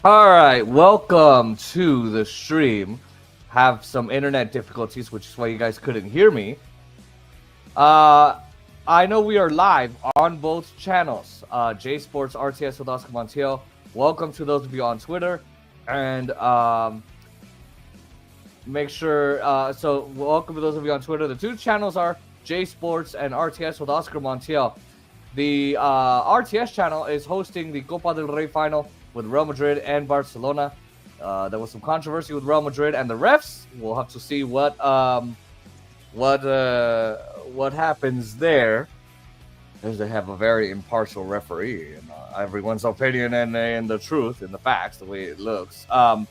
All right, welcome to the stream. Have some internet difficulties, which is why you guys couldn't hear me. Uh, I know we are live on both channels. J Sports RTS with Oscar Montiel. Welcome to those of you on Twitter, and make sure. Welcome to those of you on Twitter. The two channels are J Sports and RTS with Oscar Montiel. The RTS channel is hosting the Copa del Rey final with Real Madrid and Barcelona. There was some controversy with Real Madrid and the refs. We'll have to see what happens there, as they have a very impartial referee, and everyone's opinion and the truth and the facts, the way it looks. I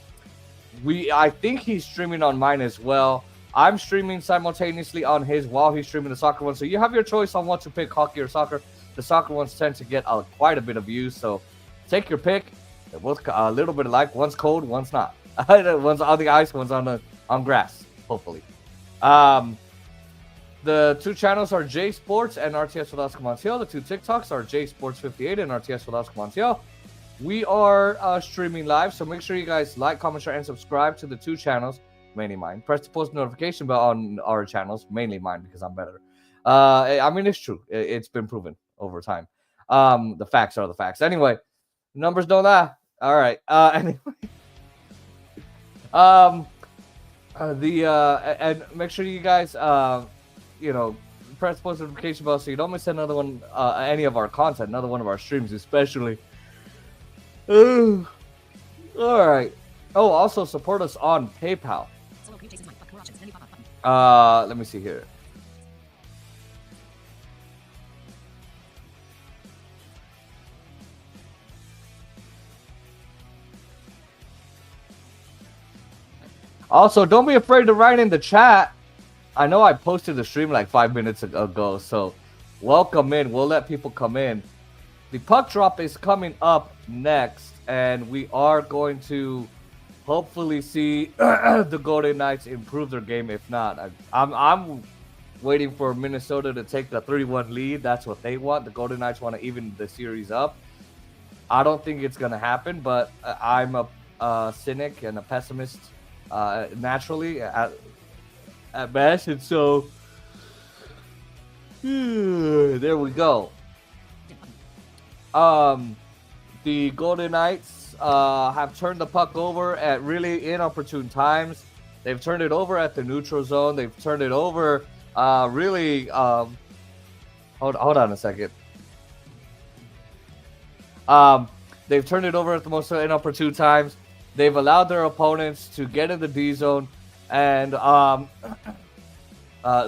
think he's streaming on mine as well. I'm streaming simultaneously on his while he's streaming the soccer one. So you have your choice on what to pick, hockey or soccer. The soccer ones tend to get quite a bit of views, so take your pick. They're both a little bit alike. One's cold, one's not. One's on the ice, one's on grass. Hopefully, the two channels are J Sports and RTS with Oscar Montiel. The two TikToks are J Sports 58 and RTS with Oscar Montiel. We are streaming live, so make sure you guys like, comment, share, and subscribe to the two channels, mainly mine. Press the post notification bell on our channels, mainly mine because I'm better. I mean, it's true. It's been proven over time. The facts are the facts. Anyway, numbers don't lie. All right. Anyway, and make sure you guys press the post notification bell so you don't miss another one, any of our content, another one of our streams, especially. All right. Oh, also support us on PayPal. Let me see here. Also, don't be afraid to write in the chat. I know I posted the stream like 5 minutes ago, so welcome in. We'll let people come in. The puck drop is coming up next, and we are going to hopefully see the Golden Knights improve their game. If not, I'm waiting for Minnesota to take the 3-1 lead. That's what they want. The Golden Knights want to even the series up. I don't think it's going to happen, but I'm a cynic and a pessimist naturally at best, and so there we go. The Golden Knights have turned the puck over at really inopportune times. They've turned it over at the neutral zone. They've turned it over really. Hold on a second. They've turned it over at the most inopportune times. They've allowed their opponents to get in the D zone, and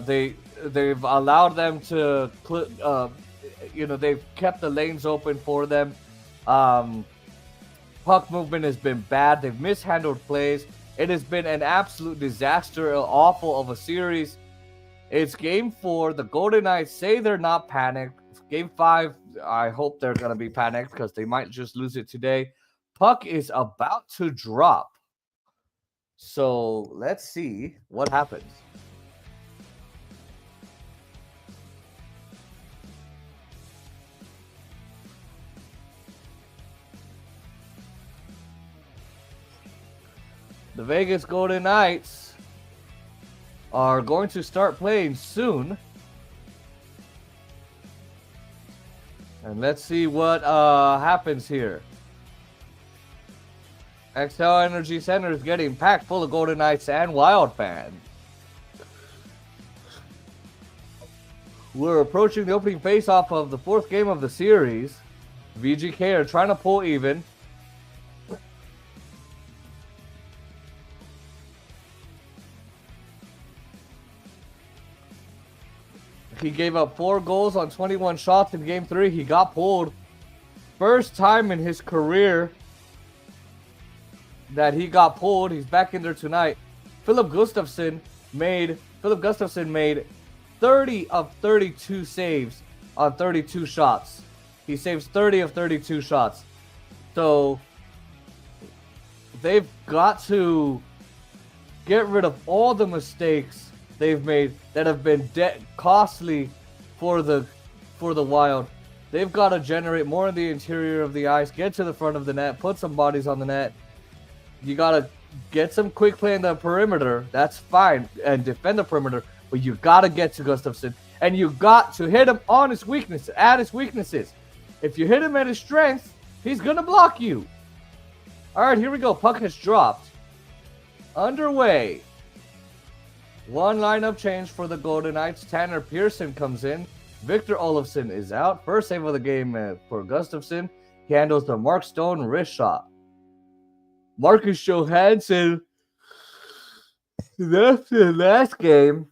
they've allowed them to they've kept the lanes open for them. Puck movement has been bad. They've mishandled plays. It has been an absolute disaster, awful of a series. It's game 4. The Golden Knights say they're not panicked. Game 5, I hope they're going to be panicked because they might just lose it today. Puck is about to drop. So let's see what happens. The Vegas Golden Knights are going to start playing soon. And let's see what happens here. XL Energy Center is getting packed full of Golden Knights and Wild fans. We're approaching the opening face-off of the 4th game of the series. VGK are trying to pull even. He gave up 4 goals on 21 shots in Game 3. He got pulled. First time in his career that he got pulled. He's back in there tonight. Philip Gustafsson made 30 of 32 saves on 32 shots. He saves 30 of 32 shots. So they've got to get rid of all the mistakes they've made that have been costly for the Wild. They've got to generate more in the interior of the ice, get to the front of the net, put some bodies on the net. You got to get some quick play in the perimeter. That's fine. And defend the perimeter. But you got to get to Gustafsson. And you got to hit him on his weaknesses, at his weaknesses. If you hit him at his strengths, he's going to block you. All right, here we go. Puck has dropped. Underway. One lineup change for the Golden Knights. Tanner Pearson comes in. Victor Olofsson is out. First save of the game for Gustafsson. He handles the Mark Stone wrist shot. Marcus Johansson left the last game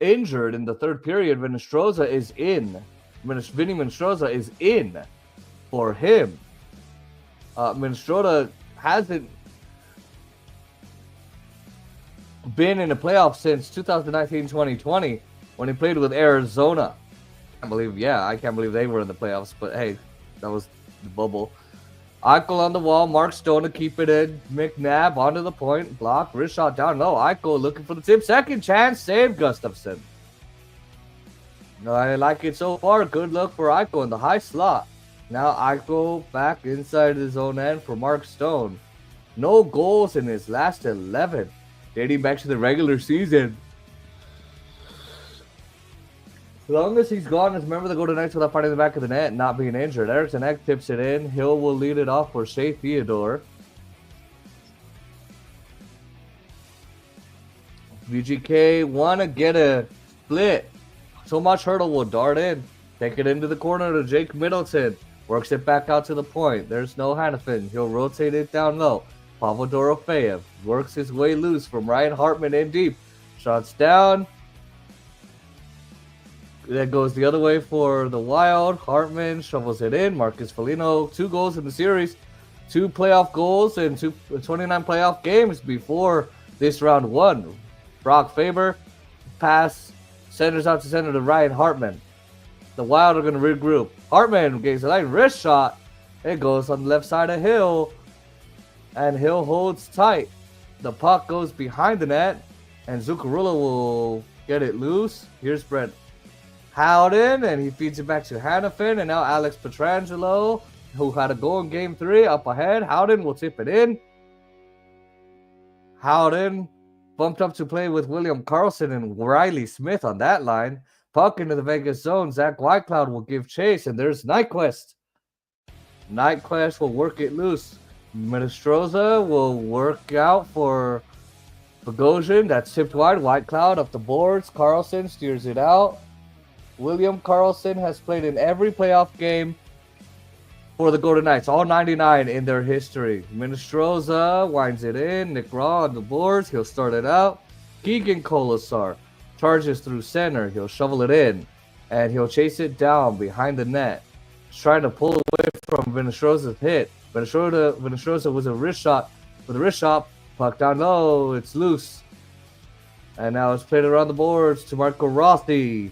injured in the third period. Vinny Monstroza is in. Vinny Monstroza is in for him. Monstroza hasn't been in the playoffs since 2019-2020 when he played with Arizona. I can't believe they were in the playoffs, but hey, that was the bubble. Eichel on the wall, Mark Stone to keep it in. McNabb onto the point, block, wrist shot down low. Eichel looking for the tip, second chance, save Gustafsson. I like it so far. Good look for Eichel in the high slot. Now Eichel back inside his own end for Mark Stone. No goals in his last 11, dating back to the regular season. As long as he's gone, as a member of the Golden Knights without finding the back of the net and not being injured. Eriksson Ek tips it in. Hill will lead it off for Shea Theodore. VGK want to get a split. So much Hurdle will dart in. Take it into the corner to Jake Middleton. Works it back out to the point. There's no Hanifin. He'll rotate it down low. Pavel Dorofeyev works his way loose from Ryan Hartman in deep. Shots down. That goes the other way for the Wild. Hartman shovels it in. Marcus Foligno, 2 goals in the series. 2 playoff goals in 29 playoff games before this round 1. Brock Faber, pass, centers out to center to Ryan Hartman. The Wild are going to regroup. Hartman gets a light wrist shot. It goes on the left side of Hill. And Hill holds tight. The puck goes behind the net. And Zuccarello will get it loose. Here's Brent Howden, and he feeds it back to Hanifin, and now Alex Pietrangelo, who had a goal in Game 3, up ahead. Howden will tip it in. Howden bumped up to play with William Karlsson and Riley Smith on that line. Puck into the Vegas zone. Zach Whitecloud will give chase, and there's Nyquist. Nyquist will work it loose. Minestroza will work out for Bogosian. That's tipped wide. Whitecloud up the boards. Karlsson steers it out. William Karlsson has played in every playoff game for the Golden Knights, all 99 in their history. Minestroza winds it in. Nick Raw on the boards. He'll start it out. Keegan Colasar charges through center. He'll shovel it in, and he'll chase it down behind the net. He's trying to pull away from Minestroza's hit. Minestroza was a wrist shot. With a wrist shot, puck down low. It's loose. And now it's played around the boards to Marco Rossi.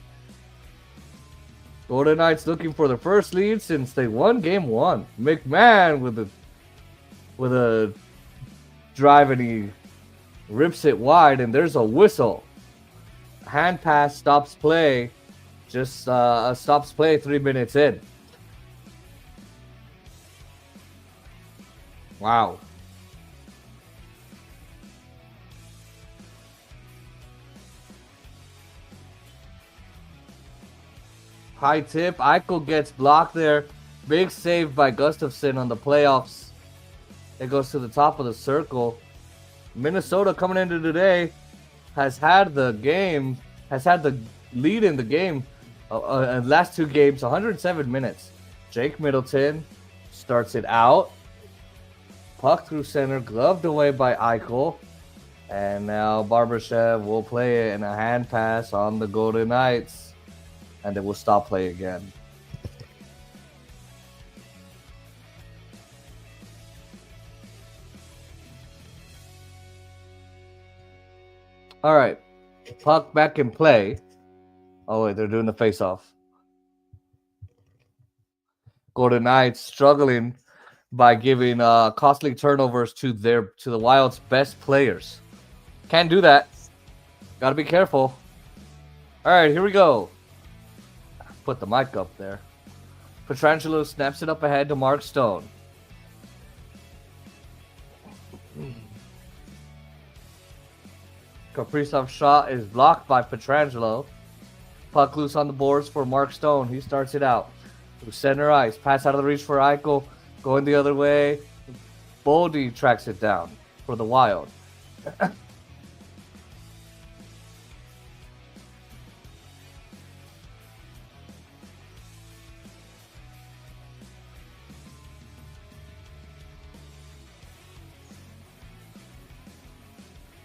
Golden Knights looking for their first lead since they won Game 1. McMahon with a drive, and he rips it wide, and there's a whistle. Hand pass stops play. Just stops play 3 minutes in. Wow. High tip. Eichel gets blocked there. Big save by Gustafsson on the playoffs. It goes to the top of the circle. Minnesota coming into today has had the lead in the game last 2 games, 107 minutes. Jake Middleton starts it out. Puck through center, gloved away by Eichel. And now Barbashev will play it in a hand pass on the Golden Knights. And they will stop play again. All right. Puck back in play. Oh, wait, they're doing the face-off. Golden Knights struggling by giving costly turnovers to the Wild's best players. Can't do that. Got to be careful. All right, here we go. Put the mic up there. Petrangelo snaps it up ahead to Mark Stone. Kaprizov's shot is blocked by Petrangelo. Puck loose on the boards for Mark Stone. He starts it out. To center ice. Pass out of the reach for Eichel. Going the other way. Boldy tracks it down for the Wild.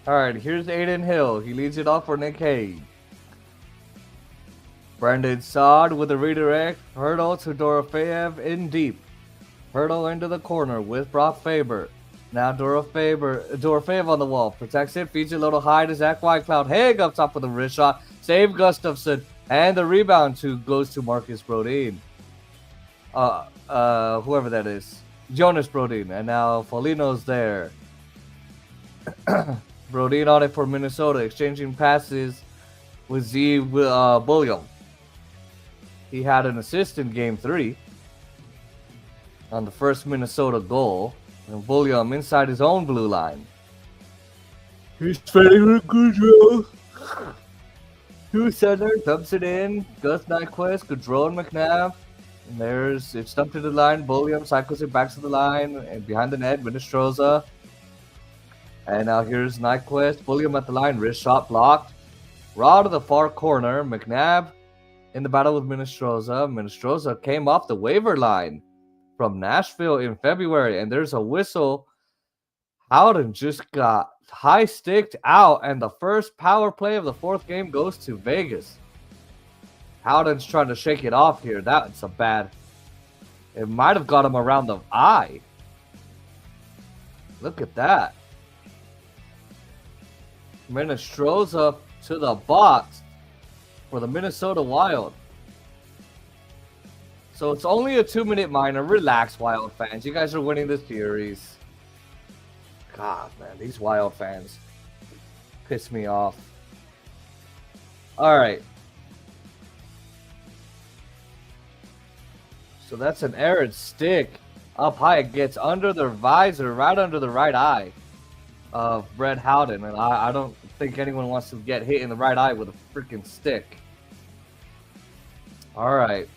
Alright, here's Aiden Hill. He leads it off for Nick Hague. Brandon Saad with a redirect. Hurdle to Dorofeev in deep. Hurdle into the corner with Brock Faber. Now Dorofeev on the wall. Protects it, feeds it a little high to Zach Whitecloud. Hague up top with a wrist shot. Save Gustafson. And the rebound goes to Marcus Brodin. Whoever that is. Jonas Brodin. And now Foligno's there. Brodin on it for Minnesota, exchanging passes with Z Bullion. He had an assist in Game 3 on the first Minnesota goal. And Bullion inside his own blue line. He's fighting a good job. Two center, dumps it in. Gus Nyquist, Gaudreau and McNabb. And it's dumped to the line. Bullion cycles it back to the line. And behind the net, Minestroza. And now here's Nyquist. Bullion at the line. Wrist shot blocked. Raw to the far corner. McNabb in the battle with Minestroza. Minestroza came off the waiver line from Nashville in February. And there's a whistle. Howden just got high sticked out. And the first power play of the fourth game goes to Vegas. Howden's trying to shake it off here. That's a bad. It might have got him around the eye. Look at that. Minestroza to the box for the Minnesota Wild. So it's only a 2-minute minor. Relax, Wild fans. You guys are winning the series. God, man, these Wild fans piss me off. All right. So that's an errant stick. Up high, it gets under the visor, right under the right eye of Brett Howden. And I don't think anyone wants to get hit in the right eye with a freaking stick. All right.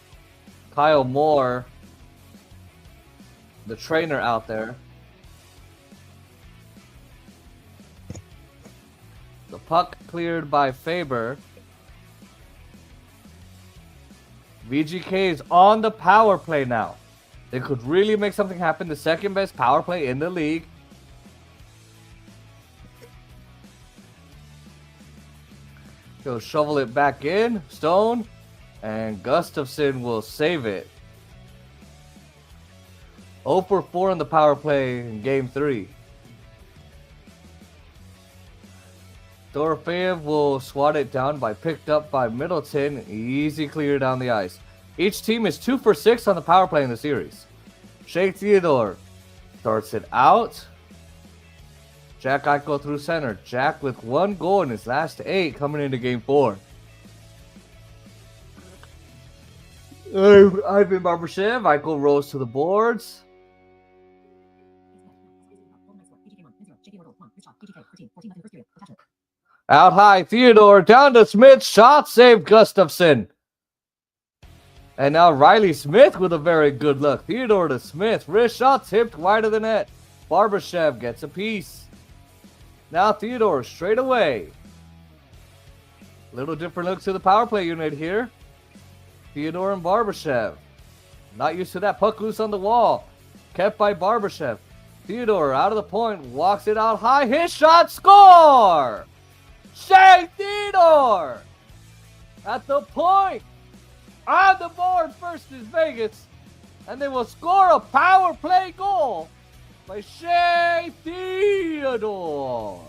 Kyle Moore, the trainer out there. The puck cleared by Faber. VGK is on the power play now. They could really make something happen. The second best power play in the league. He'll shovel it back in. Stone. And Gustafson will save it. 0 for 4 in the power play in Game 3. Dorofeev will swat it down picked up by Middleton. Easy clear down the ice. Each team is 2 for 6 on the power play in the series. Shea Theodore starts it out. Jack Eichel through center. Jack with 1 goal in his last 8 coming into Game 4. Ivan Barbashev. Eichel rolls to the boards. Out high, Theodore down to Smith. Shot save Gustafson. And now Riley Smith with a very good look. Theodore to Smith. Wrist shot tipped wide of the net. Barbashev gets a piece. Now Theodore straight away. Little different look to the power play unit here. Theodore and Barbashev. Not used to that. Puck loose on the wall. Kept by Barbashev. Theodore out of the point. Walks it out high. His shot. Score! Shea Theodore at the point. On the board first is Vegas. And they will score a power play goal by Shea Theodore.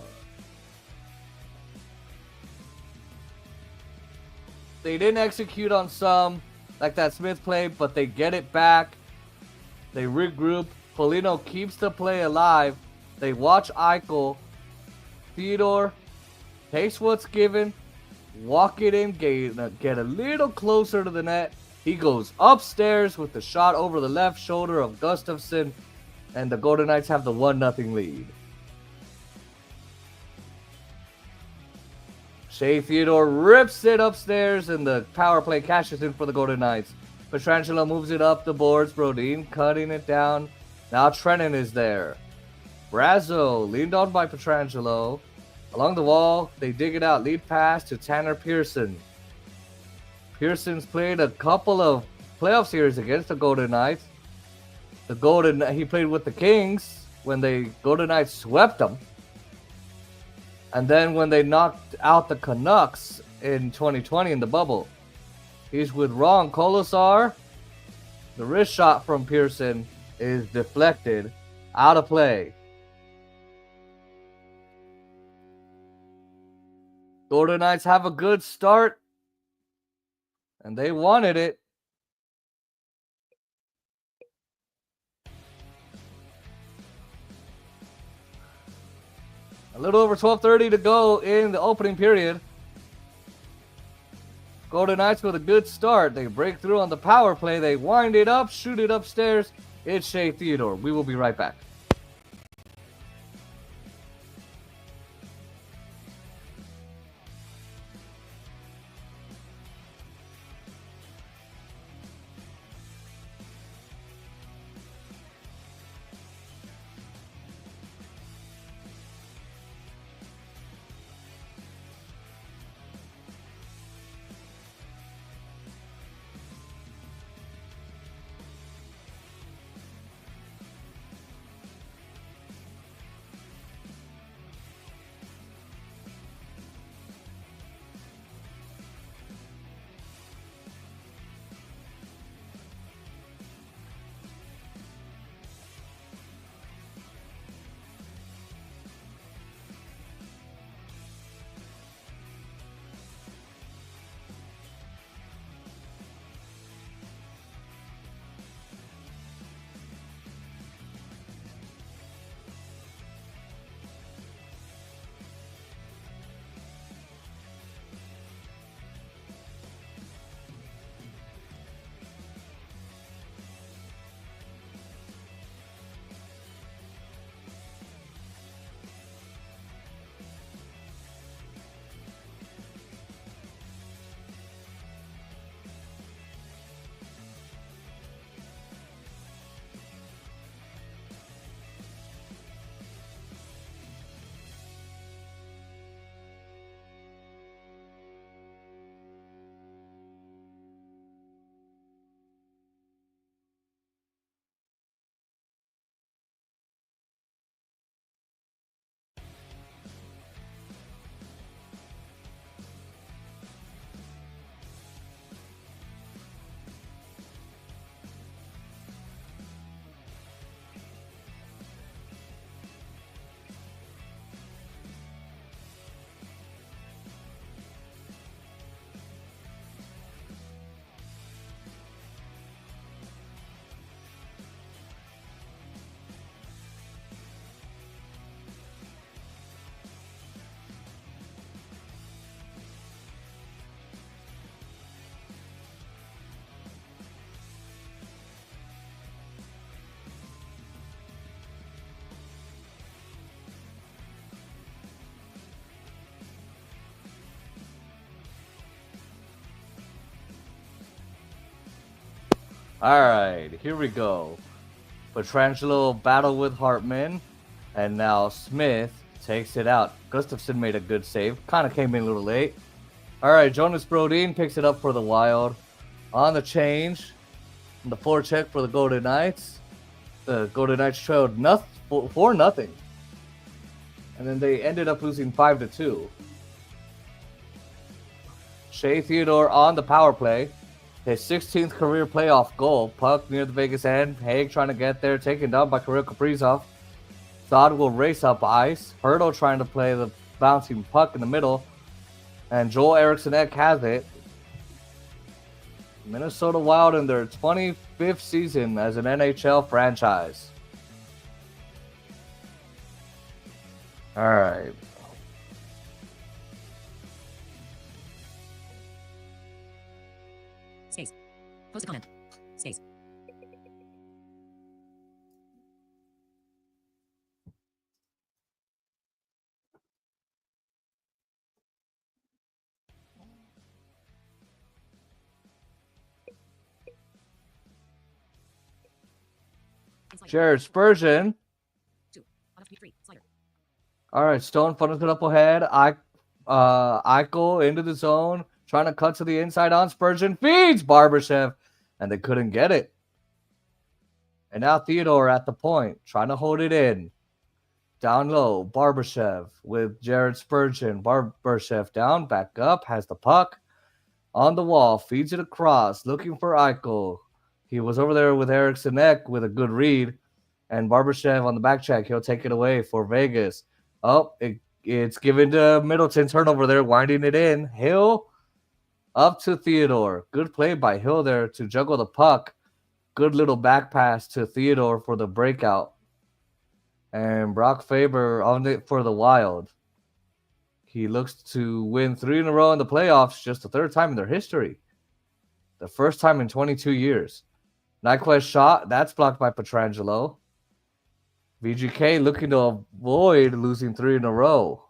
They didn't execute on some, like that Smith play, but they get it back. They regroup. Foligno keeps the play alive. They watch Eichel. Theodore takes what's given. Walk it in. Get a little closer to the net. He goes upstairs with the shot over the left shoulder of Gustafsson, and the Golden Knights have the 1-0 lead. Shea Theodore rips it upstairs, and the power play cashes in for the Golden Knights. Pietrangelo moves it up the boards. Brodin cutting it down. Now Trennan is there. Brazo leaned on by Pietrangelo. Along the wall, they dig it out. Lead pass to Tanner Pearson. Pearson's played a couple of playoff series against the Golden Knights. He played with the Kings when the Golden Knights swept them. And then when they knocked out the Canucks in 2020 in the bubble. He's with Ron Kolesar. The wrist shot from Pearson is deflected, out of play. Golden Knights have a good start, and they wanted it. A little over 12:30 to go in the opening period. Golden Knights with a good start. They break through on the power play. They wind it up, shoot it upstairs. It's Shea Theodore. We will be right back. All right, here we go. Pietrangelo battle with Hartman, and now Smith takes it out. Gustafsson made a good save. Kind of came in a little late. All right, Jonas Brodin picks it up for the Wild. On the change, the forecheck for the Golden Knights. The Golden Knights trailed 4-0. And then they ended up losing 5-2. Shea Theodore on the power play. His 16th career playoff goal. Puck near the Vegas end. Haig trying to get there. Taken down by Kirill Kaprizov. Saad will race up ice. Hurdle trying to play the bouncing puck in the middle. And Joel Eriksson-Ek has it. Minnesota Wild in their 25th season as an NHL franchise. All right. Post a comment. Space. Jared Spurgeon. 2. Out of 3. Slider. All right, Stone funnels it up ahead. Eichel into the zone, trying to cut to the inside on Spurgeon. Feeds Barbashev, and they couldn't get it. And now Theodore at the point, trying to hold it in. Down low, Barbashev with Jared Spurgeon. Barbashev down, back up, has the puck. On the wall, feeds it across, looking for Eichel. He was over there with Eriksson Ek with a good read. And Barbashev on the back check, he'll take it away for Vegas. Oh, it's given to Middleton. Turnover there, winding it in. Hill up to Theodore. Good play by Hill there to juggle the puck. Good little back pass to Theodore for the breakout. And Brock Faber on it for the Wild. He looks to win 3 in a row in the playoffs, just the 3rd time in their history. The 1st time in 22 years. Nyquist shot, that's blocked by Pietrangelo. VGK looking to avoid losing 3 in a row.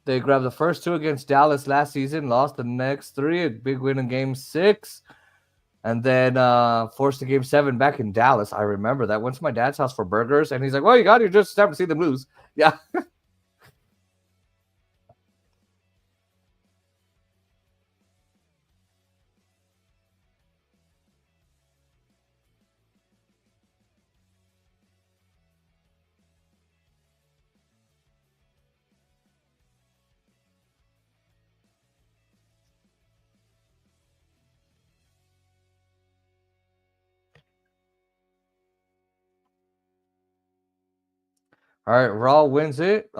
They grabbed the first 2 against Dallas last season, lost the next 3, a big win in Game 6, and then forced a Game 7 back in Dallas. I remember that. Went to my dad's house for burgers, and he's like, well, you got it. You just have to see them lose. Yeah. All right, Raw wins it.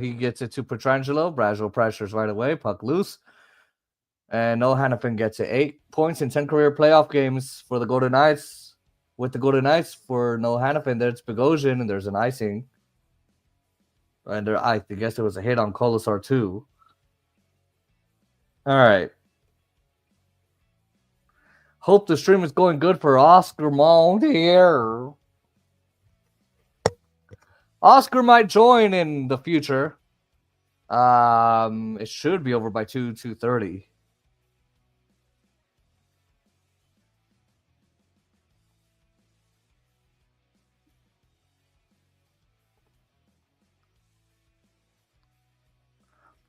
He gets it to Pietrangelo. Brazel pressures right away. Puck loose. And Noah Hannafin gets it. 8 points in 10 career playoff games for the Golden Knights. With the Golden Knights for Noah Hannafin, there's Bogosian, and there's an icing. And I guess there was a hit on Kolesar too. All right. Hope the stream is going good for Oscar Mond here. Oscar might join in the future. It should be over by 2:30.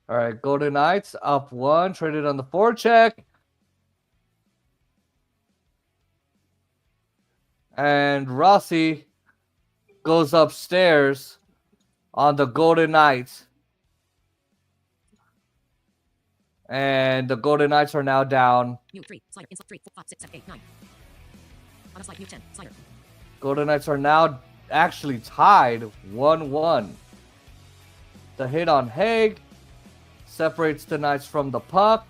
All right, Golden Knights up 1, traded on the forecheck. And Rossi goes upstairs on the Golden Knights. And the Golden Knights are now down. Mute 3. Slider. Inside 3. 4, 5, 6, 7, 8, 9. Out of slide. Mute 10. Slider. Golden Knights are now actually tied 1-1. The hit on Haig separates the Knights from the puck.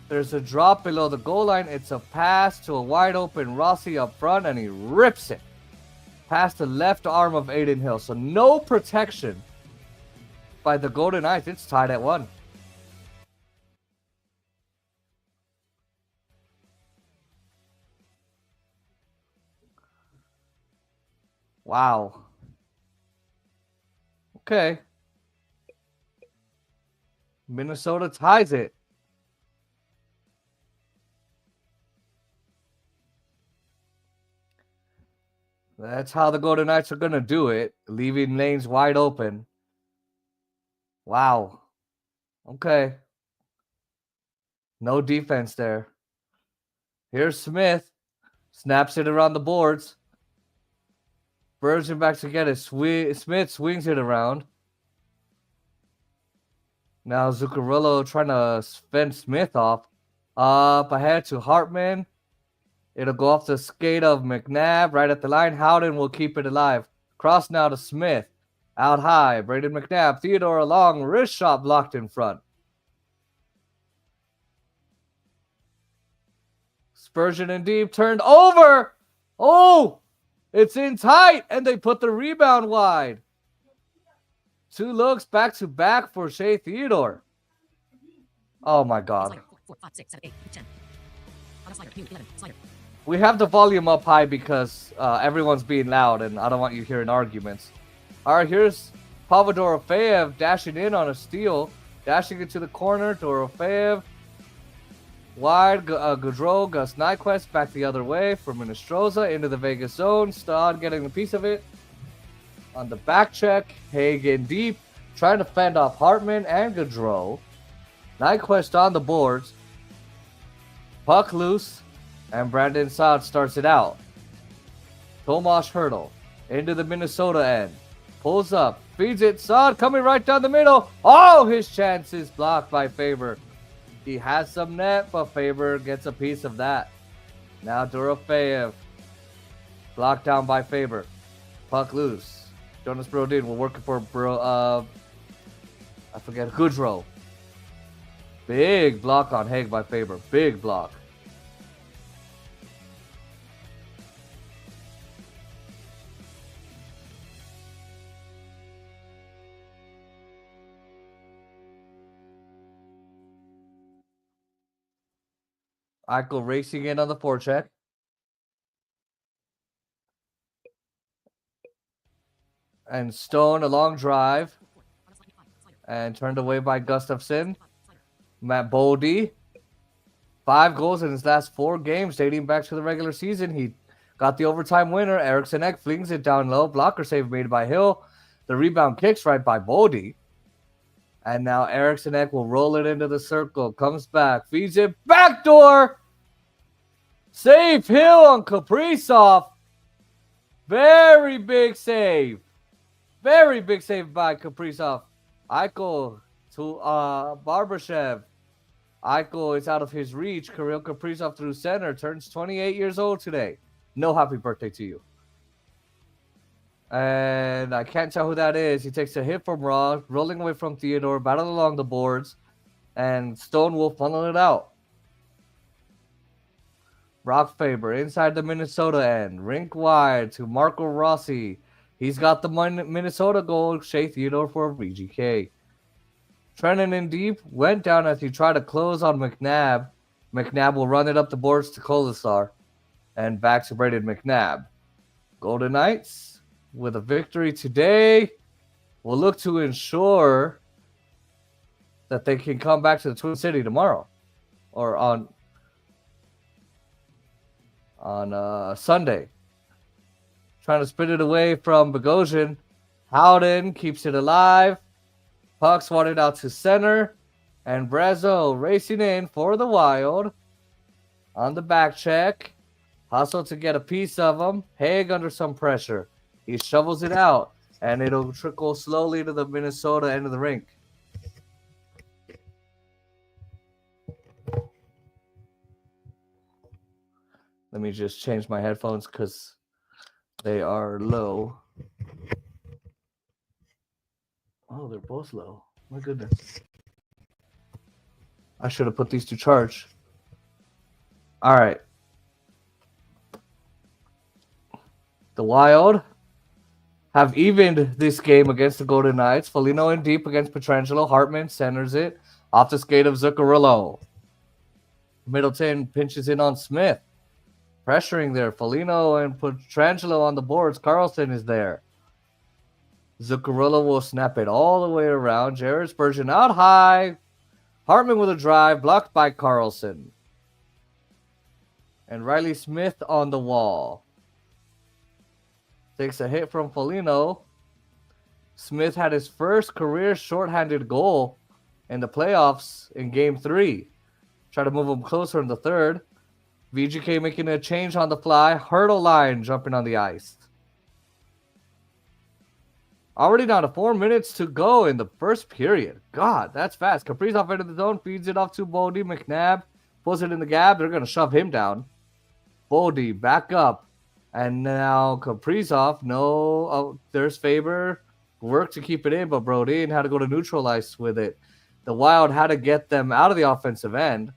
There's a drop below the goal line. It's a pass to a wide open Rossi up front, and he rips it past the left arm of Aiden Hill. So no protection by the Golden Knights. It's tied at 1. Wow. Okay. Minnesota ties it. That's how the Golden Knights are going to do it, leaving lanes wide open. Wow. Okay. No defense there. Here's Smith. Snaps it around the boards. Spurgeon back to get it. Smith swings it around. Now Zuccarello trying to fend Smith off. Up ahead to Hartman. It'll go off the skate of McNabb right at the line. Howden will keep it alive. Cross now to Smith. Out high. Braden McNabb. Theodore along. Wrist shot blocked in front. Spurgeon in deep. Turned over. Oh! It's in tight. And they put the rebound wide. 2 looks back to back for Shea Theodore. Oh my God. 4, 5, 6, 7, 8, 10. Auto slider. Mute 11. Slider. We have the volume up high because everyone's being loud and I don't want you hearing arguments. All right, here's Pavel Dorofeyev dashing in on a steal. Dashing into the corner. Dorofeyev. Wide. Gaudreau. Gus Nyquist back the other way for Minestroza into the Vegas zone. Stod getting a piece of it. On the back check. Hagen deep. Trying to fend off Hartman and Gaudreau. Nyquist on the boards. Puck loose. And Brandon Saad starts it out. Tomas Hertl into the Minnesota end. Pulls up. Feeds it. Saad coming right down the middle. Oh, his chance is blocked by Faber. He has some net, but Faber gets a piece of that. Now Dorofeyev. Blocked down by Faber. Puck loose. Jonas Brodin. We're working for I forget. Gaudreau. Big block on Haig by Faber. Big block. Eichel racing in on the forecheck. And Stone a long drive. And turned away by Gustafsson. Matt Boldy. 5 goals in his last 4 games dating back to the regular season. He got the overtime winner. Eriksson Ek flings it down low. Blocker save made by Hill. The rebound kicks right by Boldy. And now Eriksson Ek will roll it into the circle. Comes back. Feeds it. Backdoor. Save Hill on Kaprizov. Very big save. Very big save by Kaprizov. Eichel to Barbashev. Eichel is out of his reach. Kirill Kaprizov through center. Turns 28 years old today. No happy birthday to you. And I can't tell who that is. He takes a hit from Raw, rolling away from Theodore, battle along the boards, and Stone will funnel it out. Brock Faber inside the Minnesota end. Rink wide to Marco Rossi. He's got the Minnesota goal. Shea Theodore for VGK. Trennan in deep. Went down as he tried to close on McNabb. McNabb will run it up the boards to Kolasar. And back to Braden McNabb. Golden Knights, with a victory today, will look to ensure that they can come back to the Twin City tomorrow. Or on Sunday. Trying to spin it away from Bogosian. Howden keeps it alive. Puck swatted out to center. And Brazo racing in for the Wild. On the back check. Hustle to get a piece of him. Haig under some pressure. He shovels it out. And it'll trickle slowly to the Minnesota end of the rink. Let me just change my headphones because they are low. Oh, they're both low. My goodness. I should have put these to charge. All right. The Wild have evened this game against the Golden Knights. Foligno in deep against Pietrangelo. Hartman centers it off the skate of Zuccarello. Middleton pinches in on Smith. Pressuring there. Foligno and Pietrangelo on the boards. Carlson is there. Zuccarello will snap it all the way around. Jared Spurgeon out high. Hartman with a drive. Blocked by Carlson. And Riley Smith on the wall. Takes a hit from Foligno. Smith had his first career shorthanded goal in the playoffs in Game 3. Try to move him closer in the third. VGK making a change on the fly. Hurdle line jumping on the ice. Already down to 4 minutes to go in the first period. God, that's fast. Kaprizov into the zone. Feeds it off to Boldy. McNabb pulls it in the gap. They're going to shove him down. Boldy back up. And now Kaprizov. No. Oh, there's Faber. Worked to keep it in, but Brodin had to go to neutral ice with it. The Wild had to get them out of the offensive end.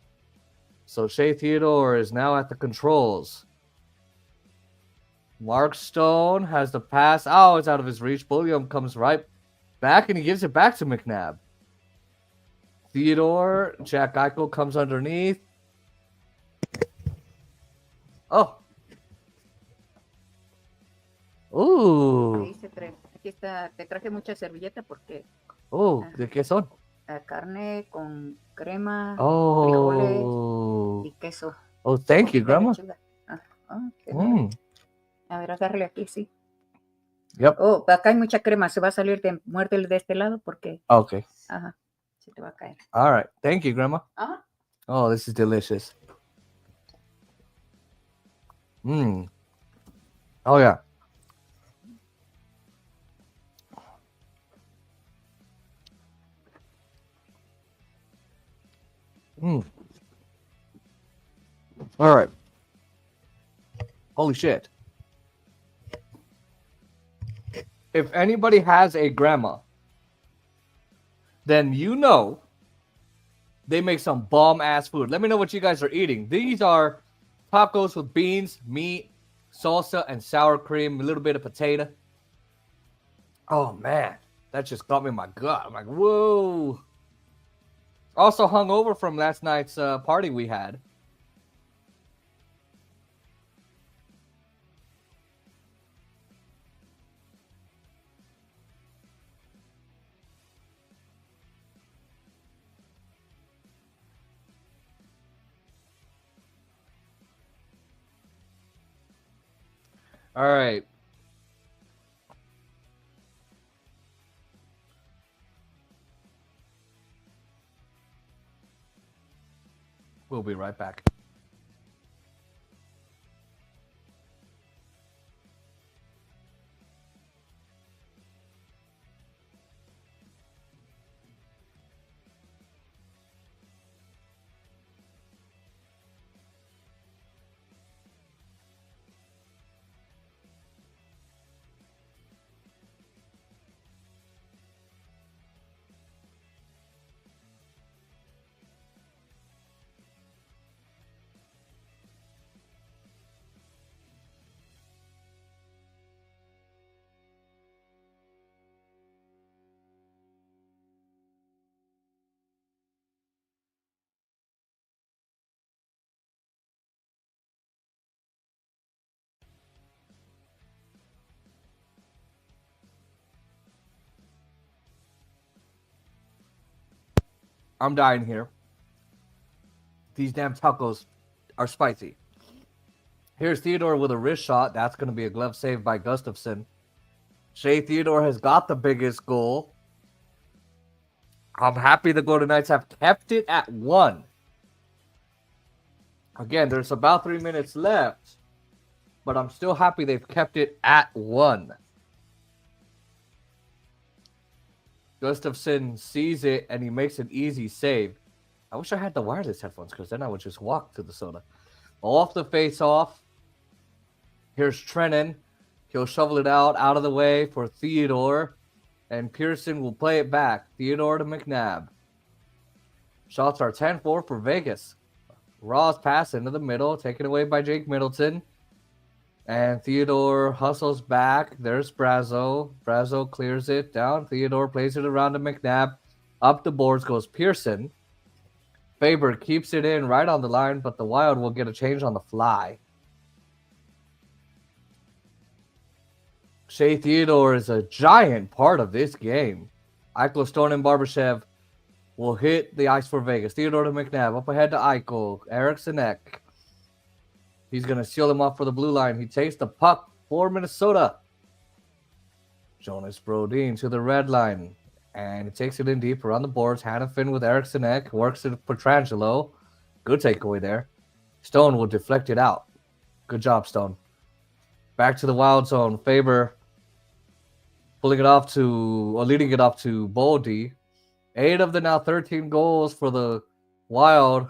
So Shea Theodore is now at the controls. Mark Stone has the pass. Oh, it's out of his reach. Bullion comes right back, and he gives it back to McNabb. Theodore, Jack Eichel comes underneath. Oh. Ahí Ooh. se trae. Aquí está, te traje mucha servilleta porque Oh, ¿de qué son? carne con crema, frijoles Oh. y queso. Oh, thank you, Poquita Grandma. lechuga. De nada. A ver, agárrale aquí, sí. Yep. Oh, acá hay mucha crema. Se va a salir de muérdele de este lado porque. Okay. Ajá. Se te va a caer. All right. Thank you, Grandma. Ajá. Oh, this is delicious. Oh, yeah. All right. Holy shit. If anybody has a grandma, then you know they make some bomb-ass food. Let me know what you guys are eating. These are tacos with beans, meat, salsa, and sour cream, a little bit of potato. Oh, man. That just got me in my gut. I'm like, whoa. Also hung over from last night's party we had. All right. We'll be right back. I'm dying here. These damn tacos are spicy. Here's Theodore with a wrist shot. That's going to be a glove save by Gustafsson. Shea Theodore has got the biggest goal. I'm happy the Golden Knights have kept it at 1. Again, there's about 3 minutes left, but I'm still happy they've kept it at 1. Gustafsson sees it, and he makes an easy save. I wish I had the wireless headphones, because then I would just walk to the soda. Off the face-off. Here's Trennan. He'll shovel it out of the way for Theodore. And Pearson will play it back. Theodore to McNabb. Shots are 10-4 for Vegas. Ross pass into the middle, taken away by Jake Middleton. And Theodore hustles back. There's Brazo. Brazo clears it down. Theodore plays it around to McNabb. Up the boards goes Pearson. Faber keeps it in right on the line, but the Wild will get a change on the fly. Shea Theodore is a giant part of this game. Eichel, Stone, and Barbashev will hit the ice for Vegas. Theodore to McNabb. Up ahead to Eichel. Eriksson Ek. He's going to seal him off for the blue line. He takes the puck for Minnesota. Jonas Brodin to the red line. And he takes it in deep around the boards. Hannafin with Eriksson Ek. Works it for Petrangelo. Good takeaway there. Stone will deflect it out. Good job, Stone. Back to the Wild zone. Faber leading it off to Boldy. 8 of the now 13 goals for the Wild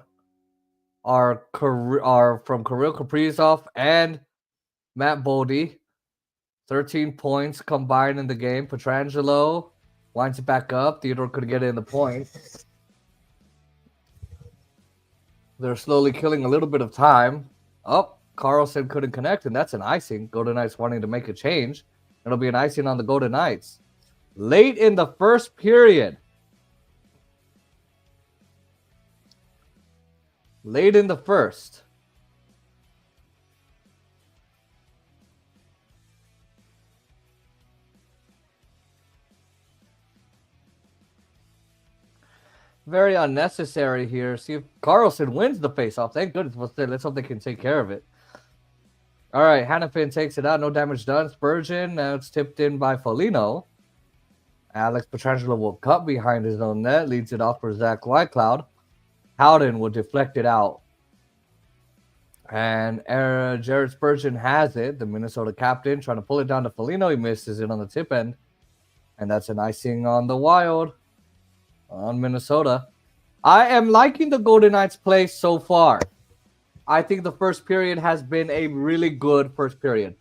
are from Kirill Kaprizov and Matt Boldy. 13 points combined in the game. Petrangelo winds it back up. Theodore could get in the point. They're slowly killing a little bit of time. Carlson couldn't connect, and that's an icing. Golden Knights wanting to make a change. It'll be an icing on the Golden Knights. Late in the first period. late in the first. Very unnecessary here. See if Carlson wins the faceoff. Thank goodness. Let's hope they can take care of it. All right, Hannafin takes it out. No damage done. Spurgeon. Now it's tipped in by Foligno. Alex Petrangelo will cut behind his own net. Leads it off for Zach Whitecloud. Howden will deflect it out. And Jared Spurgeon has it. The Minnesota captain trying to pull it down to Foligno. He misses it on the tip end. And that's an icing on the Wild. On Minnesota. I am liking the Golden Knights' play so far. I think the first period has been a really good first period.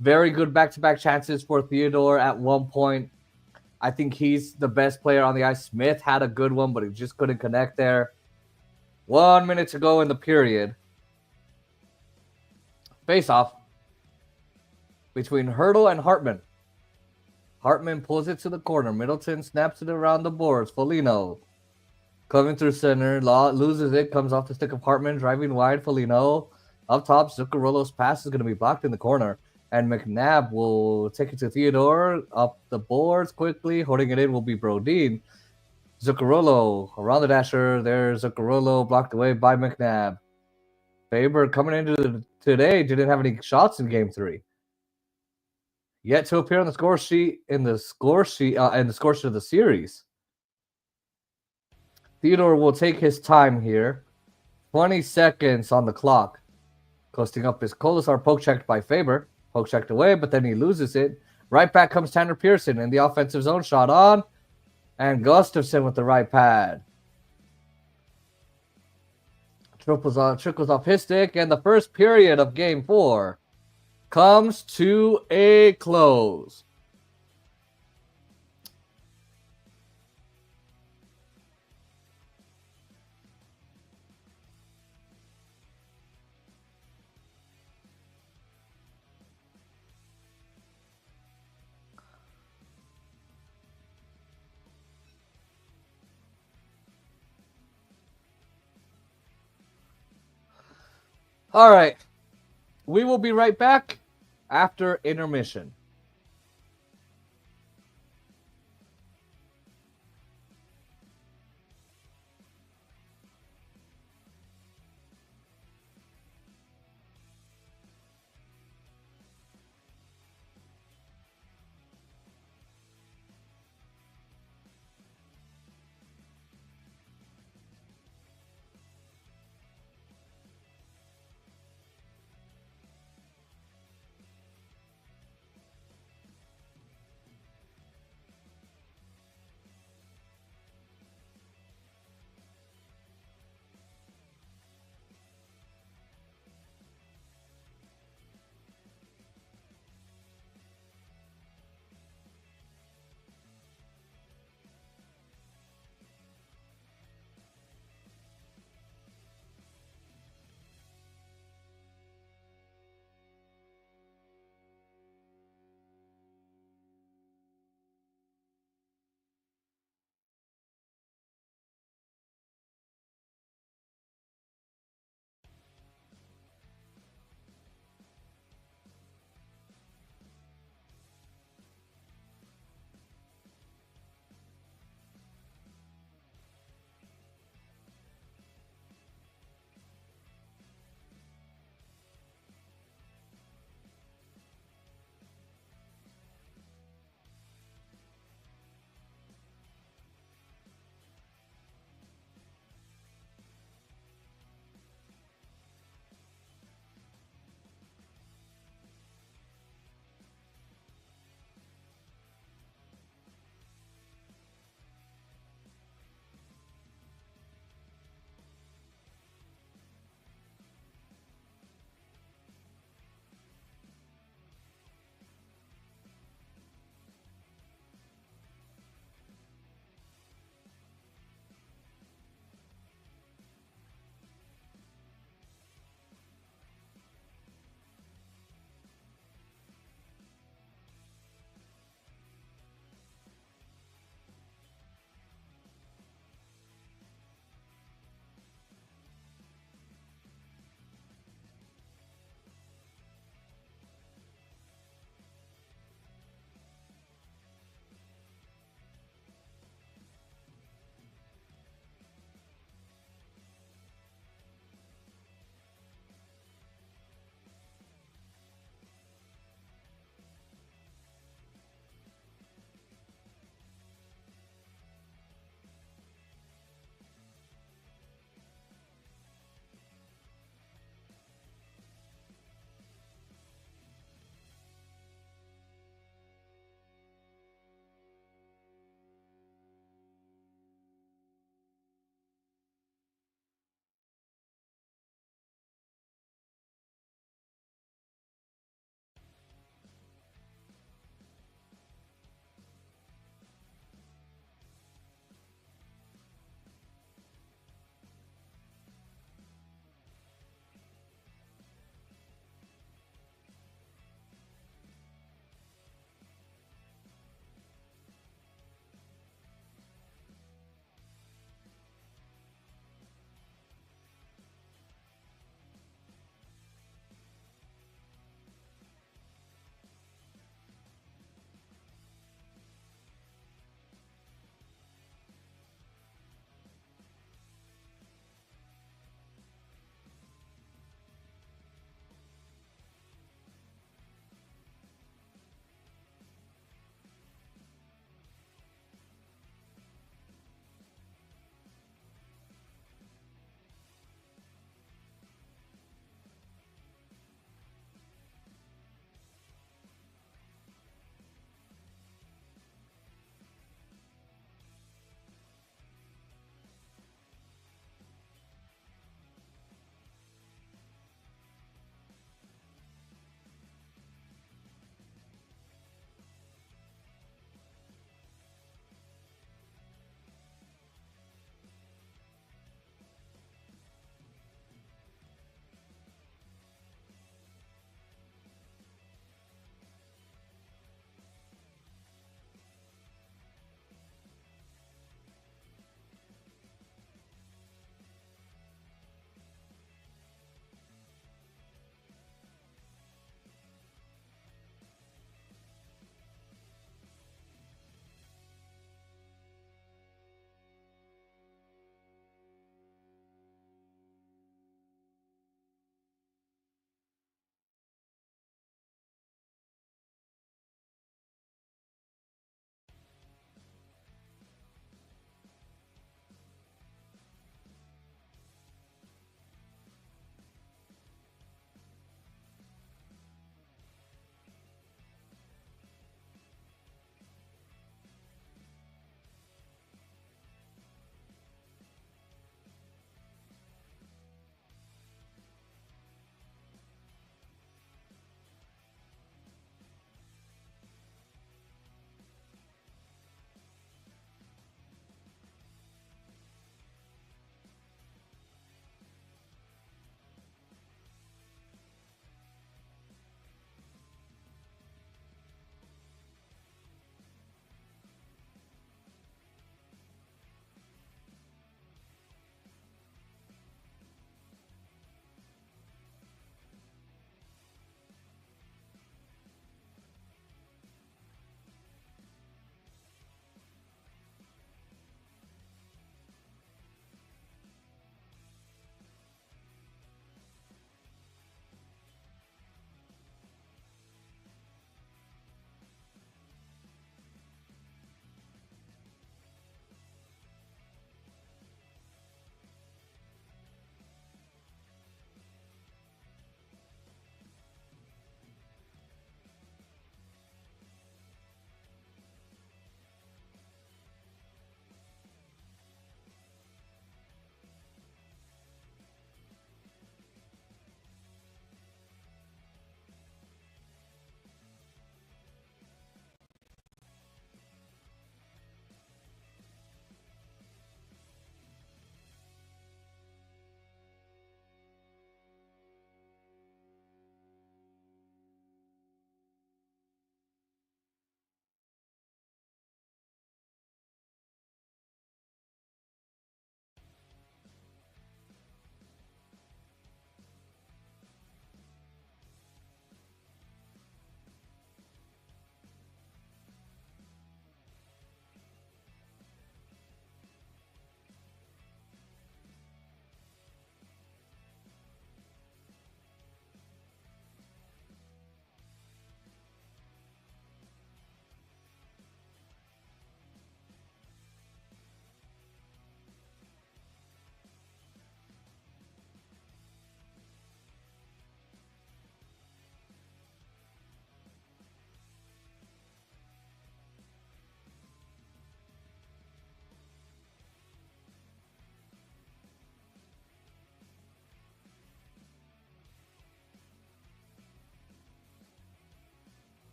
Very good back-to-back chances for Theodore at one point. I think he's the best player on the ice. Smith had a good one, but he just couldn't connect there. 1 minute to go in the period. Face-off between Hurdle and Hartman. Hartman pulls it to the corner. Middleton snaps it around the boards. Foligno coming through center. Loses it. Comes off the stick of Hartman. Driving wide. Foligno up top. Zuccarello's pass is going to be blocked in the corner. And McNabb will take it to Theodore. Up the boards quickly. Holding it in will be Brodin. Zuccarello around the dasher. There's Zuccarello blocked away by McNabb. Faber coming into today didn't have any shots in Game 3. Yet to appear on the score sheet of the series. Theodore will take his time here. 20 seconds on the clock. Coasting up is Kolasar, poke checked by Faber. Poke checked away, but then he loses it. Right back comes Tanner Pearson in the offensive zone. Shot on. And Gustafsson with the right pad. Trickles off his stick. And the first period of Game 4 comes to a close. All right. We will be right back after intermission.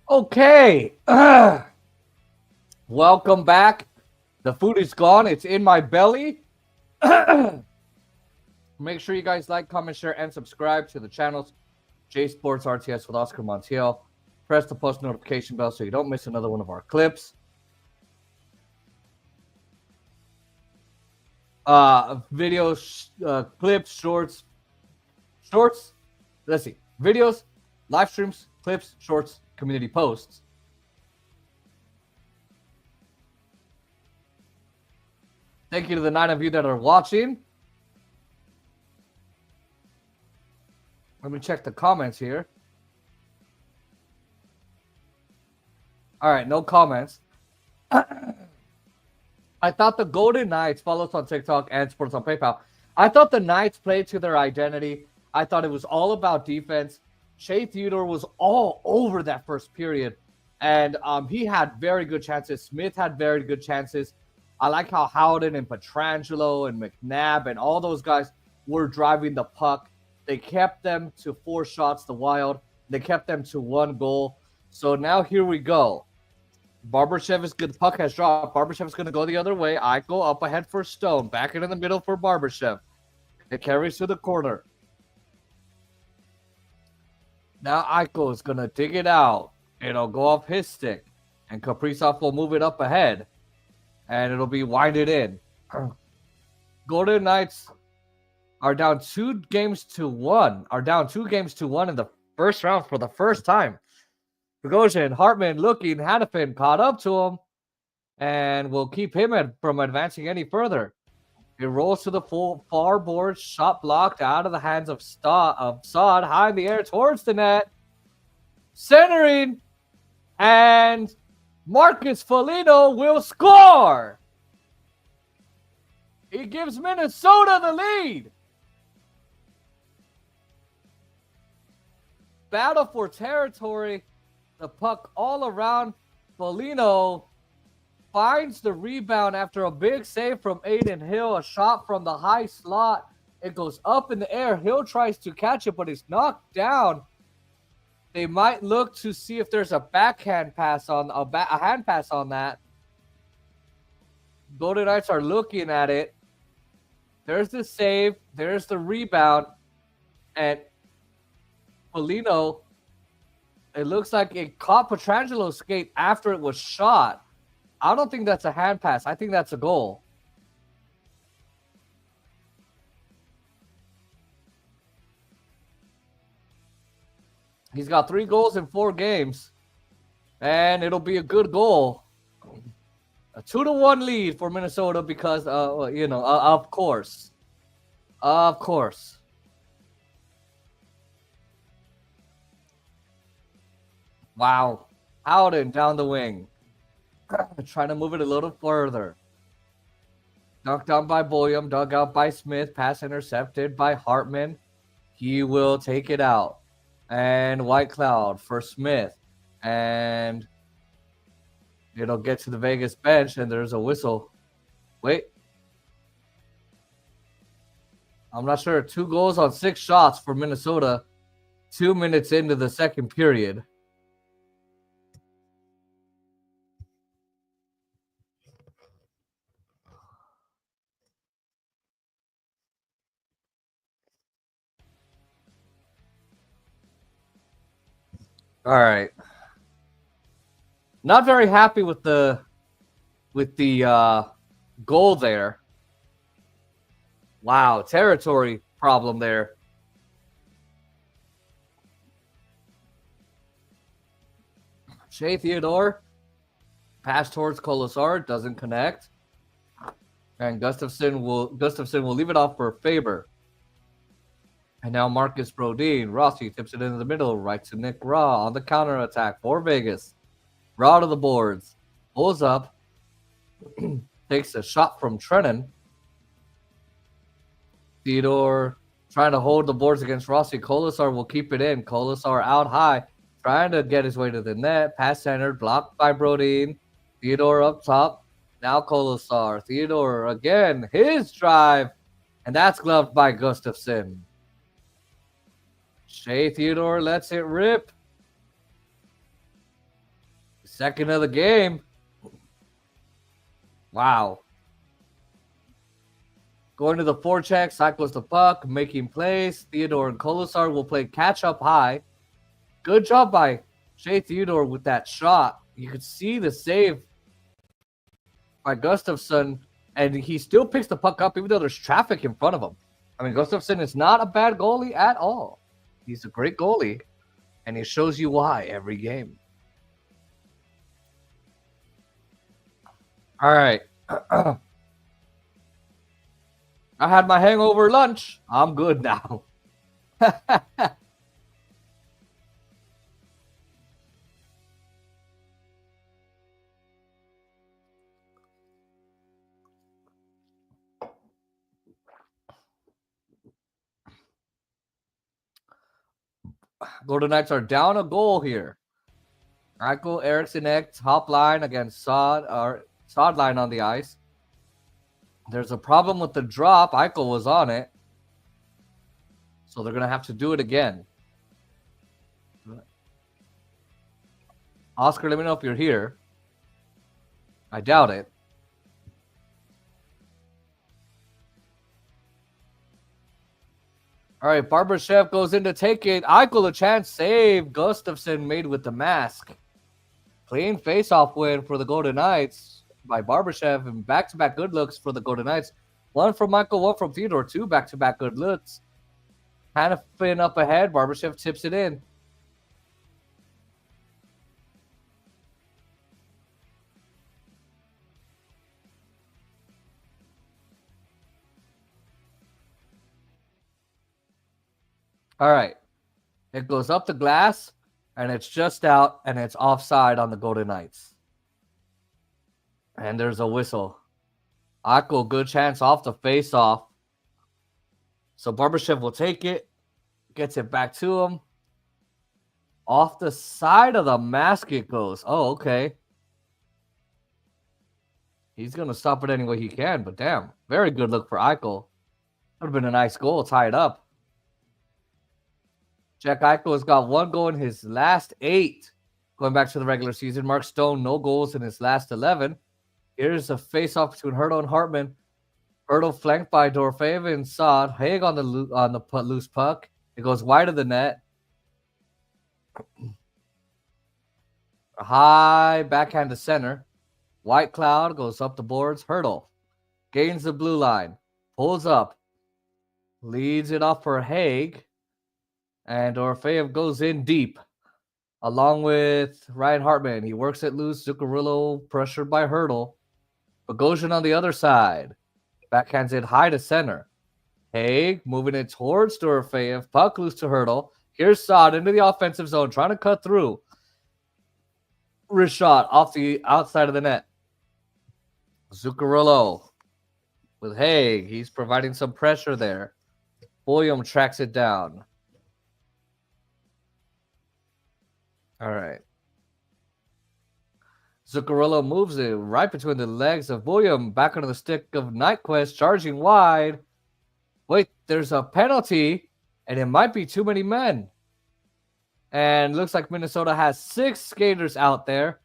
Okay. Welcome back. The food is gone. It's in my belly. Make sure you guys like, comment, share, and subscribe to the channels. J Sports RTS with Oscar Montiel. Press the post notification bell so you don't miss another one of our clips. Videos, clips, shorts. Let's see. Videos, live streams, clips, shorts, community posts. Thank you to the 9 of you that are watching. Let me check the comments here. All right, no comments. I thought the Golden Knights, follow us on TikTok and Sports on PayPal. I thought the Knights played to their identity. I thought it was all about defense. Shea Theodore was all over that first period. And he had very good chances. Smith had very good chances. I like how Howden and Pietrangelo and McNabb and all those guys were driving the puck. They kept them to 4 shots, the Wild. They kept them to 1 goal. So now here we go. Barbashev is good. The puck has dropped. Barbashev is going to go the other way. I go up ahead for Stone. Back in the middle for Barbashev. It carries to the corner. Now Eichel is going to dig it out. It'll go off his stick. And Kaprizov will move it up ahead. And it'll be winded in. Golden Knights are down 2 games to 1. Are down 2 games to 1 in the first round for the first time. Bogosian, Hartman looking, Hannafin caught up to him and will keep him from advancing any further. It rolls to the far board, shot blocked out of the hands of Saad, high in the air towards the net. Centering, and Marcus Foligno will score. He gives Minnesota the lead. Battle for territory. The puck all around. Foligno finds the rebound after a big save from Aiden Hill. A shot from the high slot. It goes up in the air. Hill tries to catch it, but it's knocked down. They might look to see if there's a backhand pass on a hand pass on that. Golden Knights are looking at it. There's the save. There's the rebound. And Foligno, it looks like it caught Pietrangelo's skate after it was shot. I don't think that's a hand pass. I think that's a goal. He's got 3 goals in 4 games. And it'll be a good goal. A 2-1 lead for Minnesota because, of course. Of course. Wow. Howden down the wing. Trying to move it a little further. Knocked down by Boyum. Dug out by Smith. Pass intercepted by Hartman. He will take it out. And White Cloud for Smith. And it'll get to the Vegas bench. And there's a whistle. Wait. I'm not sure. 2 goals on 6 shots for Minnesota. 2 minutes into the second period. All right. Not very happy with the goal there. Wow, territory problem there. Shea Theodore pass towards Colasar, doesn't connect. And Gustafsson will leave it off for Faber. And now Marcus Brodin. Rossi tips it into the middle, right to Nick Raw on the counter attack for Vegas. Raw to the boards. Pulls up. Takes a shot from Trennan. Theodore trying to hold the boards against Rossi. Colasar will keep it in. Colasar out high. Trying to get his way to the net. Pass centered. Blocked by Brodin. Theodore up top. Now Colasar. Theodore again. His drive. And that's gloved by Gustafsson. Shea Theodore lets it rip. Second of the game. Wow. Going to the forecheck, cycles the puck, making plays. Theodore and Kolosar will play catch up high. Good job by Shea Theodore with that shot. You could see the save by Gustafsson, and he still picks the puck up even though there's traffic in front of him. I mean, Gustafsson is not a bad goalie at all. He's a great goalie, and he shows you why every game. All right. I had my hangover lunch. I'm good now. Golden Knights are down a goal here. Eichel, Eriksson Ek, top line against Sod line on the ice. There's a problem with the drop. Eichel was on it. So they're going to have to do it again. Oscar, let me know if you're here. I doubt it. All right, Barbashev goes in to take it. Eichel a chance save. Gustafsson made with the mask. Clean face-off win for the Golden Knights by Barbashev, and back-to-back good looks for the Golden Knights. One from Michael, one from Theodore. Two back-to-back good looks. Hanifin up ahead. Barbashev tips it in. All right. It goes up the glass, and it's just out, and it's offside on the Golden Knights. And there's a whistle. Eichel, good chance off the face-off. So Barbashev will take it, gets it back to him. Off the side of the mask it goes. Oh, okay. He's going to stop it any way he can, but damn. Very good look for Eichel. Would have been a nice goal, tie it up. Jack Eichel has got one goal in his last 8 going back to the regular season. Mark Stone, no goals in his last 11. Here's a face-off between Hertl and Hartman. Hertl flanked by Dorofeev and Saad. Haig on the loose puck. It goes wide of the net. A high backhand to center. White Cloud goes up the boards. Hertl gains the blue line. Pulls up. Leads it off for Haig. And Orfeev goes in deep, along with Ryan Hartman. He works it loose. Zuccarello pressured by Hertl. Bogosian on the other side. Backhands it high to center. Haig moving it towards Dorofeev. Puck loose to Hertl. Here's Saad into the offensive zone, trying to cut through. Wrist shot off the outside of the net. Zuccarello with Haig. He's providing some pressure there. William tracks it down. All right. Zuccarello moves it right between the legs of William. Back onto the stick of Nyquist, charging wide. Wait, there's a penalty, and it might be too many men. And looks like Minnesota has 6 skaters out there,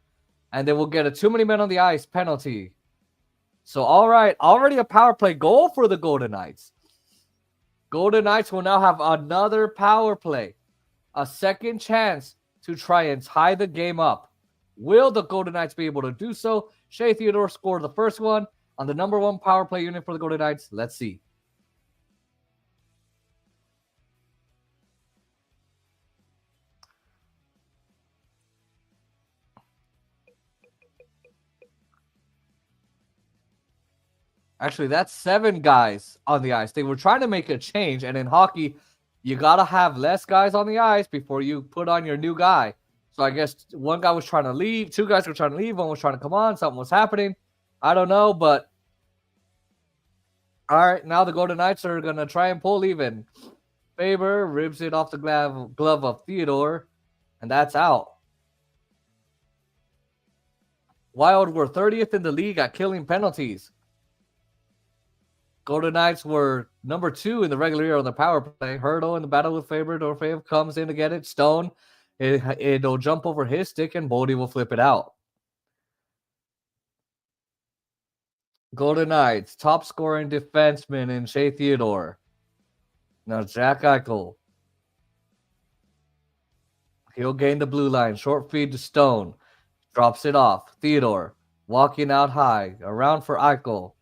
and they will get a too many men on the ice penalty. So, all right, already a power play goal for the Golden Knights. Golden Knights will now have another power play, a second chance to try and tie the game up. Will the Golden Knights be able to do so? Shea Theodore scored the first one on the number 1 power play unit for the Golden Knights. Let's see. Actually, that's 7 guys on the ice. They were trying to make a change, and in hockey, you got to have less guys on the ice before you put on your new guy. So I guess one guy was trying to leave. 2 guys were trying to leave. One was trying to come on. Something was happening. I don't know, but all right, now the Golden Knights are going to try and pull even. Faber ribs it off the glove of Theodore, and that's out. Wild were 30th in the league at killing penalties. Golden Knights were number 2 in the regular year on the power play. Hertl in the battle with Faber. Dorofeev comes in to get it. Stone, it'll jump over his stick, and Boldy will flip it out. Golden Knights, top scoring defenseman in Shea Theodore. Now Jack Eichel. He'll gain the blue line. Short feed to Stone. Drops it off. Theodore walking out high. Around for Eichel.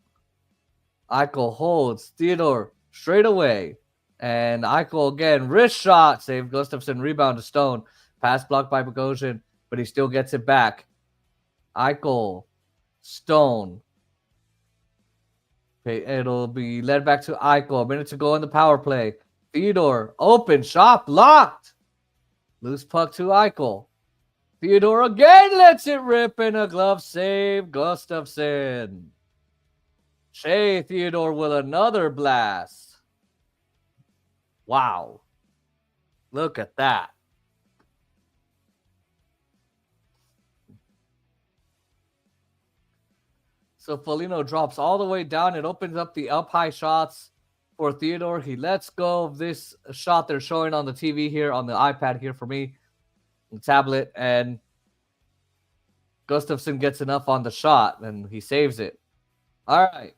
Eichel holds. Theodore straight away. And Eichel again. Wrist shot. Save Gustafsson. Rebound to Stone. Pass blocked by Bogosian, but he still gets it back. Eichel. Stone. Okay, it'll be led back to Eichel. A minute to go in the power play. Theodore. Open. Shot. Blocked. Loose puck to Eichel. Theodore again lets it rip in a glove save. Gustafsson. Shea Theodore with another blast. Wow. Look at that. So Foligno drops all the way down. It opens up the up high shots for Theodore. He lets go of this shot they're showing on the TV here, on the iPad here for me, the tablet, and Gustafsson gets enough on the shot, and he saves it. All right.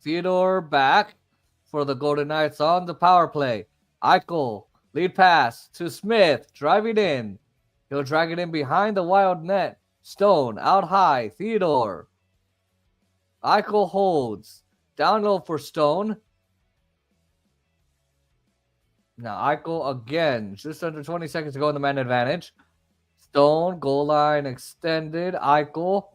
Theodore back for the Golden Knights on the power play. Eichel, lead pass to Smith, driving in. He'll drag it in behind the Wild net. Stone out high. Theodore. Eichel holds. Down low for Stone. Now Eichel again. Just under 20 seconds to go in the man advantage. Stone, goal line extended. Eichel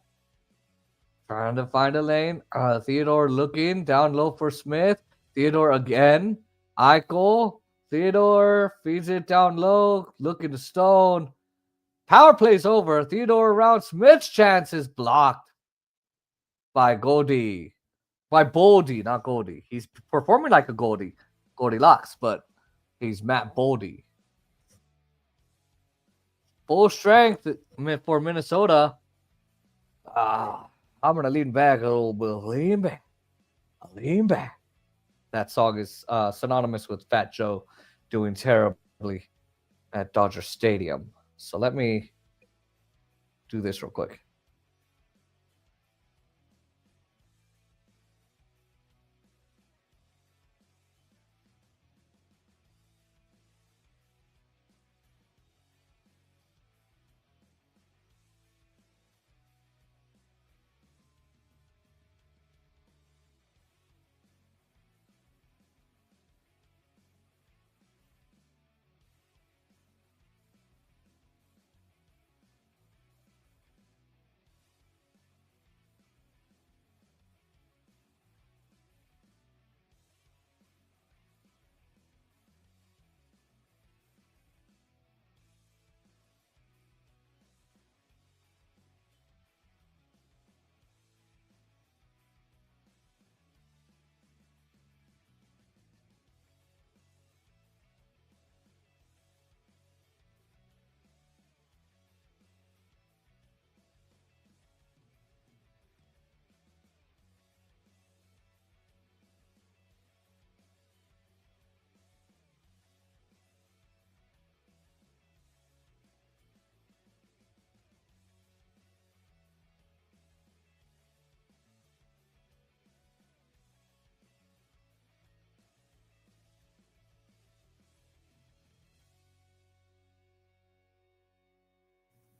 trying to find a lane. Theodore looking. Down low for Smith. Theodore again. Eichel. Theodore feeds it down low. Looking to Stone. Power play's over. Theodore around. Smith's chance is blocked by Goldie. By Boldy, not Goldie. He's performing like a Goldie. Goldilocks, but he's Matt Boldy. Full strength for Minnesota. I'm going to lean back a little bit. Lean back. Lean back. That song is synonymous with Fat Joe doing terribly at Dodger Stadium. So let me do this real quick.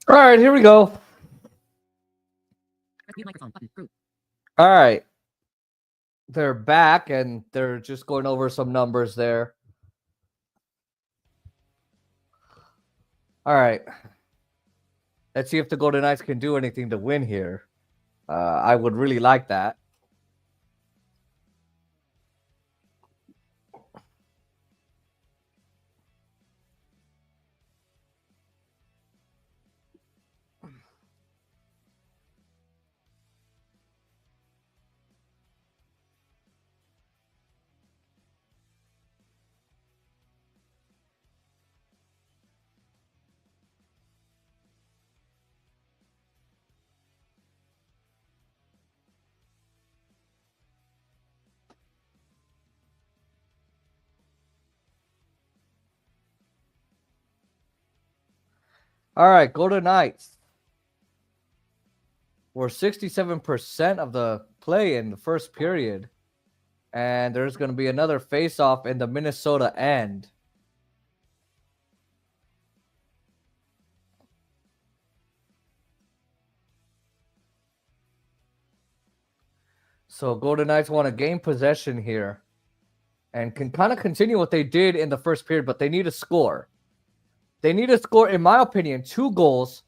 All right, here we go. Press mute microphone button. Group. All right. They're back, and they're just going over some numbers there. All right. Let's see if the Golden Knights can do anything to win here. I would really like that. All right, Golden Knights. were 67% of the play in the first period. And there's going to be another face-off in the Minnesota end. So Golden Knights want to gain possession here and can kind of continue what they did in the first period, but they need to score. They need to score, in my opinion, 2 goals,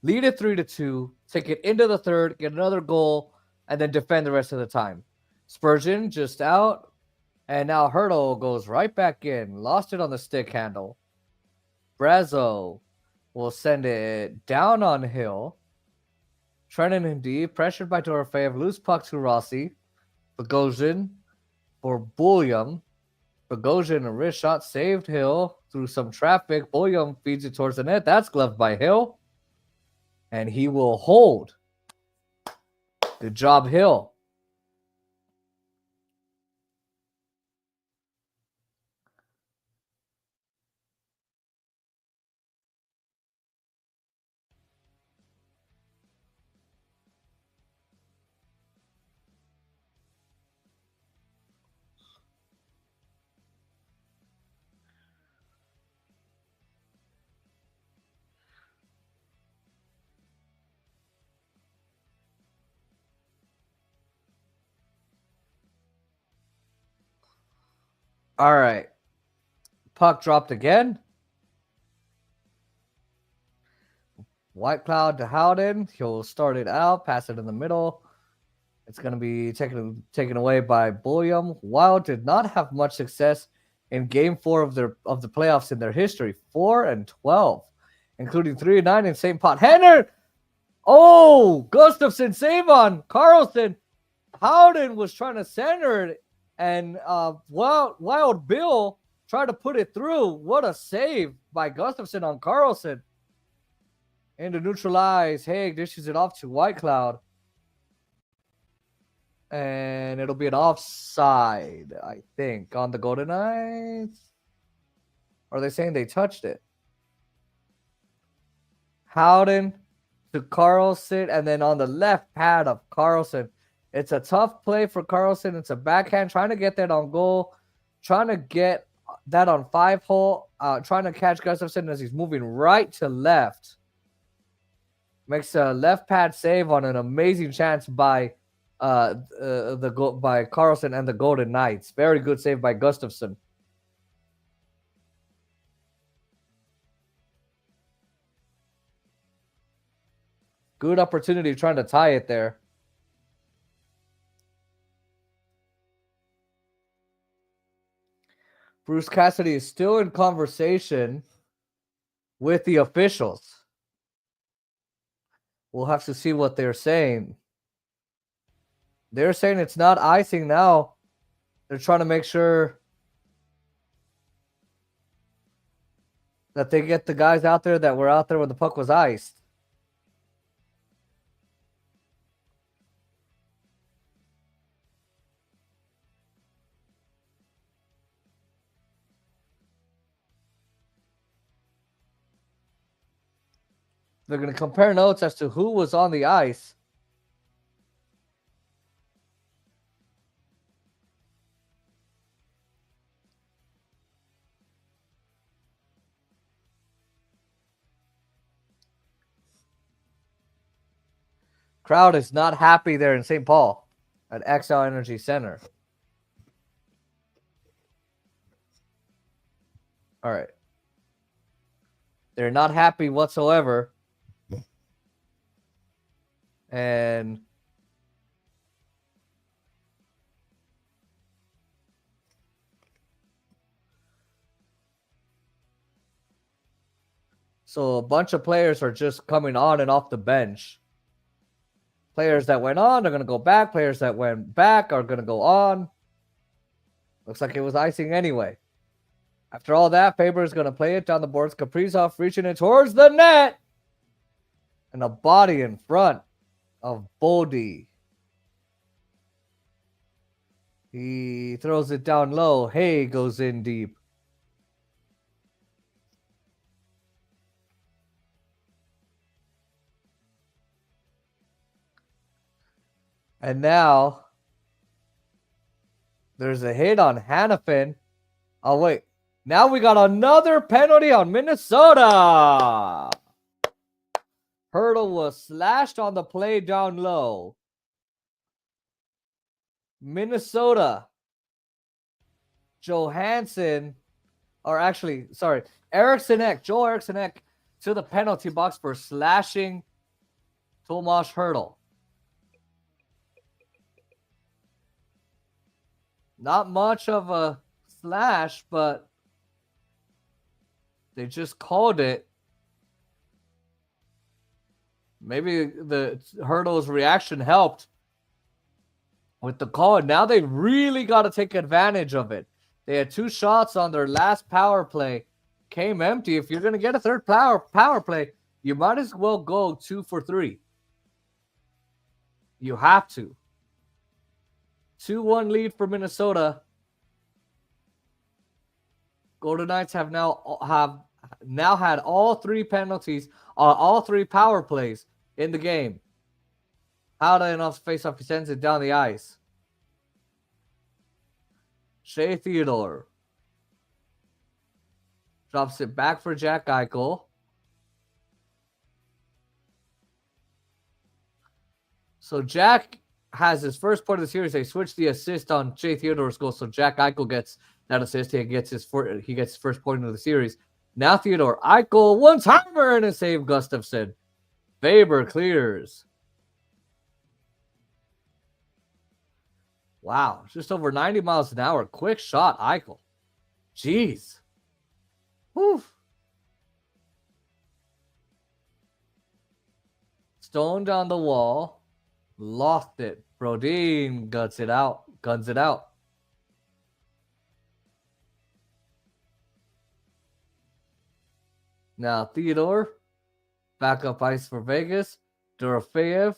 lead it 3-2, take it into the third, get another goal, and then defend the rest of the time. Spurgeon just out, and now Hurdle goes right back in. Lost it on the stick handle. Brazo will send it down on Hill. Trennan in deep, pressured by Dorofeev, loose puck to Rossi. Bogosian for Bulliam. Bogosian, a wrist shot, saved Hill through some traffic. Bulliam feeds it towards the net. That's gloved by Hill. And he will hold. Good job, Hill. All right. Puck dropped again. White Cloud to Howden. He'll start it out, pass it in the middle. It's going to be taken away by Bulliam. Wild did not have much success in Game 4 of the playoffs in their history. 4-12, including 3-9 in St. Pot. Henner! Oh, Gustafsson save on Carlson. Howden was trying to center it, and Wild Bill tried to put it through. What a save by Gustafsson on Carlson. And to neutralize, Haig dishes it off to White Cloud. And it'll be an offside, I think, on the Golden Knights. Or are they saying they touched it? Howden to Carlson, and then on the left pad of Carlson. It's a tough play for Carlson. It's a backhand, trying to get that on goal, trying to get that on 5-hole, trying to catch Gustafsson as he's moving right to left. Makes a left pad save on an amazing chance by by Carlson and the Golden Knights. Very good save by Gustafsson. Good opportunity trying to tie it there. Bruce Cassidy is still in conversation with the officials. We'll have to see what they're saying. They're saying it's not icing now. They're trying to make sure that they get the guys out there that were out there when the puck was iced. They're going to compare notes as to who was on the ice. Crowd is not happy there in St. Paul at XL Energy Center. All right. They're not happy whatsoever. And so a bunch of players are just coming on and off the bench. Players that went on are going to go back. Players that went back are going to go on. Looks like it was icing anyway. After all that, Faber is going to play it down the boards. Kaprizov reaching it towards the net. And a body in front of Boldy. He throws it down low. Hay goes in deep. And now there's a hit on Hannafin. Oh, wait. Now we got another penalty on Minnesota. Hurdle was slashed on the play down low. Minnesota. Johansson, or actually, sorry, Joel Eriksson to the penalty box for slashing Tomas Hurdle. Not much of a slash, but they just called it. Maybe the Hurdle's reaction helped with the call. Now they really got to take advantage of it. They had 2 shots on their last power play. Came empty. If you're going to get a third power play, you might as well go 2 for 3. You have to. 2-1 lead for Minnesota. Golden Knights have now had all 3 penalties, all 3 power plays in the game. Howda enough face-off, he sends it down the ice. Shea Theodore drops it back for Jack Eichel. So Jack has his first point of the series. They switched the assist on Shea Theodore's goal, so Jack Eichel gets that assist. He gets his first point of the series. Now Theodore, Eichel, one-timer and a save, Gustafsson. Faber clears. Wow, just over 90 miles an hour. Quick shot, Eichel. Jeez. Whew. Stoned on the wall. Lost it. Brodin guns it out. Now Theodore. Back up ice for Vegas. Dorofeyev.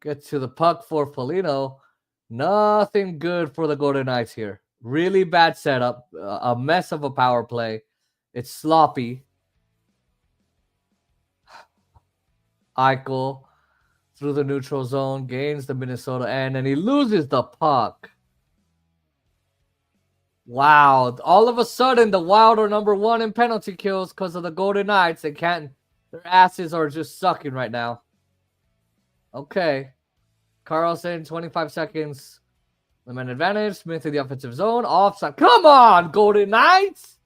Gets to the puck for Polino. Nothing good for the Golden Knights here. Really bad setup. A mess of a power play. It's sloppy. Eichel through the neutral zone. Gains the Minnesota end. And he loses the puck. Wow. All of a sudden, the Wild are number 1 in penalty kills because of the Golden Knights. They can't. Their asses are just sucking right now. Okay. Carlson, 25 seconds. Limit advantage. Smith in the offensive zone. Offside. Come on, Golden Knights.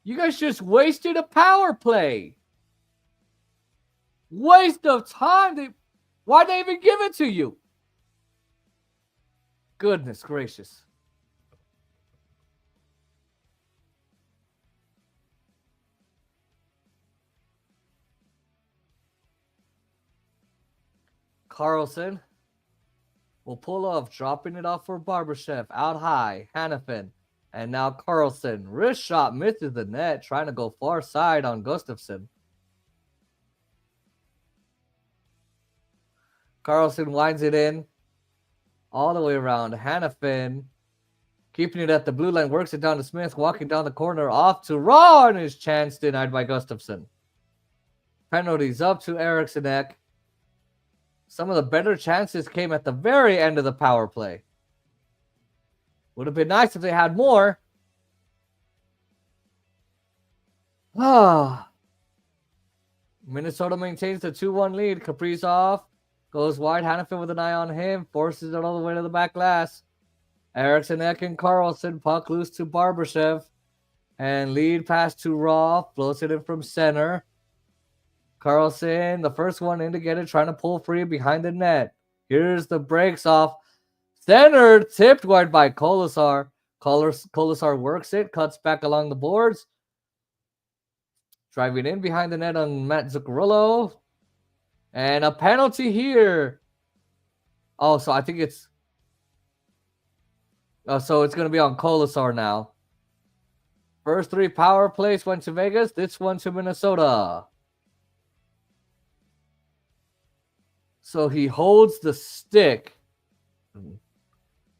You guys just wasted a power play. Waste of time. Why'd they even give it to you? Goodness gracious. Carlson will pull off, dropping it off for Barbashev. Out high, Hannafin. And now Carlson. Wrist shot misses the net, trying to go far side on Gustafsson. Carlson winds it in all the way around. Hannafin keeping it at the blue line, works it down to Smith, walking down the corner, off to Raw, and his chance denied by Gustafsson. Penalties up to Eriksson. Some of the better chances came at the very end of the power play. Would have been nice if they had more. Minnesota maintains the 2-1 lead. Kaprizov goes wide. Hannafin with an eye on him. Forces it all the way to the back glass. Eriksson and Carlson. Puck loose to Barbashev. And lead pass to Raw. Floats it in from center. Carlson, the first one in to get it, trying to pull free behind the net. Here's the breaks off. Center, tipped wide by Kolasar. Kolasar works it, cuts back along the boards. Driving in behind the net on Matt Zuccarello. And a penalty here. Oh, so I think it's... so it's going to be on Kolasar now. First 3 power plays went to Vegas. This one to Minnesota. So he holds the stick.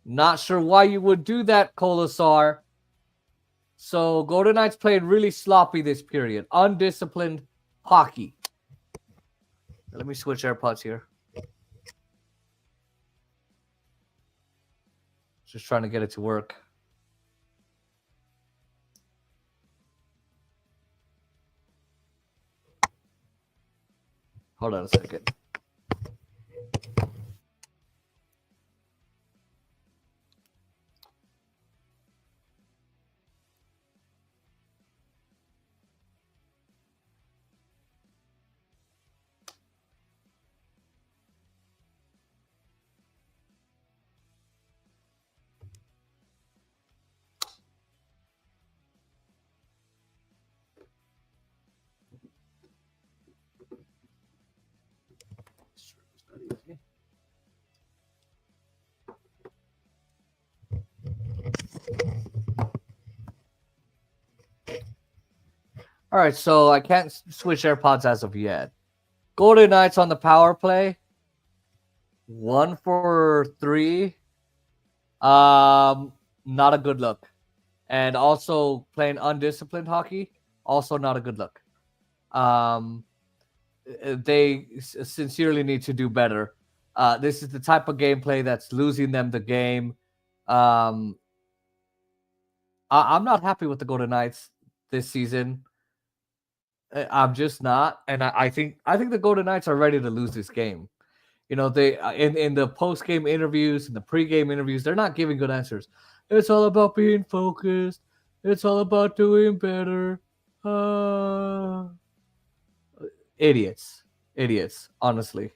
Not sure why you would do that, Kolasar. So Golden Knights played really sloppy this period. Undisciplined hockey. Let me switch AirPods here. Just trying to get it to work. Hold on a second. All right, so I can't switch AirPods as of yet. Golden Knights on the power play. 1 for 3. Not a good look. And also playing undisciplined hockey, also not a good look. They sincerely need to do better. This is the type of gameplay that's losing them the game. I'm not happy with the Golden Knights this season. I'm just not, and I think the Golden Knights are ready to lose this game. You know, they in the post game interviews and the pre game interviews, they're not giving good answers. It's all about being focused. It's all about doing better. Idiots, honestly.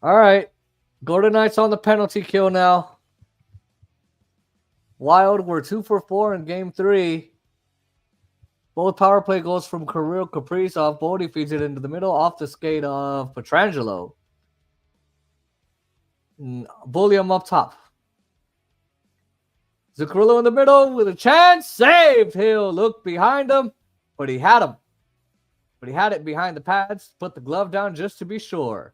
All right, Golden Knights on the penalty kill now. Wild were 2 for 4 in game 3. Both power play goals from Kirill Kaprizov. Bodie feeds it into the middle off the skate of Pietrangelo. Bulliam up top. Zuccarello in the middle with a chance. Saved. He'll look behind him, but he had him. But he had it behind the pads. Put the glove down just to be sure.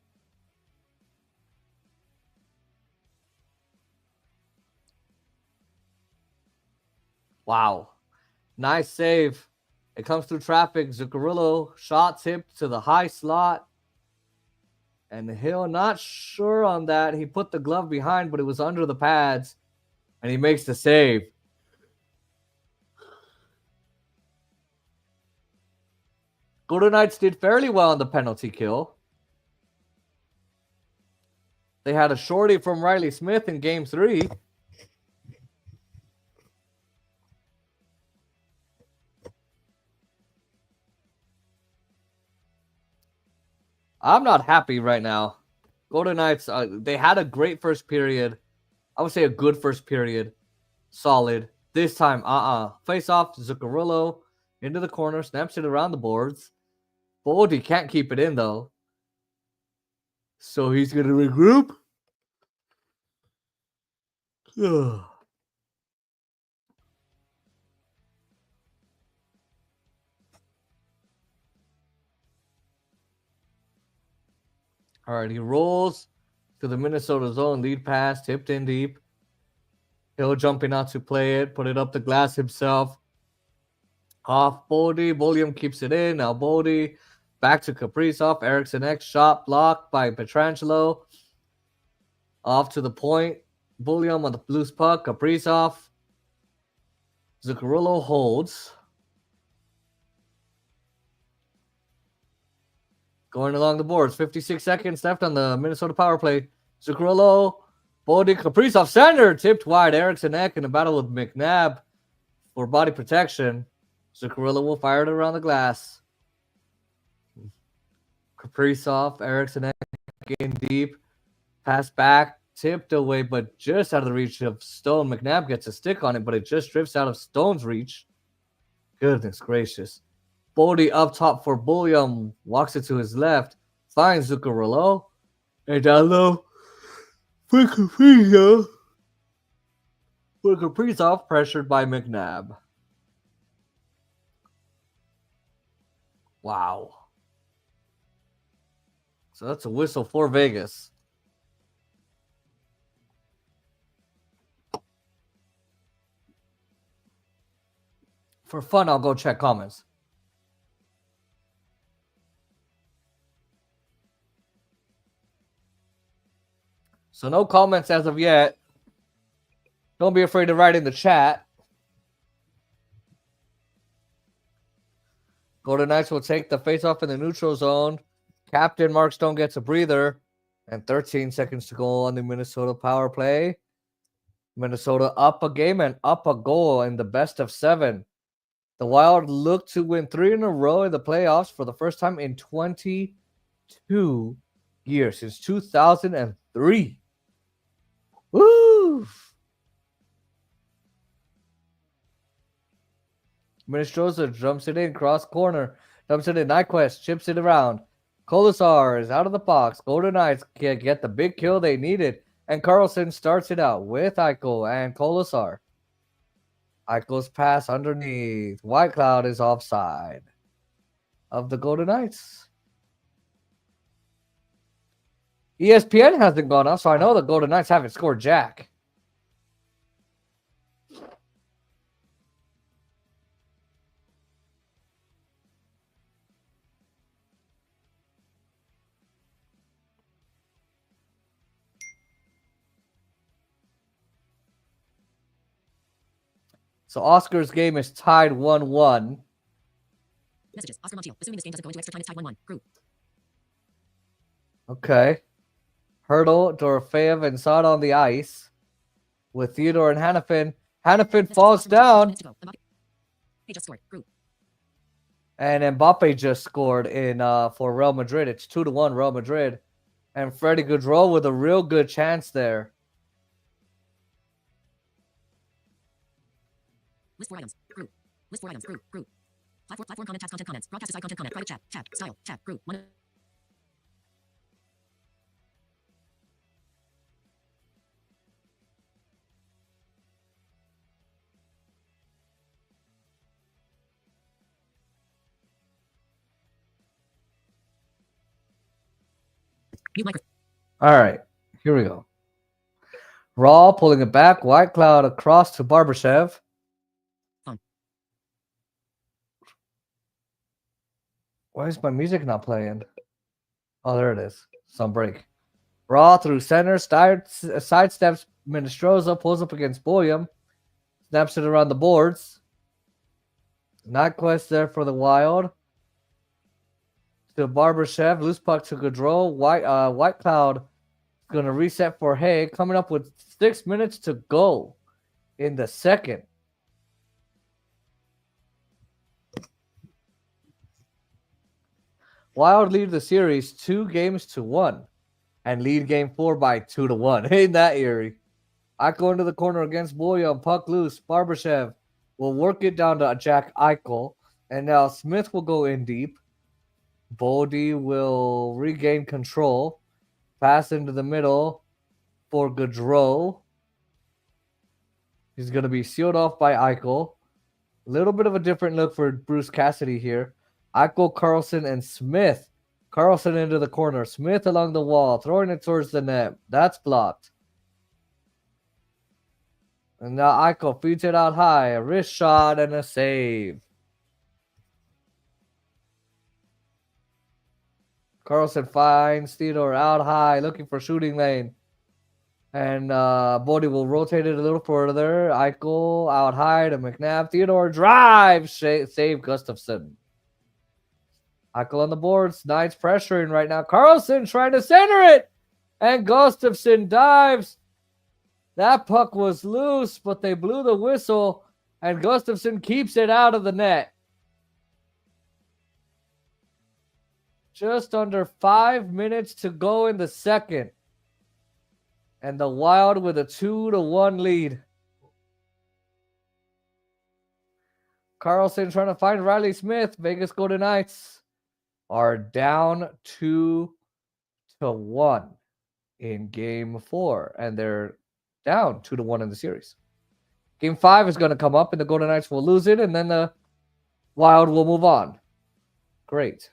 Wow. Nice save. It comes through traffic. Zuccarello shot tipped to the high slot. And Hill not sure on that. He put the glove behind, but it was under the pads. And he makes the save. Golden Knights did fairly well on the penalty kill. They had a shorty from Riley Smith in game 3. I'm not happy right now. Golden Knights, they had a great first period. I would say a good first period. Solid. This time, face off to Zuccarello into the corner, snaps it around the boards. Boldy can't keep it in, though. So he's going to regroup. All right, he rolls to the Minnesota zone. Lead pass, tipped in deep. Hill jumping out to play it, put it up the glass himself. Off Boldy. Bulliam keeps it in. Now Boldy back to Kaprizov. Eriksson X shot blocked by Pietrangelo. Off to the point. Bulliam on the loose puck. Kaprizov. Zuccarello holds. Going along the boards. 56 seconds left on the Minnesota power play. Zuccarello. Boldy. Kaprizov center. Tipped wide. Eriksson Ek in a battle with McNabb for body protection. Zuccarello will fire it around the glass. Kaprizov, Eriksson in deep. Pass back, tipped away, but just out of the reach of Stone. McNabb gets a stick on it, but it just drifts out of Stone's reach. Goodness gracious. Boldy up top for Bulliam. Walks it to his left. Finds Zuccarello. And down low for Kaprizov. Kaprizov pressured by McNabb. Wow. So that's a whistle for Vegas. For fun, I'll go check comments. So no comments as of yet. Don't be afraid to write in the chat. Golden Knights will take the face-off in the neutral zone. Captain Mark Stone gets a breather. And 13 seconds to go on the Minnesota power play. Minnesota up a game and up a goal in the best of 7. The Wild look to win 3 in a row in the playoffs for the first time in 22 years, since 2003. Woo! Minnesota jumps it in, cross corner, dumps it in. Nyquist chips it around. Colasar is out of the box. Golden Knights can get the big kill they needed. And Carlson starts it out with Eichel and Colasar. Eichel's pass underneath. White Cloud is offside of the Golden Knights. ESPN hasn't gone up, so I know the Golden Knights haven't scored jack. So Oscar's game is tied 1-1. Messages. Oscar Montiel. Assuming this game doesn't go into extra time, it's tied 1-1. Group. Okay. Hurdle, Dorofeev, and Saad on the ice with Theodore and Hannafin. Hannafin Messages. falls Oscar Montiel. 2 down, minutes to go. Mbappe. He just scored. Group. and Mbappe just scored in for Real Madrid. It's 2-1 Real Madrid. And Freddie Gaudreau with a real good chance there. List 4 items. Group. List 4 items. Group. Group. Platform content, tabs, content, comments. Broadcast aside, content, comment. Private chat. Tab. Style. Tab. Group. 1. Mute microphone. All right, here we go. Raw pulling it back. White Cloud across to Barbashev. Phone. Why is my music not playing? Oh, there it is. Some break. Raw through center. Sidesteps Minestroza. Pulls up against Boyum. Snaps it around the boards. Nyquist there for the Wild. To Barbashev. Loose puck to Gaudreau. White Cloud going to reset for Hay. Coming up with 6 minutes to go in the second. Wild lead the series 2-1 and lead game 4 by 2-1. Ain't that eerie? I go into the corner against Boyan. Puck loose. Barbashev will work it down to Jack Eichel. And now Smith will go in deep. Bodie will regain control. Pass into the middle for Gaudreau. He's going to be sealed off by Eichel. A little bit of a different look for Bruce Cassidy here. Eichel, Carlson, and Smith. Carlson into the corner. Smith along the wall, throwing it towards the net. That's blocked. And now Eichel feeds it out high. A wrist shot and a save. Carlson finds Theodore out high, looking for shooting lane. And Bodie will rotate it a little further. Eichel out high to McNabb. Theodore drives. Save Gustafson. Eichel on the boards. Knights pressuring right now. Carlson trying to center it. And Gustafson dives. That puck was loose, but they blew the whistle. And Gustafson keeps it out of the net. Just under 5 minutes to go in the second. And the Wild with a 2-1 lead. Carlson trying to find Riley Smith. Vegas Golden Knights are down 2-1 in game 4. And they're down 2-1 in the series. Game 5 is going to come up and the Golden Knights will lose it. And then the Wild will move on. Great.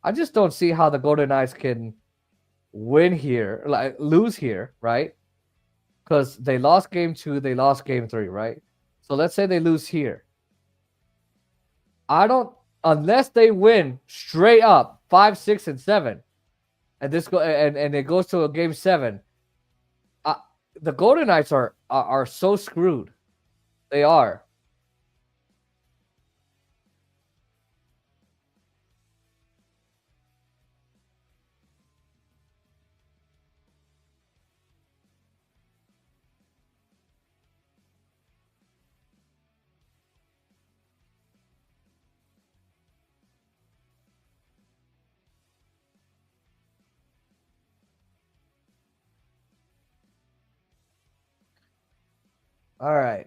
I just don't see how the Golden Knights can win here, like lose here, right? Because they lost game 2, they lost game 3, right? So let's say they lose here. I don't unless they win straight up 5, 6, and 7, and it goes to a game 7. The Golden Knights are so screwed. They are. All right.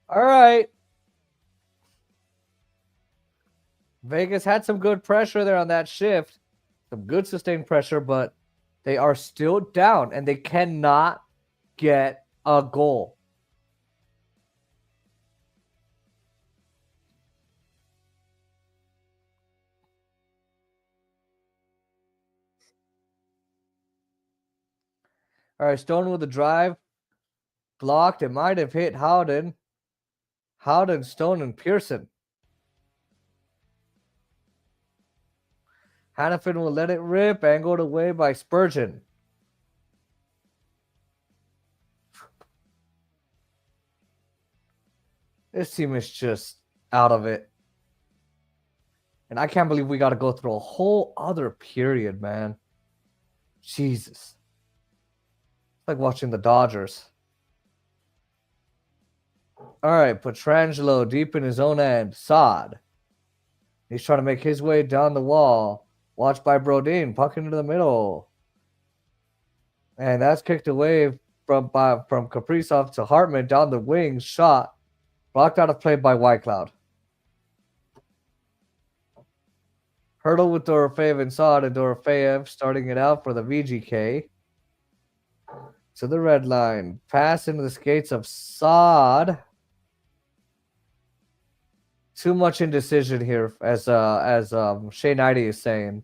All right. Vegas had some good pressure there on that shift. Some good sustained pressure, but they are still down and they cannot get a goal. All right, Stone with the drive. Blocked. It might have hit Howden. Howden, Stone, and Pearson. Hannafin will let it rip. Angled away by Spurgeon. This team is just out of it. And I can't believe we got to go through a whole other period, man. Jesus. It's like watching the Dodgers. All right, Petrangelo deep in his own end. Sod. He's trying to make his way down the wall. Watched by Brodin. Puck into the middle. And that's kicked away from Kaprizov to Hartman down the wing. Shot. Blocked out of play by Whitecloud. Hurdle with Dorofeev and Sod, and Dorofeev starting it out for the VGK. To the red line. Pass into the skates of Sod. Too much indecision here, as Shea Knighty is saying.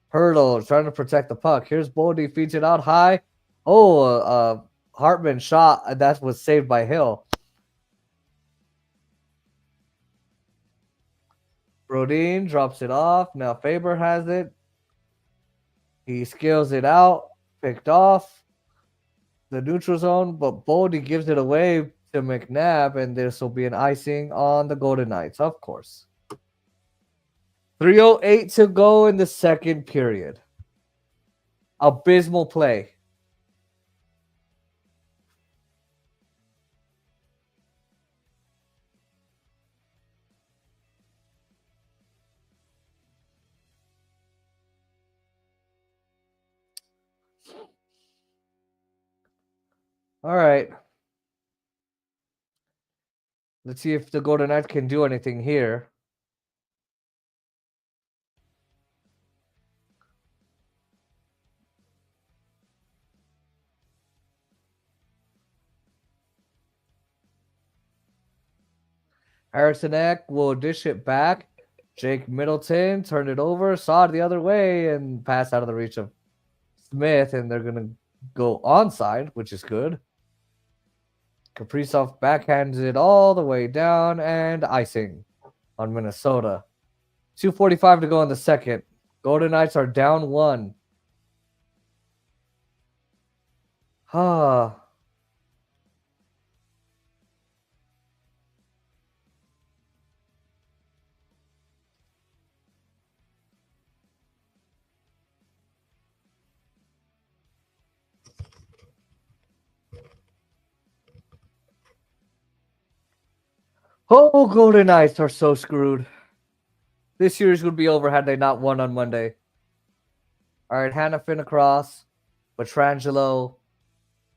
Hurdle trying to protect the puck. Here's Boldy, feeds it out high. Oh, Hartman shot, and that was saved by Hill. Brodin drops it off. Now Faber has it. He scales it out. Picked off the neutral zone, but Boldy gives it away to McNabb, and this will be an icing on the Golden Knights, of course. 3:08 to go in the second period. Abysmal play. All right. Let's see if the Golden Knights can do anything here. Harrison will dish it back. Jake Middleton turned it over, saw it the other way, and pass out of the reach of Smith, and they're going to go onside, which is good. Kaprizov backhands it all the way down, and icing on Minnesota. 2:45 to go in the second. Golden Knights are down 1. Oh, Golden Knights are so screwed. This series would be over had they not won on Monday. All right, Hannafin across. Petrangelo.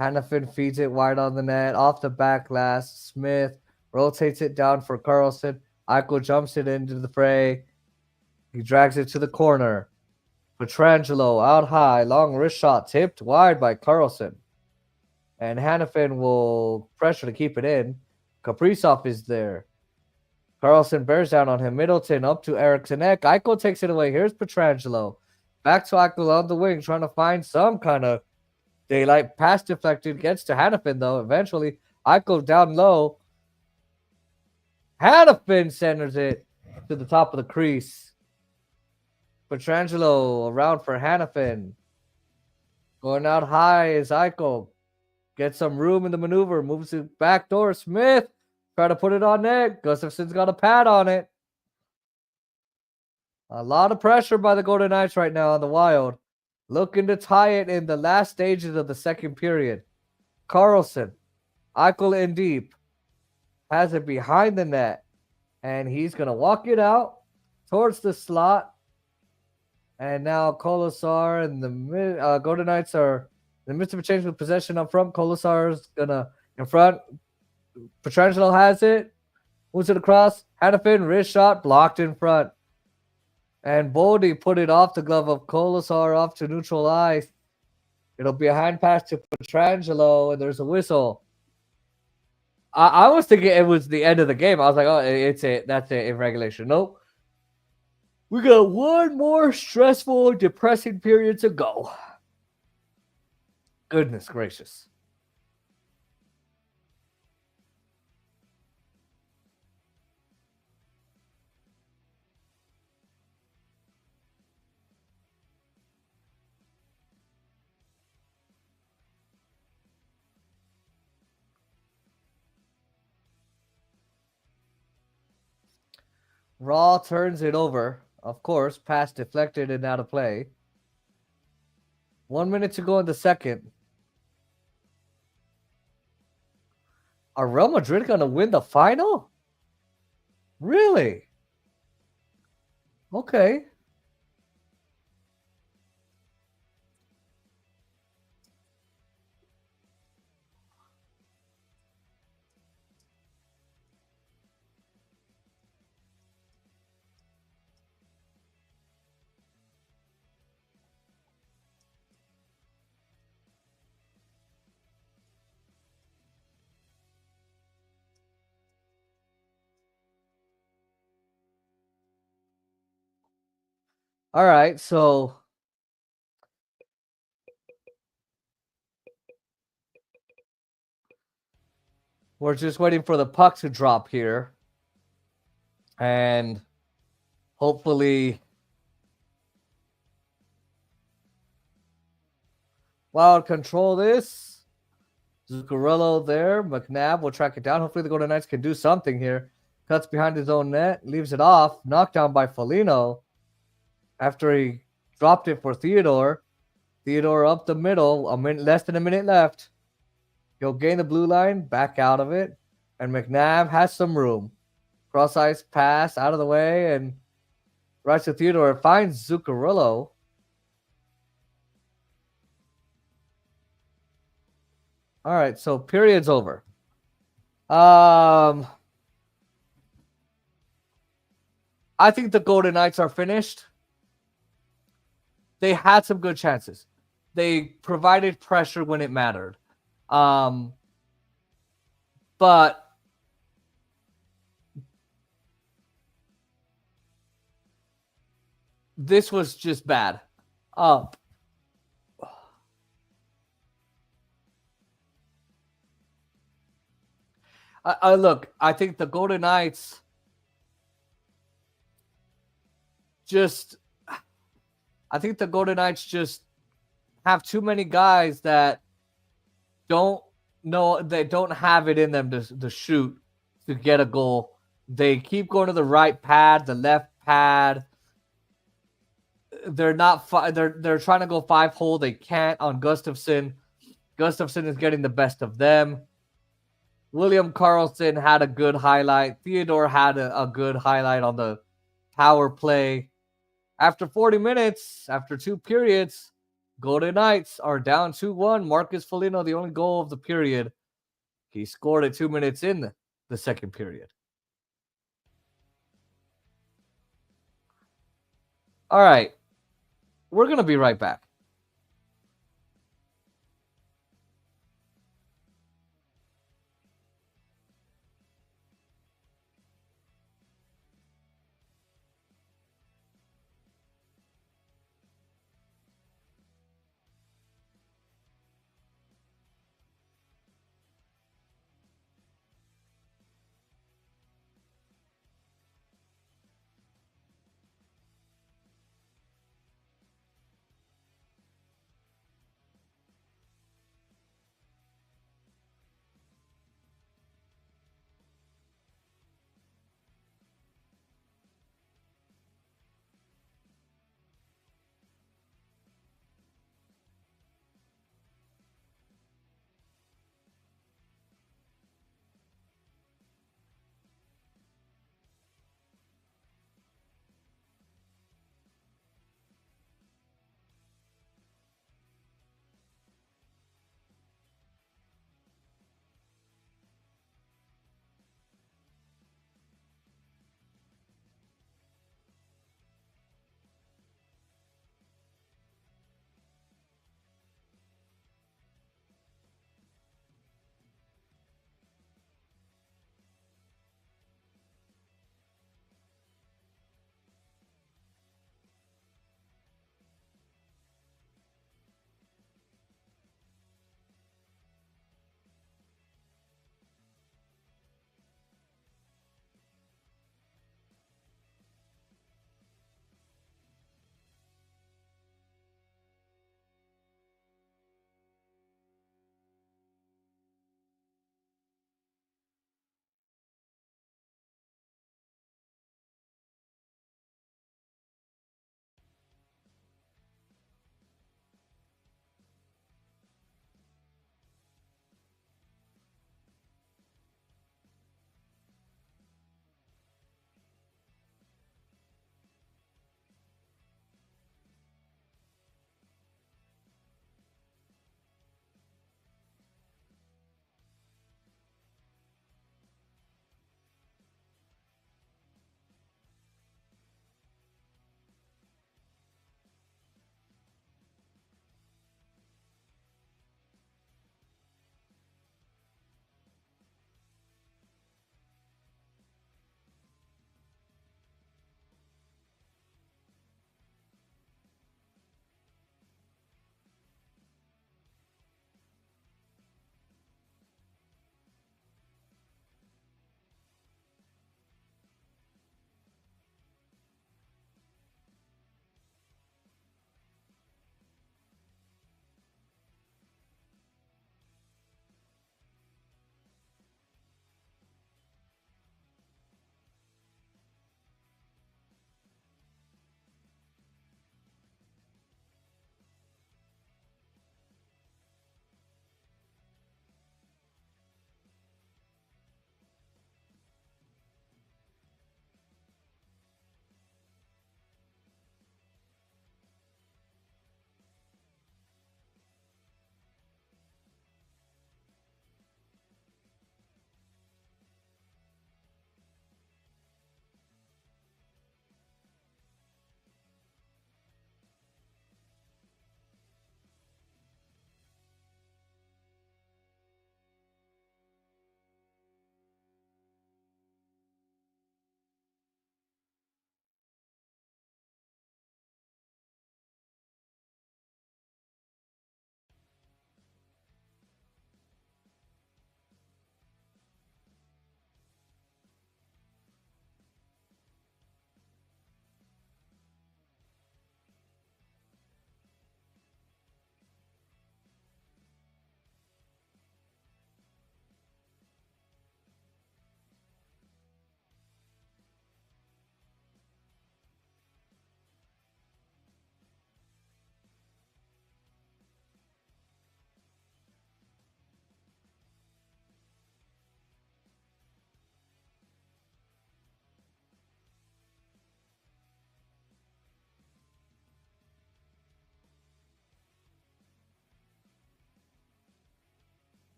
Hannafin feeds it wide on the net. Off the back glass. Smith rotates it down for Carlson. Eichel jumps it into the fray. He drags it to the corner. Petrangelo out high, long wrist shot tipped wide by Carlson. And Hannafin will pressure to keep it in. Kaprizov is there. Carlson bears down on him. Middleton up to Eriksson Ek. Eichel takes it away. Here's Petrangelo. Back to Eichel on the wing, trying to find some kind of daylight. Pass deflected. Gets to Hannafin, though. Eventually, Eichel down low. Hannafin centers it to the top of the crease. Petrangelo around for Hannafin. Going out high is Eichel. Gets some room in the maneuver. Moves it back door. Smith. Try to put it on net. Gustafson's got a pad on it. A lot of pressure by the Golden Knights right now on the Wild. Looking to tie it in the last stages of the second period. Carlson. Eichel in deep. Has it behind the net. And he's going to walk it out towards the slot. And now Kolesar and the Golden Knights are in the midst of a change with possession up front. Kolesar is going to in front. Petrangelo has it. Moves it across. Hannafin, wrist shot, blocked in front. And Bodie put it off the glove of Kolesar off to neutral ice. It'll be a hand pass to Petrangelo, and there's a whistle. I was thinking it was the end of the game. I was like, oh, it's it. That's it in regulation. Nope. We got one more stressful, depressing period to go. Goodness gracious. Raw turns it over. Of course, pass deflected and out of play. 1 minute to go in the second. Are Real Madrid going to win the final? Really? Okay. All right, so we're just waiting for the puck to drop here. And hopefully Wild control this. Zuccarello there. McNabb will track it down. Hopefully the Golden Knights can do something here. Cuts behind his own net. Leaves it off. Knocked down by Foligno. After he dropped it for Theodore. Theodore up the middle. Less than a minute left. He'll gain the blue line. Back out of it. And McNabb has some room. Cross ice pass out of the way. And right to Theodore. Finds Zuccarello. All right, so period's over. I think the Golden Knights are finished. They had some good chances. They provided pressure when it mattered. But this was just bad. Look, I think the Golden Knights just have too many guys that don't know, they don't have it in them to shoot, to get a goal. They keep going to the right pad, the left pad. They're not they're trying to go 5-hole. They can't on Gustafsson. Gustafsson is getting the best of them. William Karlsson had a good highlight. Theodore had a good highlight on the power play. After 40 minutes, after 2 periods, Golden Knights are down 2-1. Marcus Foligno, the only goal of the period. He scored it 2 minutes in the second period. All right. We're going to be right back.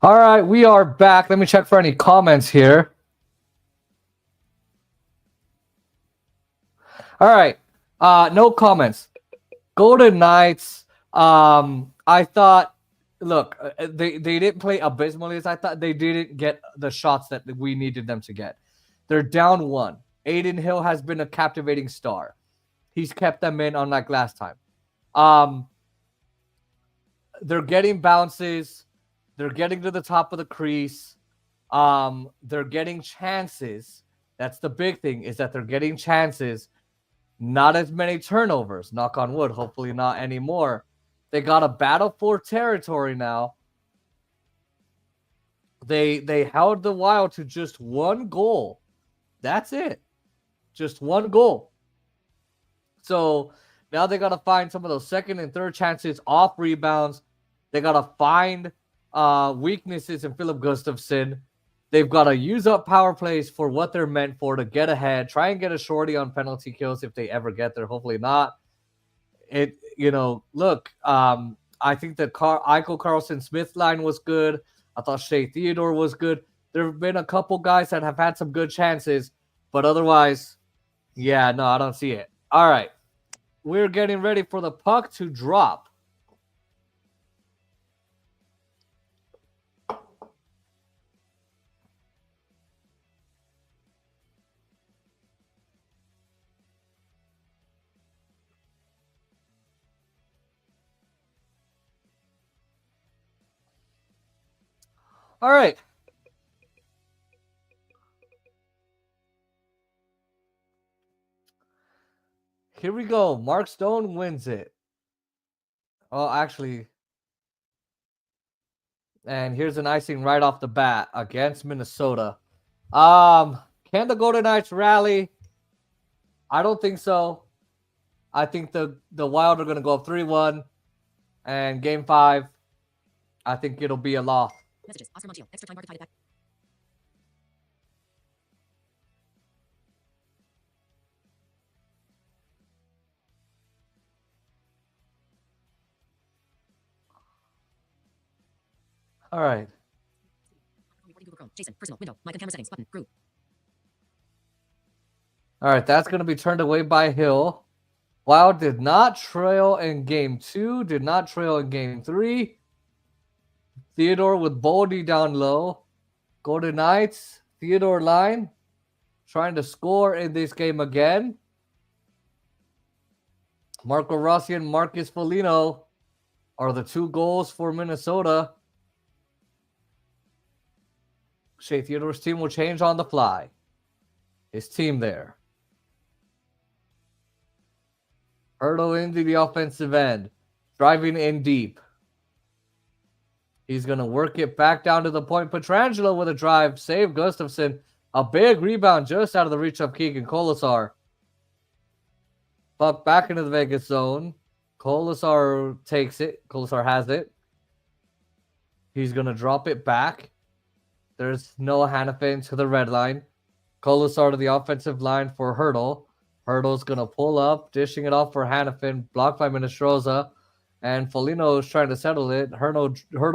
All right, we are back. Let me check for any comments here. All right, no comments. Golden Knights. I thought, look, they didn't play abysmally as I thought. They didn't get the shots that we needed them to get. They're down 1. Aiden Hill has been a captivating star. He's kept them in, unlike last time. They're getting bounces. They're getting to the top of the crease. They're getting chances. That's the big thing, is that they're getting chances. Not as many turnovers, knock on wood. Hopefully not anymore. They got a battle for territory now. They held the Wild to just 1 goal. That's it. Just 1 goal. So now they got to find some of those second and third chances off rebounds. They got to find weaknesses in Philip Gustafsson. They've got to use up power plays for what they're meant for to get ahead. Try and get a shorty on penalty kills if they ever get there. Hopefully not. Look, I think the Eichel Carlson Smith line was good. I thought Shea Theodore was good. There have been a couple guys that have had some good chances, but otherwise, yeah, no, I don't see it. All right. We're getting ready for the puck to drop. All right. Here we go. Mark Stone wins it. Oh, actually. And here's an icing right off the bat against Minnesota. Can the Golden Knights rally? I don't think so. I think the Wild are going to go up 3-1. And game 5, I think it'll be a loss. Messages. Oscar Montiel. Extra time market tied back. All right. Google Chrome. Jason. Personal. Window. Mic and camera settings. Button. Group. All right. That's going to be turned away by Hill. Wild did not trail in game 2. Did not trail in game 3. Theodore with Boldy down low. Golden Knights. Theodore line. Trying to score in this game again. Marco Rossi and Marcus Foligno are the 2 goals for Minnesota. Shea Theodore's team will change on the fly. His team there. Hurdle into the offensive end. Driving in deep. He's going to work it back down to the point. Pietrangelo with a drive. Save Gustafsson. A big rebound just out of the reach of Keegan Kolesar. Puck back into the Vegas zone. Kolesar takes it. Kolesar has it. He's going to drop it back. There's no Hannafin to the red line. Kolesar to the offensive line for Hurdle. Hurdle's going to pull up, dishing it off for Hannafin. Blocked by Minestroza. And Foligno is trying to settle it. Hurdle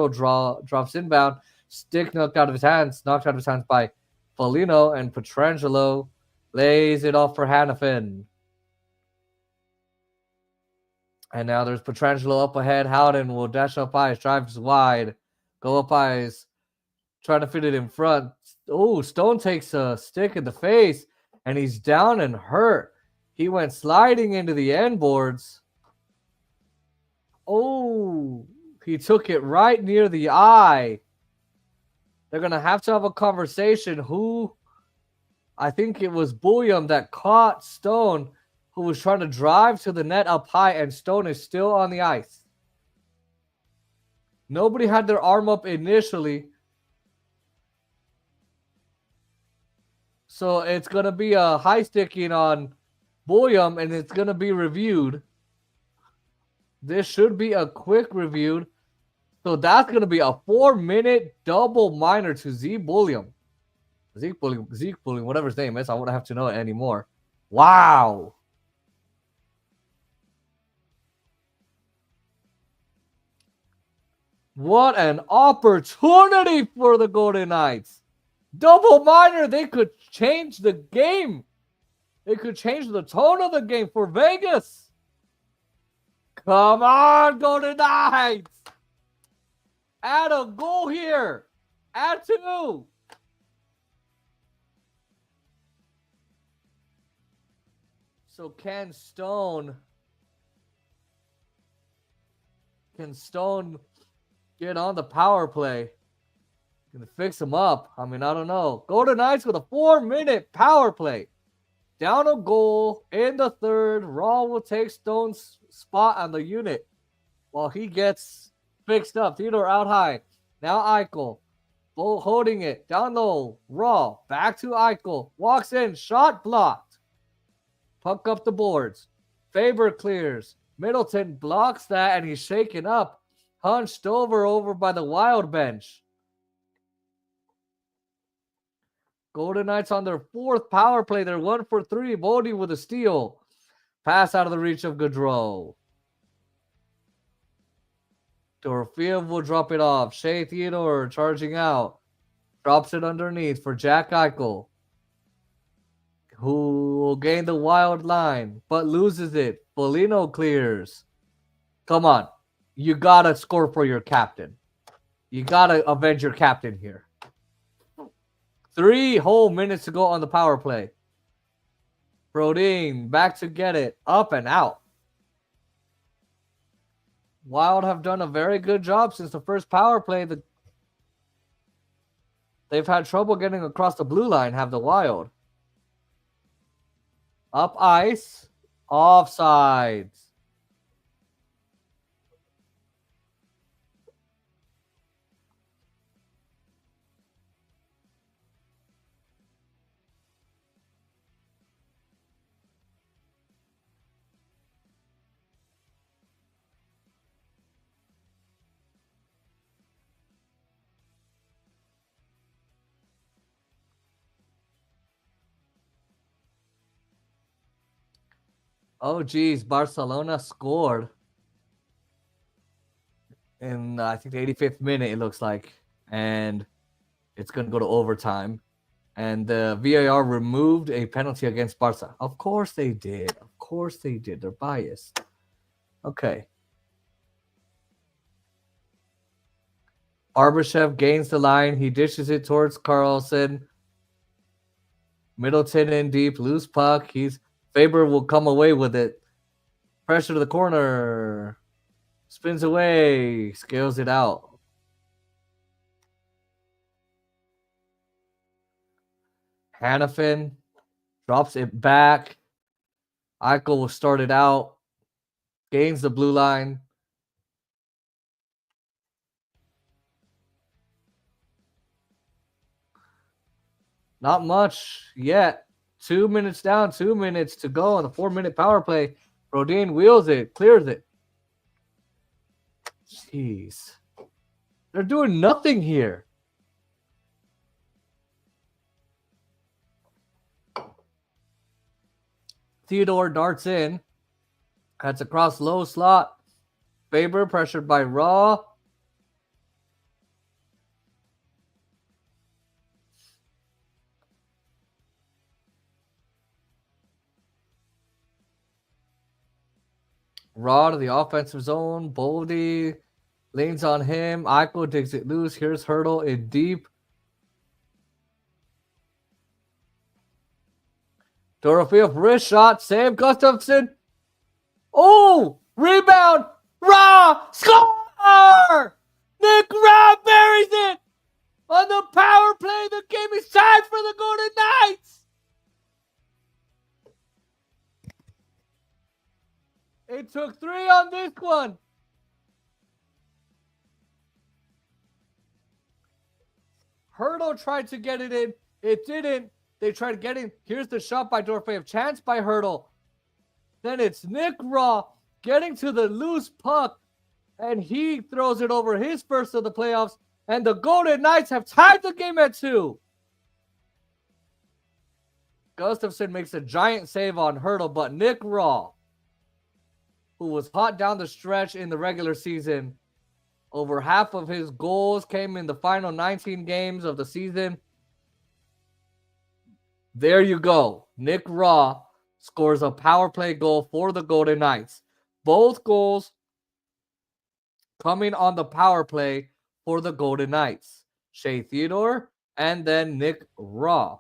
drops inbound. Stick knocked out of his hands. Knocked out of his hands by Foligno. And Pietrangelo lays it off for Hannafin. And now there's Pietrangelo up ahead. Howden will dash up ice. Drives wide. Go up ice. Trying to fit it in front. Oh, Stone takes a stick in the face. And he's down and hurt. He went sliding into the end boards. Oh, he took it right near the eye. They're going to have a conversation. I think it was Bulliam that caught Stone, who was trying to drive to the net up high, and Stone is still on the ice. Nobody had their arm up initially. So it's going to be a high sticking on Bulliam, and it's going to be reviewed. This should be a quick review. So that's going to be a 4-minute double minor to Zeke Bulliam, whatever his name is. I wouldn't have to know it anymore. Wow. What an opportunity for the Golden Knights. Double minor, they could change the game. They could change the tone of the game for Vegas. Come on, Golden Knights. Add a goal here. Add 2. So can Stone get on the power play? Gonna fix him up. I mean, I don't know. Golden Knights with a 4-minute power play. Down a goal in the third. Raw will take Stone's spot on the unit while he gets fixed up. Theodore out high. Now Eichel. Holding it. Down low. Raw. Back to Eichel. Walks in. Shot blocked. Puck up the boards. Faber clears. Middleton blocks that and he's shaken up. Hunched over by the Wild bench. Golden Knights on their 4th power play. They're 1 for 3. Bodie with a steal. Pass out of the reach of Gaudreau. Dorofeev will drop it off. Shea Theodore charging out. Drops it underneath for Jack Eichel, who will gain the Wild line, but loses it. Foligno clears. Come on. You got to score for your captain. You got to avenge your captain here. 3 whole minutes to go on the power play. Brodin back to get it. Up and out. Wild have done a very good job since the first power play. They've had trouble getting across the blue line, have the Wild. Up ice. Offsides. Oh, geez. Barcelona scored in, I think, the 85th minute, it looks like. And it's going to go to overtime. And the VAR removed a penalty against Barca. Of course they did. Of course they did. They're biased. Okay. Barbashev gains the line. He dishes it towards Carlson. Middleton in deep. Loose puck. Faber will come away with it. Pressure to the corner. Spins away. Scales it out. Hannafin drops it back. Eichel will start it out. Gains the blue line. Not much yet. 2 minutes down, 2 minutes to go on the 4-minute power play. Brodin wheels it, clears it. Jeez. They're doing nothing here. Theodore darts in. Cuts across low slot. Faber pressured by Raw. Raw to the offensive zone. Boldy leans on him. Eichel digs it loose. Here's Hurdle in deep. Dorofeev wrist shot. Save Gustafsson. Oh! Rebound! Raw! Score! Nick Raw buries it! On the power play, the game is tied for the Golden Knights! It took 3 on this one. Hurdle tried to get it in. It didn't. They tried to get in. Here's the shot by Dorofeev. Chance by Hurdle. Then it's Nick Raw getting to the loose puck. And he throws it over his first of the playoffs. And the Golden Knights have tied the game at 2. Gustafsson makes a giant save on Hurdle. But Nick Raw, who was hot down the stretch in the regular season, Over half of his goals came in the final 19 games of the season. There you go. Nick Raw scores a power play goal for the Golden Knights. Both goals coming on the power play for the Golden Knights. Shea Theodore and then Nick Raw.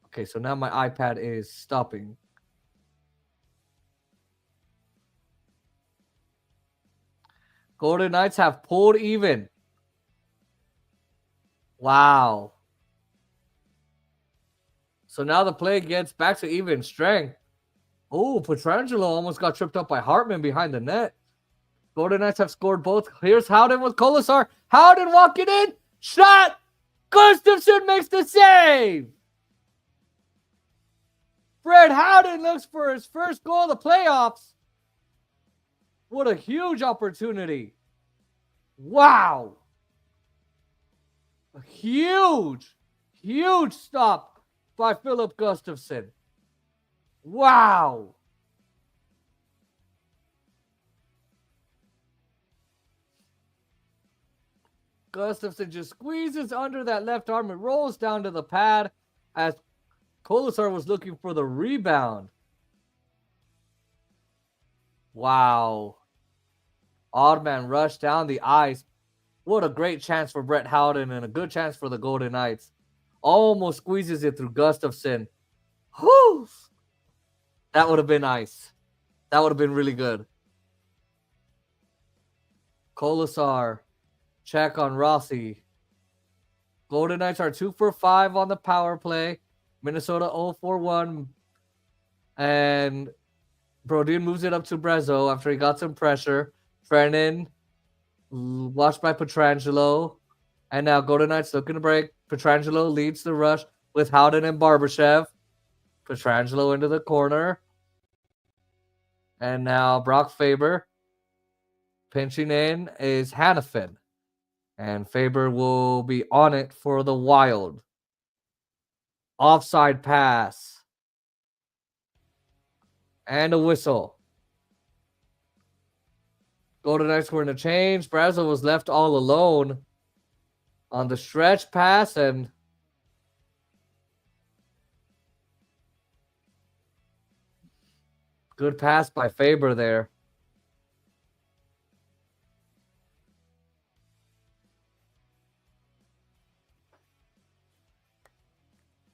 Okay, so now my iPad is stopping. Golden Knights have pulled even. Wow. So now the play gets back to even strength. Oh, Pietrangelo almost got tripped up by Hartman behind the net. Golden Knights have scored both. Here's Howden with Kolasar. Howden walking in. Shot. Gustafsson makes the save. Fred Howden looks for his first goal of the playoffs. What a huge opportunity. Wow. A huge stop by Philip Gustafsson. Wow. Gustafsson just squeezes under that left arm and rolls down to the pad as Kolasar was looking for the rebound. Wow. Oddman rushed down the ice. What a great chance for Brett Howden and a good chance for the Golden Knights. Almost squeezes it through Gustafsson. Whew. That would have been nice. That would have been really good. Kolasar. Check on Rossi. Golden Knights are 2 for 5 on the power play. Minnesota 0 for 1. And Brodin moves it up to Brezzo after he got some pressure. Brennan, watched by Pietrangelo. And now Golden Knights looking to break. Pietrangelo leads the rush with Howden and Barbashev. Pietrangelo into the corner. And now Brock Faber. Pinching in is Hannafin. And Faber will be on it for the Wild. Offside pass. And a whistle. Golden Knights were in a change. Brazel was left all alone on the stretch pass. And good pass by Faber there.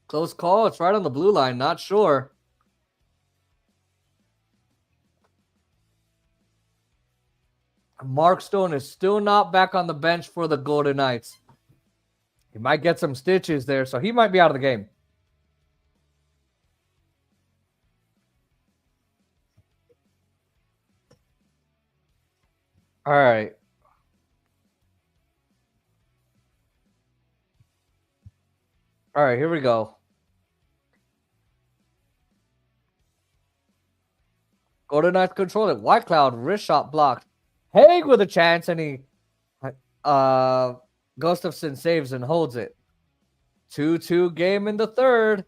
Close call. It's right on the blue line. Not sure. Mark Stone is still not back on the bench for the Golden Knights. He might get some stitches there, so he might be out of the game. All right. All right, here we go. Golden Knights control it. White Cloud, wrist shot blocked. Haig with a chance, and he Gustafsson saves and holds it. 2-2 game in the third.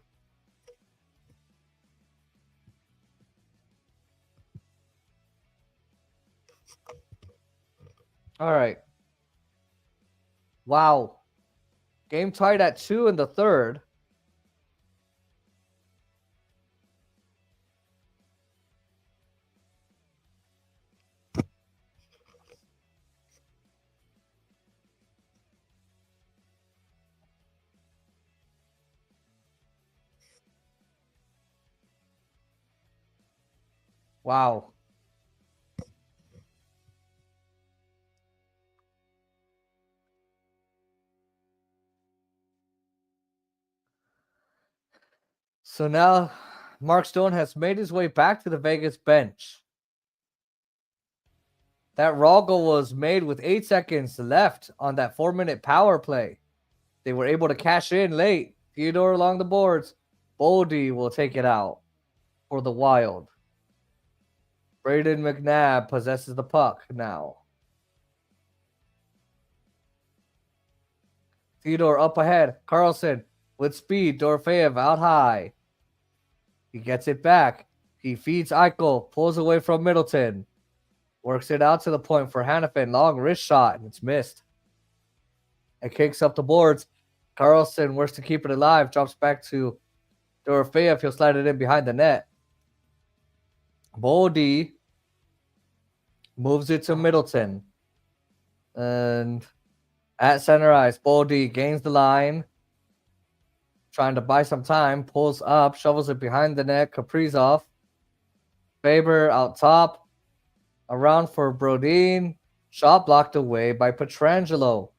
All right. Wow. Game tied at 2 in the third. Wow. So now Mark Stone has made his way back to the Vegas bench. That raw goal was made with 8 seconds left on that 4-minute power play. They were able to cash in late. Theodore along the boards. Boldy will take it out for the Wild. Braden McNabb possesses the puck now. Theodore up ahead. Carlson with speed. Dorofeyev out high. He gets it back. He feeds Eichel. Pulls away from Middleton. Works it out to the point for Hannafin. Long wrist shot, and it's missed. It kicks up the boards. Carlson works to keep it alive. Drops back to Dorofeyev. He'll slide it in behind the net. Boldy moves it to Middleton. And at center ice, Boldy gains the line. Trying to buy some time. Pulls up. Shovels it behind the net. Kaprizov. Faber out top. Around for Brodin. Shot blocked away by Pietrangelo.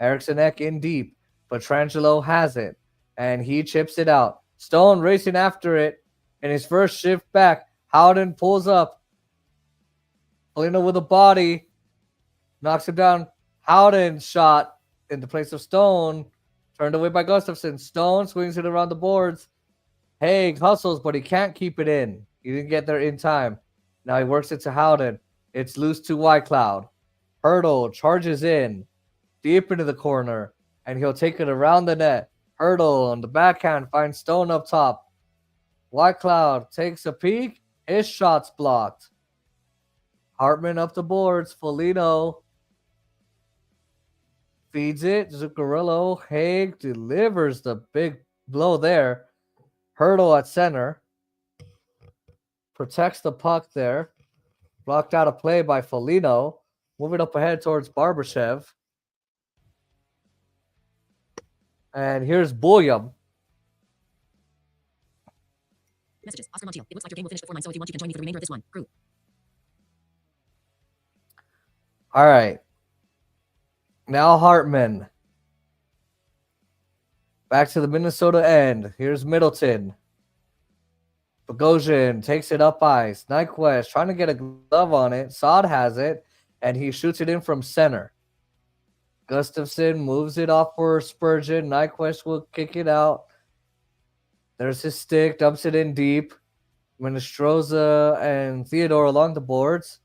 Erikssonek in deep. Pietrangelo has it. And he chips it out. Stone racing after it. In his first shift back. Howden pulls up. Polino with a body. Knocks him down. Howden shot in the place of Stone. Turned away by Gustafsson. Stone swings it around the boards. Haig hustles, but he can't keep it in. He didn't get there in time. Now he works it to Howden. It's loose to Whitecloud. Hurdle charges in. Deep into the corner. And he'll take it around the net. Hurdle on the backhand finds Stone up top. Whitecloud takes a peek. His shot's blocked. Hartman up the boards. Foligno feeds it. Zuccarello. Haig delivers the big blow there. Hurdle at center. Protects the puck there. Blocked out a play by Foligno. Moving up ahead towards Barbashev. And here's Bulliam. Messages. Oscar Montiel. It looks like your game will finish before mine, so if you want, you can join me for the remainder of this one. Crew. All right. Now Hartman. Back to the Minnesota end. Here's Middleton. Bogosian takes it up ice. Nyquist trying to get a glove on it. Saad has it, and he shoots it in from center. Gustafsson moves it off for Spurgeon. Nyquist will kick it out. There's his stick. Dumps it in deep. Minestroza and Theodore along the boards.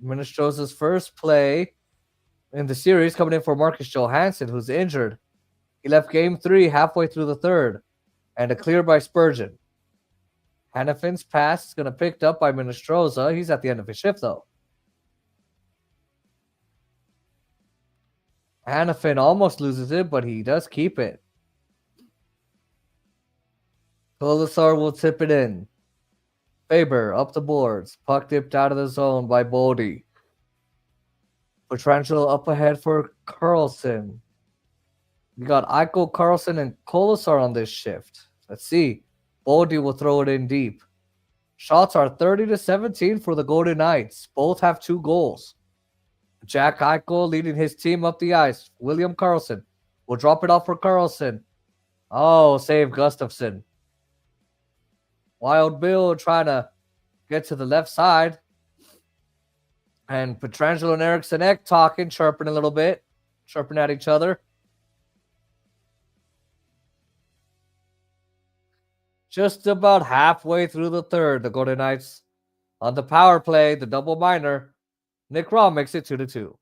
Minestroza's first play in the series coming in for Marcus Johansson, who's injured. He left game 3 halfway through the third. And a clear by Spurgeon. Hannafin's pass is going to be picked up by Minestroza. He's at the end of his shift, though. Hannafin almost loses it, but he does keep it. Colasar will tip it in. Faber up the boards. Puck dipped out of the zone by Boldy. Pietrangelo up ahead for Carlson. We got Eichel, Carlson, and Colasar on this shift. Let's see. Boldy will throw it in deep. Shots are 30-17 for the Golden Knights. Both have 2 goals. Jack Eichel leading his team up the ice. William Carlson will drop it off for Carlson. Oh, save Gustafsson. Wild Bill trying to get to the left side. And Pietrangelo and Erikssonek talking, chirping a little bit. Chirping at each other. Just about halfway through the third, the Golden Knights on the power play, the double minor. Nick Raw makes it 2-2.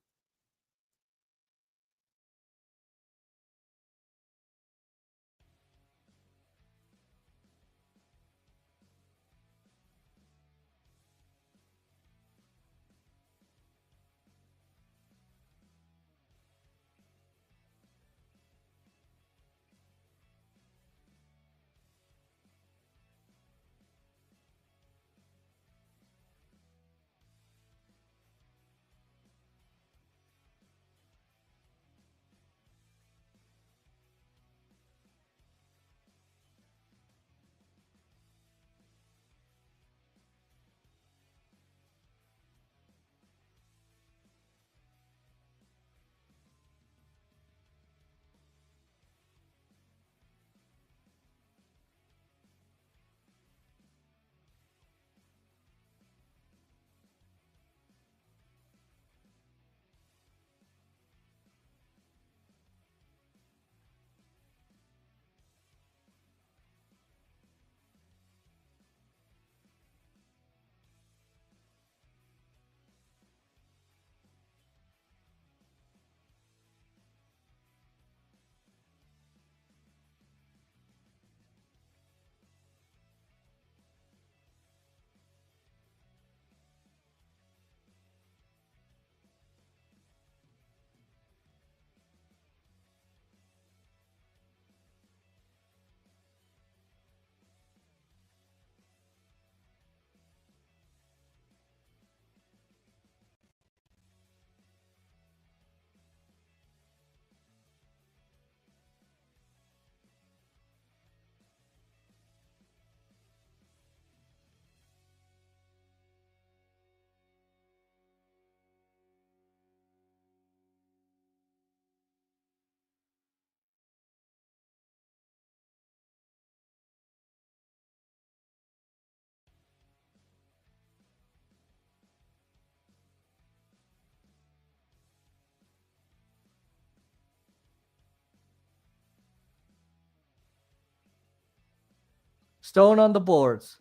Stone on the boards.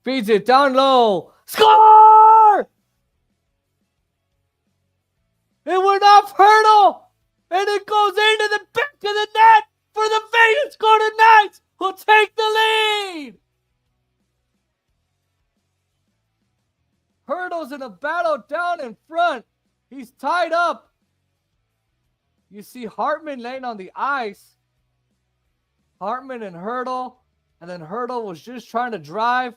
Feeds it down low. Score! It went off Hurdle. And it goes into the back of the net for the Vegas Golden Knights, who take the lead. Hurdle's in a battle down in front. He's tied up. You see Hartman laying on the ice. Hartman and Hurdle. And then Hurdle was just trying to drive.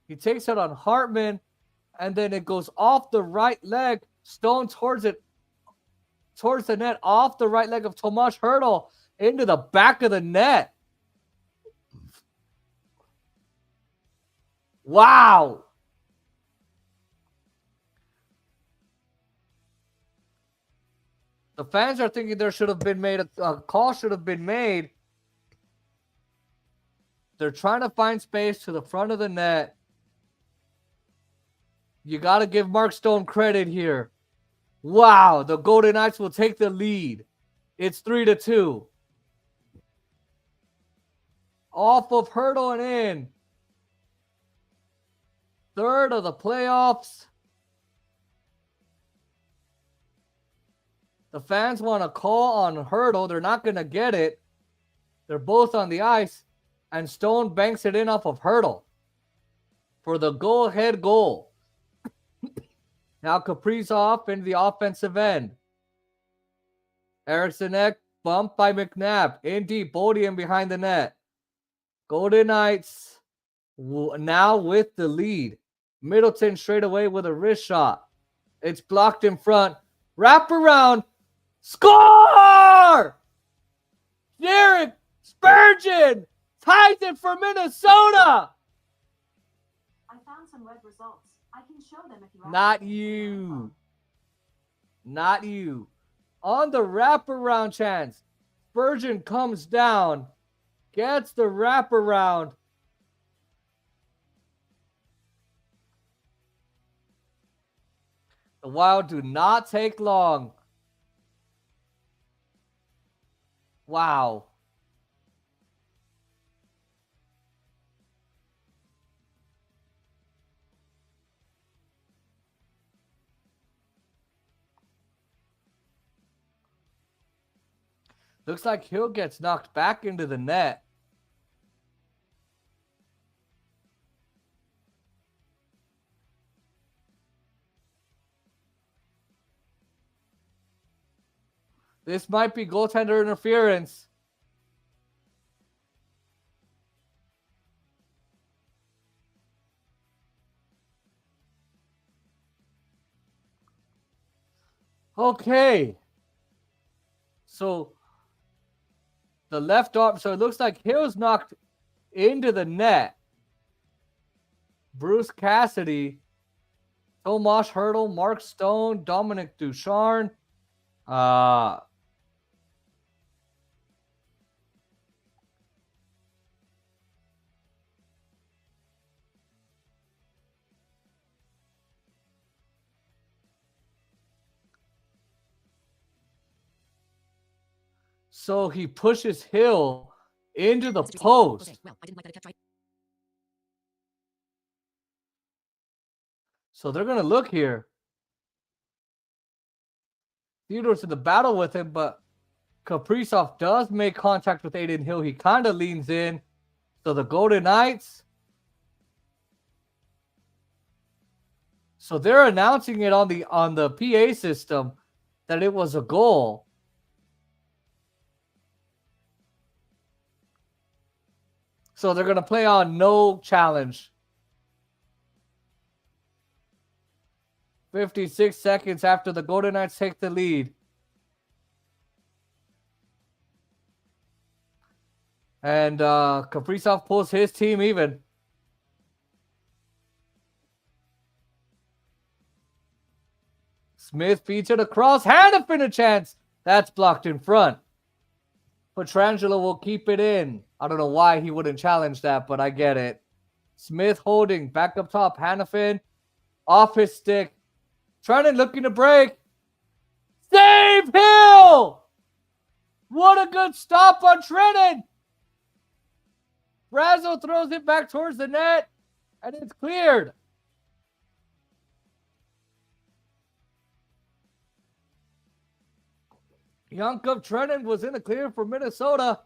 He takes it on Hartman. And then it goes off the right leg. Stone towards the net, off the right leg of Tomas Hurdle into the back of the net. Wow. The fans are thinking there should have been made a call should have been made. They're trying to find space to the front of the net. You got to give Mark Stone credit here. Wow, the Golden Knights will take the lead. It's 3-2. Off of Hurdle and in. Third of the playoffs. The fans want a call on Hurdle. They're not going to get it. They're both on the ice. And Stone banks it in off of Hurdle for the go-ahead goal. Now Kaprizov into the offensive end. Eriksson Ek bumped by McNabb. In deep, Bodian behind the net. Golden Knights now with the lead. Middleton straight away with a wrist shot. It's blocked in front. Wrap around. Score! Jared Spurgeon ties it for Minnesota. I found some web results. I can show them if you Not you. Not you. On the wraparound chance, Spurgeon comes down, gets the wraparound. The Wild do not take long. Wow. Looks like Hill gets knocked back into the net. This might be goaltender interference. Okay. So the left arm, so it looks like Hill's knocked into the net. Bruce Cassidy, Tomas Hurdle, Mark Stone, Dominic Ducharme. So he pushes Hill into the post. Okay, well, I didn't like that it kept trying. So they're going to look here. Theodore's in the battle with him, but Kaprizov does make contact with Aiden Hill. He kind of leans in. So the Golden Knights. So they're announcing it on the PA system that it was a goal. So they're going to play on no challenge. 56 seconds after the Golden Knights take the lead. And Kaprizov pulls his team even. Smith feeds it across. Hannafin a chance. That's blocked in front. Petrangelo will keep it in. I don't know why he wouldn't challenge that, but I get it. Smith holding back up top. Hannafin off his stick. Trennan looking to break. Save Hill! What a good stop on Trennan. Brazo throws it back towards the net, and it's cleared. Young Cub Trennan was in the clear for Minnesota.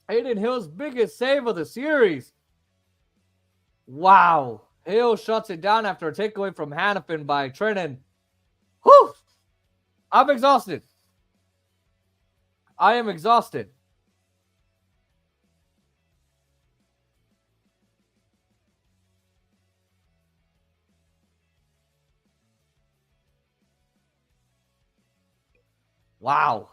Aiden Hill's biggest save of the series. Wow. Hill shuts it down after a takeaway from Hannafin by Trennan. Whew! I'm exhausted. I am exhausted. Wow.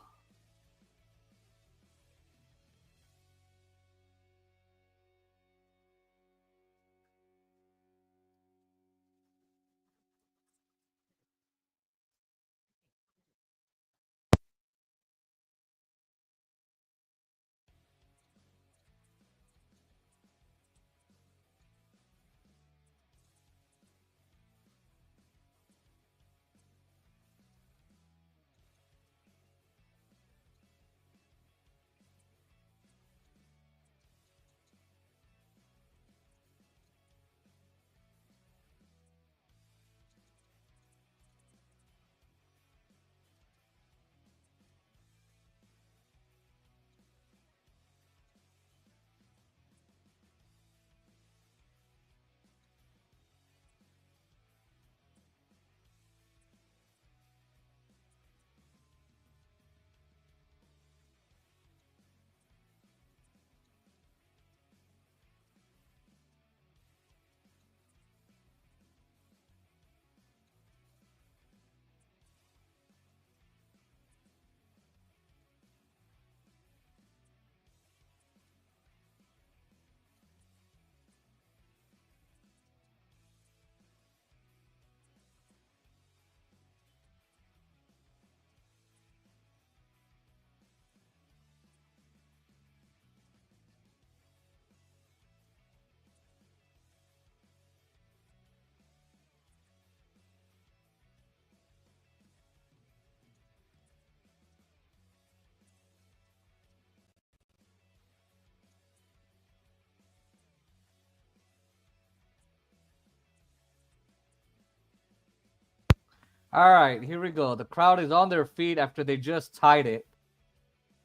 All right, here we go. The crowd is on their feet after they just tied it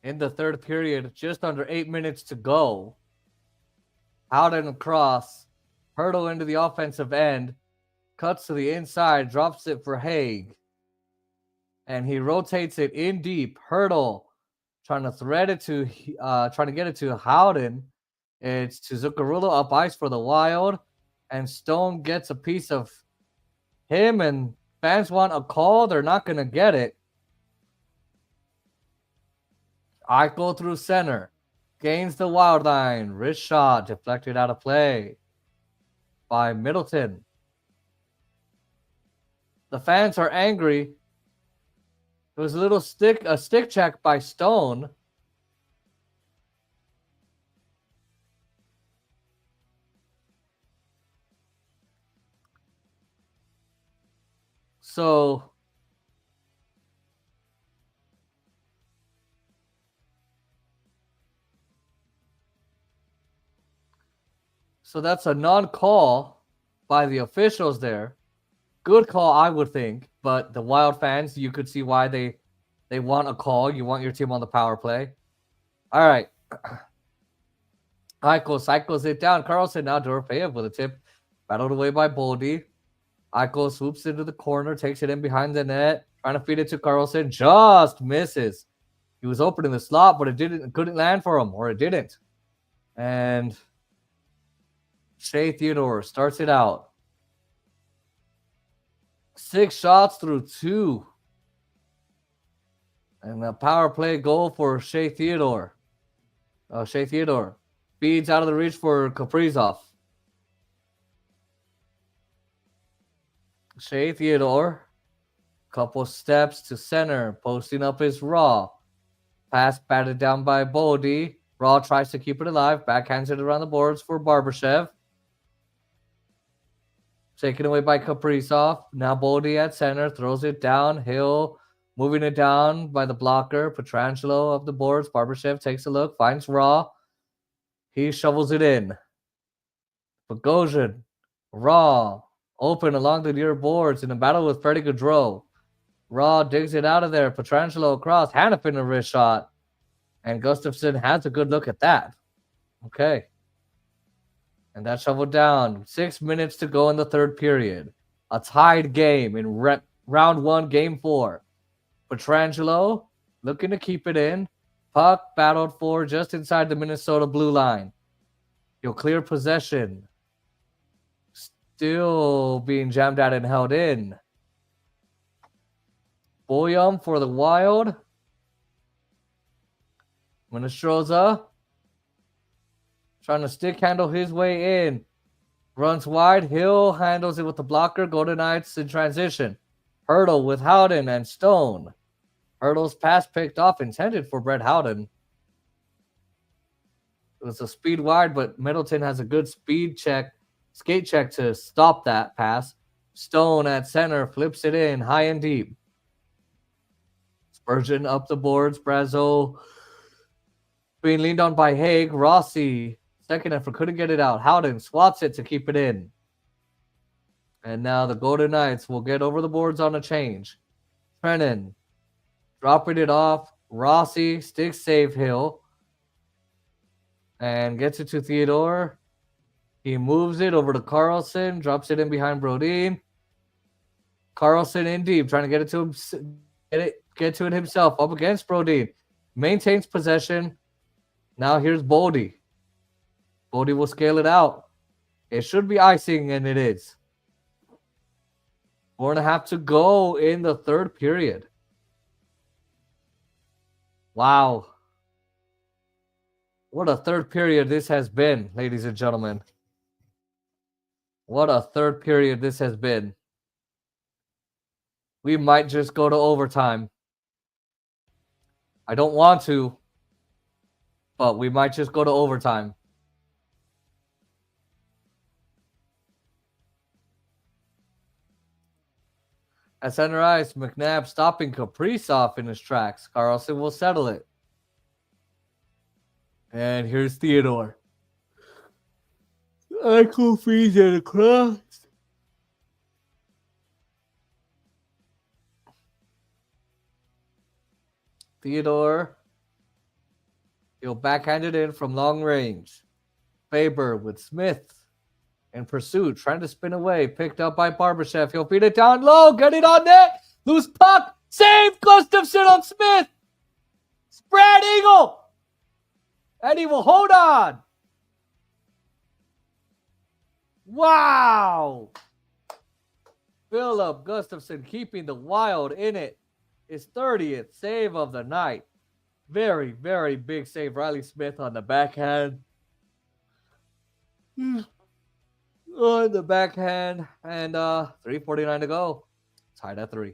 in the third period, just under 8 minutes to go. Howden across, Hurdle into the offensive end, cuts to the inside, drops it for Haig, and he rotates it in deep. Hurdle trying to thread it to, trying to get it to Howden. It's to Zuccarello up ice for the Wild, and Stone gets a piece of him, and fans want a call. They're not going to get it. Eichel through center. Gains the wild line. Wrist shot deflected out of play by Middleton. The fans are angry. There was a stick check by Stone. So that's a non-call by the officials there. Good call, I would think, but the Wild fans, you could see why they want a call. You want your team on the power play. All right. Eichel cycles it down. Carlson now Dorofeyev with a tip. Battled away by Boldy. Eichel swoops into the corner, takes it in behind the net, trying to feed it to Carlson. Just misses. He was open in the slot, but couldn't land for him, or it didn't. And Shea Theodore starts it out. 6 shots through 2. And a power play goal for Shea Theodore. Shea Theodore feeds out of the reach for Kaprizov. Shea Theodore, couple steps to center, posting up his Raw. Pass batted down by Boldy. Raw tries to keep it alive, backhands it around the boards for Barbashev. Taken away by Kaprizov. Now Boldy at center, throws it down. Hill moving it down by the blocker. Petrangelo of the boards. Barbashev takes a look, finds Raw. He shovels it in. Bogosian, Raw, open along the near boards in a battle with Freddy Gaudreau. Raw digs it out of there. Petrangelo across. Hannafin a wrist shot. And Gustafson has a good look at that. Okay. And that shoveled down. 6 minutes to go in the third period. A tied game in round 1, game 4. Petrangelo looking to keep it in. Puck battled for just inside the Minnesota blue line. He'll clear possession. Still being jammed out and held in. Boyum for the Wild. Minestroza trying to stick handle his way in. Runs wide. Hill handles it with the blocker. Golden Knights in transition. Hurdle with Howden and Stone. Hurdle's pass picked off, intended for Brett Howden. It was a speed wide, but Middleton has a good skate check to stop that pass. Stone at center flips it in high and deep. Spurgeon up the boards. Brazo being leaned on by Haig. Rossi, second effort, couldn't get it out. Howden swats it to keep it in. And now the Golden Knights will get over the boards on a change. Trennan dropping it off. Rossi stick save Hill. And gets it to Theodore. He moves it over to Carlson. Drops it in behind Brodin. Carlson in deep, trying to get it to him. Get to it himself. Up against Brodin. Maintains possession. Now here's Boldy. Boldy will scale it out. It should be icing, and it is. 4.5 to go in the third period. Wow. What a third period this has been, ladies and gentlemen. What a third period this has been. We might just go to overtime. I don't want to, but we might just go to overtime. At center ice, McNabb stopping Kaprizov in his tracks. Carlson will settle it. And here's Theodore. Ankle freeze and across. Theodore. He'll backhand it in from long range. Faber with Smith in pursuit, trying to spin away. Picked up by Barbashev. He'll feed it down low. Get it on net. Loose puck. Save Gustafson on Smith. Spread eagle. And he will hold on. Wow. Philip Gustafson keeping the Wild in it. His 30th save of the night. Very, very big save. Riley Smith on the backhand. On the backhand. And 3:49 to go. Tied at 3.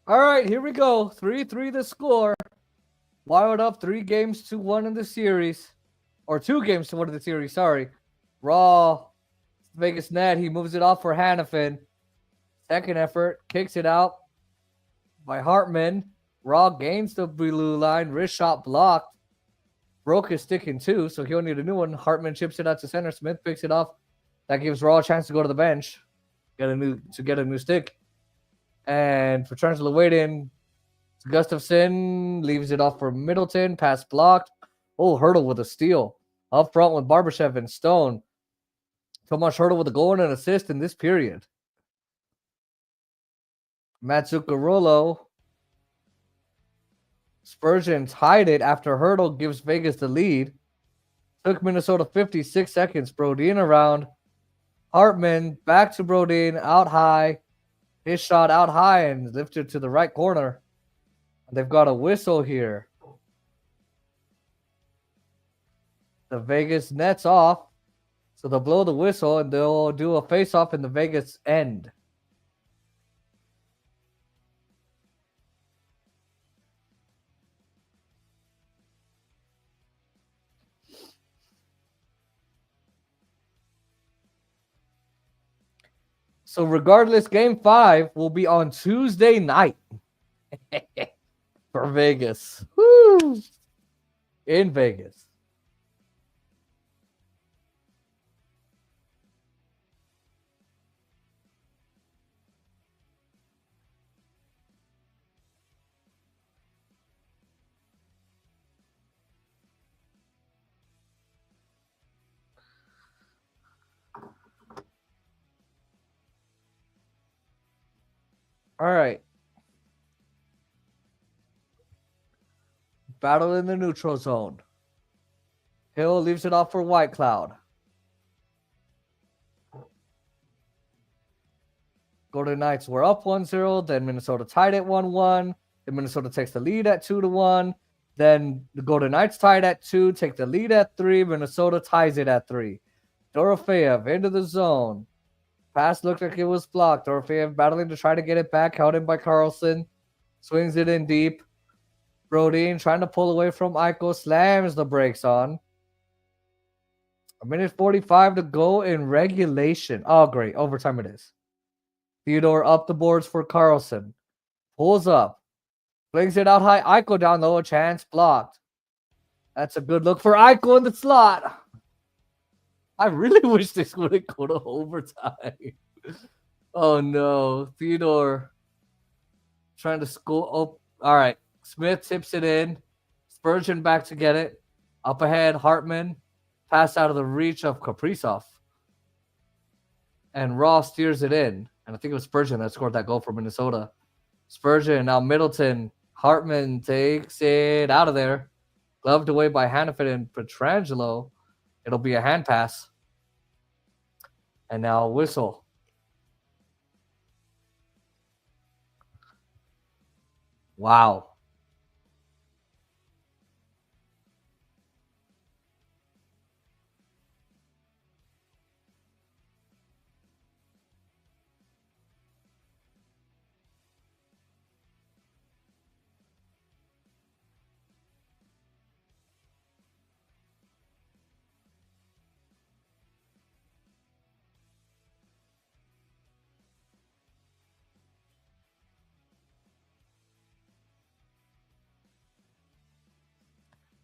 All right, here we go. 3-3 the score. Wild up 3-1 in the series. Or 2-1 in the series, sorry. Raw, Vegas net. He moves it off for Hannafin. Second effort, kicks it out by Hartman. Raw gains the blue line. Wrist shot blocked. Broke his stick in two, so he'll need a new one. Hartman chips it out to center. Smith picks it off. That gives Raw a chance to go to the bench, get a new stick. And Petrangelo waiting. Gustafson leaves it off for Middleton. Pass blocked. Oh, Hurdle with a steal. Up front with Barbashev and Stone. Tomas Hurdle with a goal and an assist in this period. Matt Zuccarolo. Spurgeon tied it after Hurdle gives Vegas the lead. Took Minnesota 56 seconds. Brodin around. Hartman back to Brodin. Out high. His shot out high and lifted to the right corner. They've got a whistle here. The Vegas net's off. So they'll blow the whistle and they'll do a face-off in the Vegas end. So regardless, Game 5 will be on Tuesday night for Vegas. Woo! In Vegas. All right. Battle in the neutral zone. Hill leaves it off for White Cloud. Golden Knights were up 1-0. Then Minnesota tied at 1-1. Then Minnesota takes the lead at 2-1. Then the Golden Knights tied at 2, take the lead at 3. Minnesota ties it at 3. Dorofeyev into the zone. Pass looked like it was blocked. Dorofeyev battling to try to get it back. Held in by Carlson. Swings it in deep. Brodin trying to pull away from Eichel. Slams the brakes on. 1:45 to go in regulation. Oh, great. Overtime it is. Theodore up the boards for Carlson. Pulls up. Flings it out high. Eichel down low. A chance blocked. That's a good look for Eichel in the slot. I really wish this would go to overtime. Oh no. Theodore trying to score. Oh, all right. Smith tips it in. Spurgeon back to get it. Up ahead, Hartman. Pass out of the reach of Kaprizov. And Ross steers it in. And I think it was Spurgeon that scored that goal for Minnesota. Spurgeon, now Middleton. Hartman takes it out of there. Gloved away by Hannafin and Petrangelo. It'll be a hand pass. And now a whistle. Wow.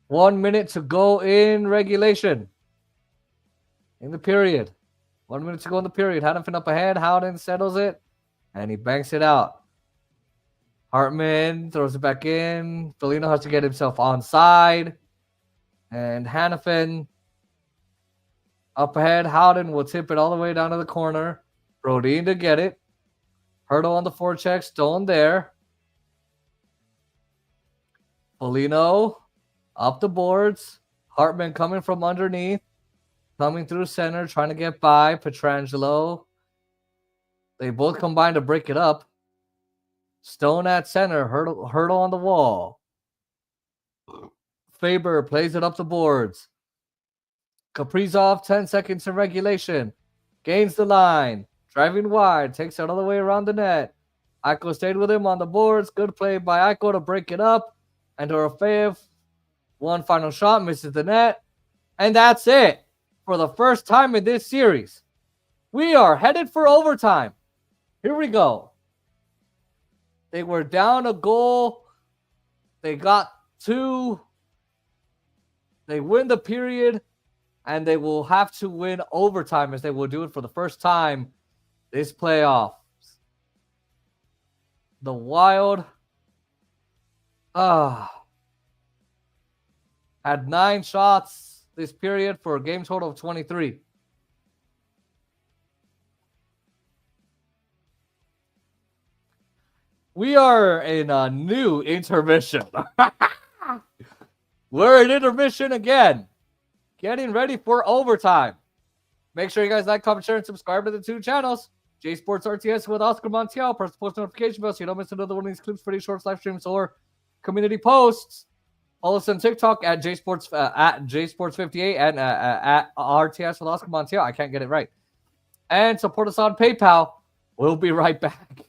One minute to go in regulation. In the period. 1 minute to go in the period. Hannafin up ahead. Howden settles it. And he banks it out. Hartman throws it back in. Foligno has to get himself onside. And Hannafin up ahead. Howden will tip it all the way down to the corner. Brodin to get it. Hurdle on the forecheck. Stone there. Foligno up the boards. Hartman coming from underneath. Coming through center. Trying to get by. Petrangelo. They both combine to break it up. Stone at center. Hurdle on the wall. Faber plays it up the boards. Kaprizov, 10 seconds in regulation. Gains the line. Driving wide. Takes it all the way around the net. Aiko stayed with him on the boards. Good play by Aiko to break it up. And Dorofeev, one final shot, misses the net. And that's it. For the first time in this series, we are headed for overtime. Here we go. They were down a goal. They got 2. They win the period. And they will have to win overtime as they will do it for the first time this playoff. The Wild had 9 shots this period for a game total of 23. We are in a new intermission. We're in intermission again. Getting ready for overtime. Make sure you guys like, comment, share, and subscribe to the 2 channels. J Sports RTS with Oscar Montiel. Press the post notification bell so you don't miss another one of these clips, pretty shorts, live streams, or community posts. Follow us on TikTok at JSports58 and at RTS with Oscar Montiel. I can't get it right. And support us on PayPal. We'll be right back.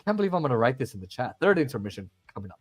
Can't believe I'm going to write this in the chat. Third intermission coming up.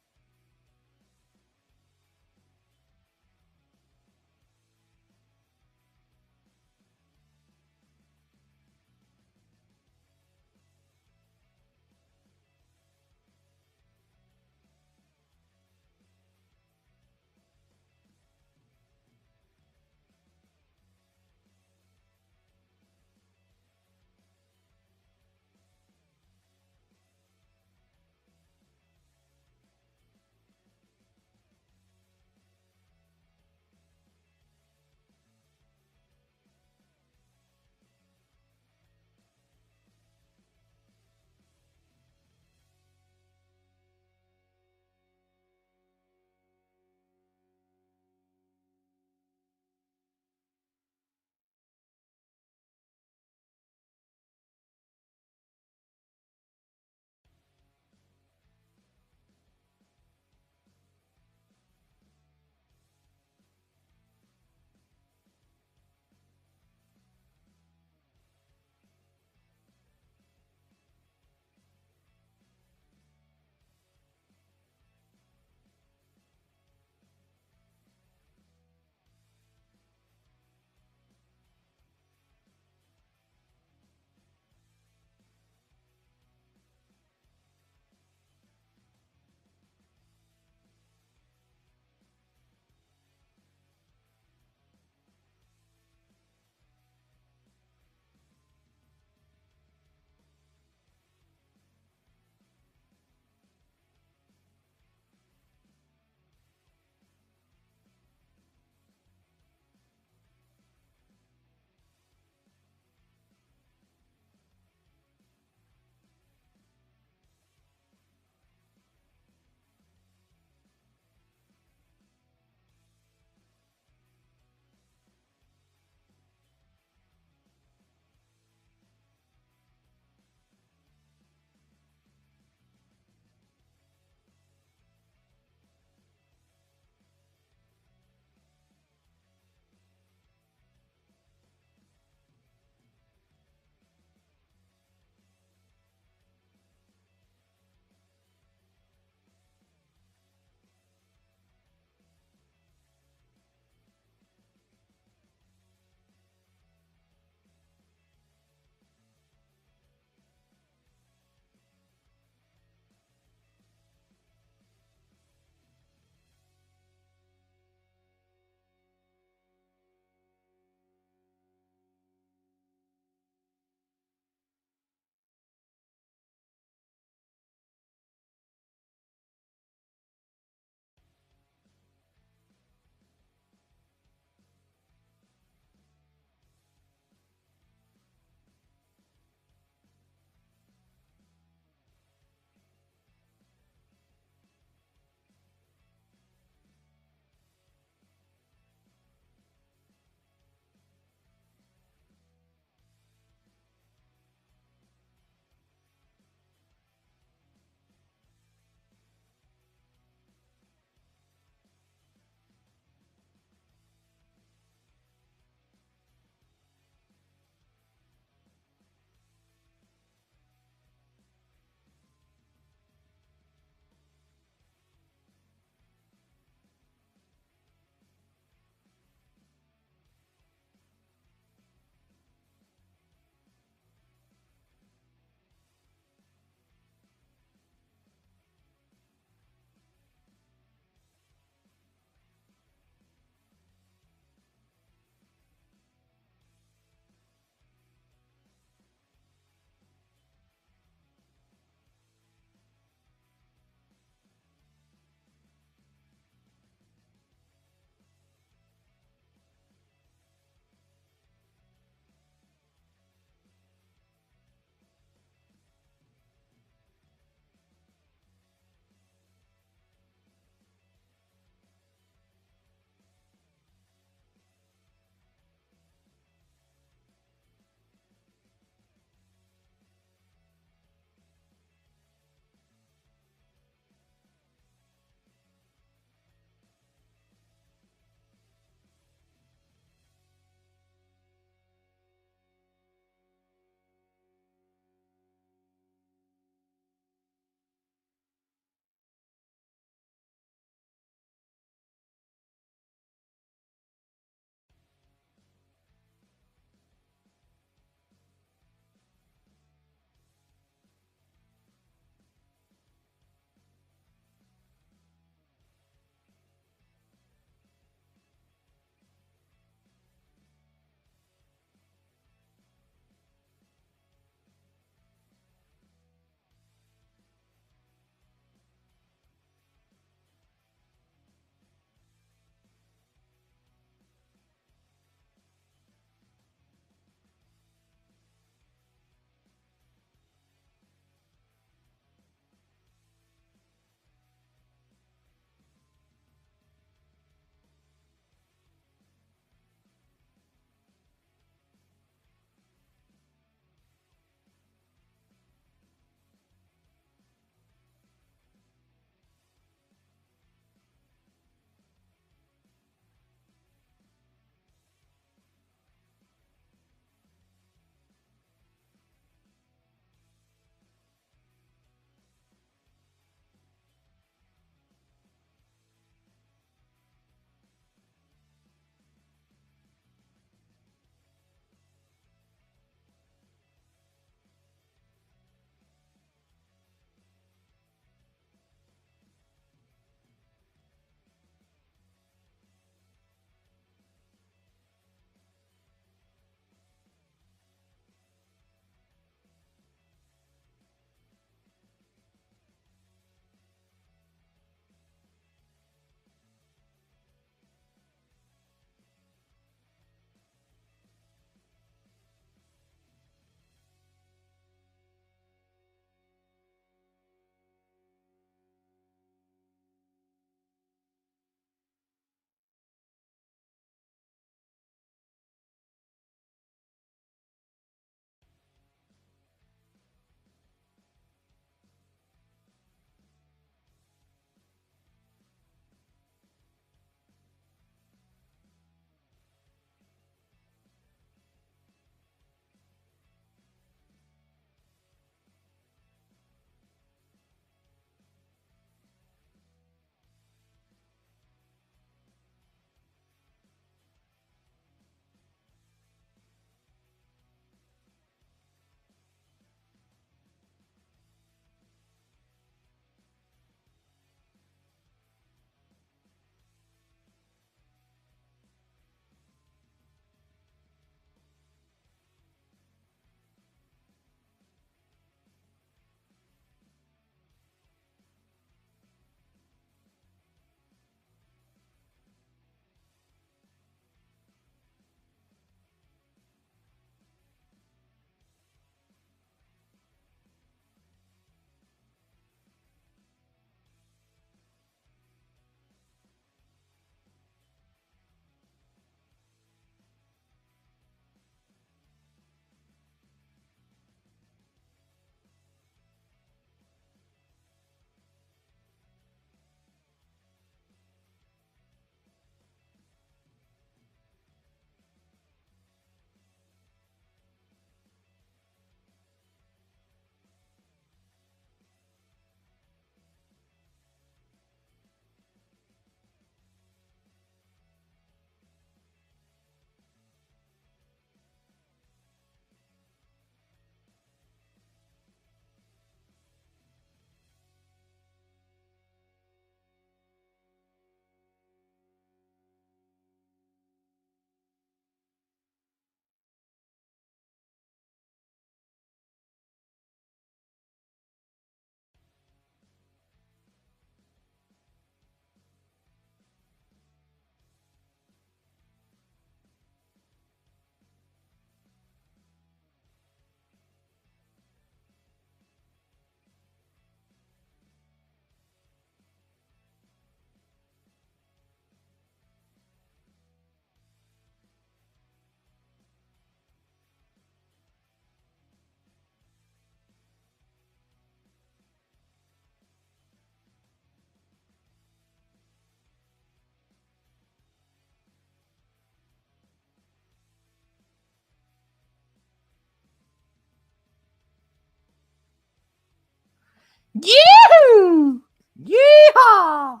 Yee-hoo! Yeehaw!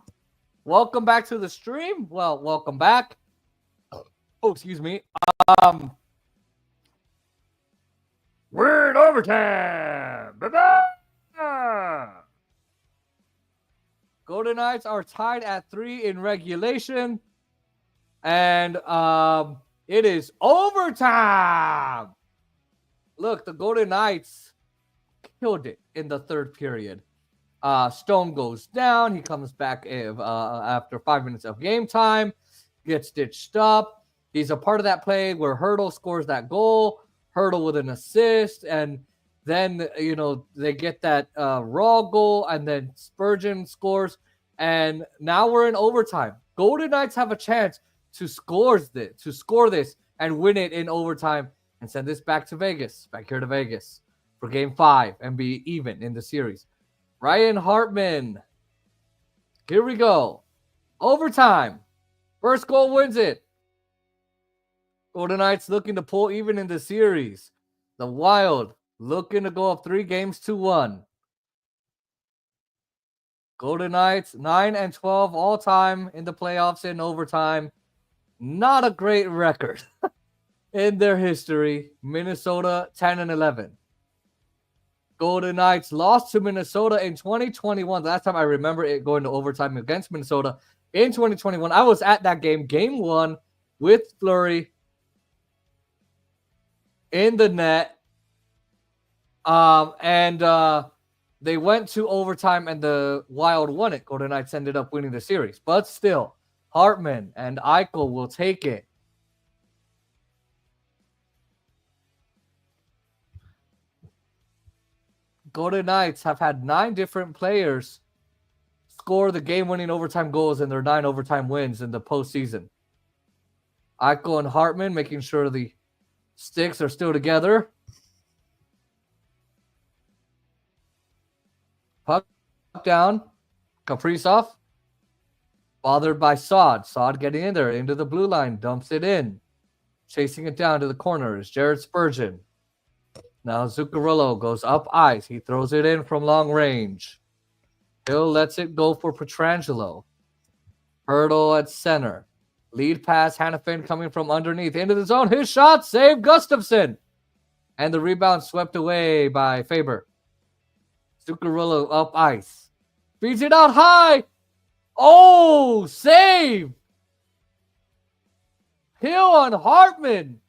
Welcome back to the stream. Well, welcome back. Oh, excuse me. We're in overtime. Ba-ba! Golden Knights are tied at 3 in regulation. And it is overtime. Look, the Golden Knights killed it in the third period. Stone goes down. He comes back after 5 minutes of game time, gets stitched up. He's a part of that play where Hurdle scores that goal. Hurdle with an assist, and then they get that raw goal, and then Spurgeon scores, and now we're in overtime. Golden Knights have a chance to score this and win it in overtime and send this back here to Vegas for Game 5 and be even in the series. Ryan Hartman. Here we go. Overtime. First goal wins it. Golden Knights looking to pull even in the series. The Wild looking to go up 3-1. Golden Knights 9-12 all time in the playoffs in overtime. Not a great record in their history. Minnesota 10-11. Golden Knights lost to Minnesota in 2021. The last time I remember it going to overtime against Minnesota in 2021. I was at that game, Game 1, with Fleury in the net. They went to overtime and the Wild won it. Golden Knights ended up winning the series. But still, Hartman and Eichel will take it. Golden Knights have had 9 different players score the game-winning overtime goals in their 9 overtime wins in the postseason. Eichel and Hartman making sure the sticks are still together. Puck down. Kaprizov. Bothered by Saad. Saad getting in there into the blue line. Dumps it in. Chasing it down to the corners. Jared Spurgeon. Now Zuccarello goes up ice. He throws it in from long range. Hill lets it go for Pietrangelo. Hurdle at center. Lead pass, Hannafin coming from underneath. Into the zone. His shot, save Gustafsson. And the rebound swept away by Faber. Zuccarello up ice. Feeds it out high. Oh, save. Hill on Hartman.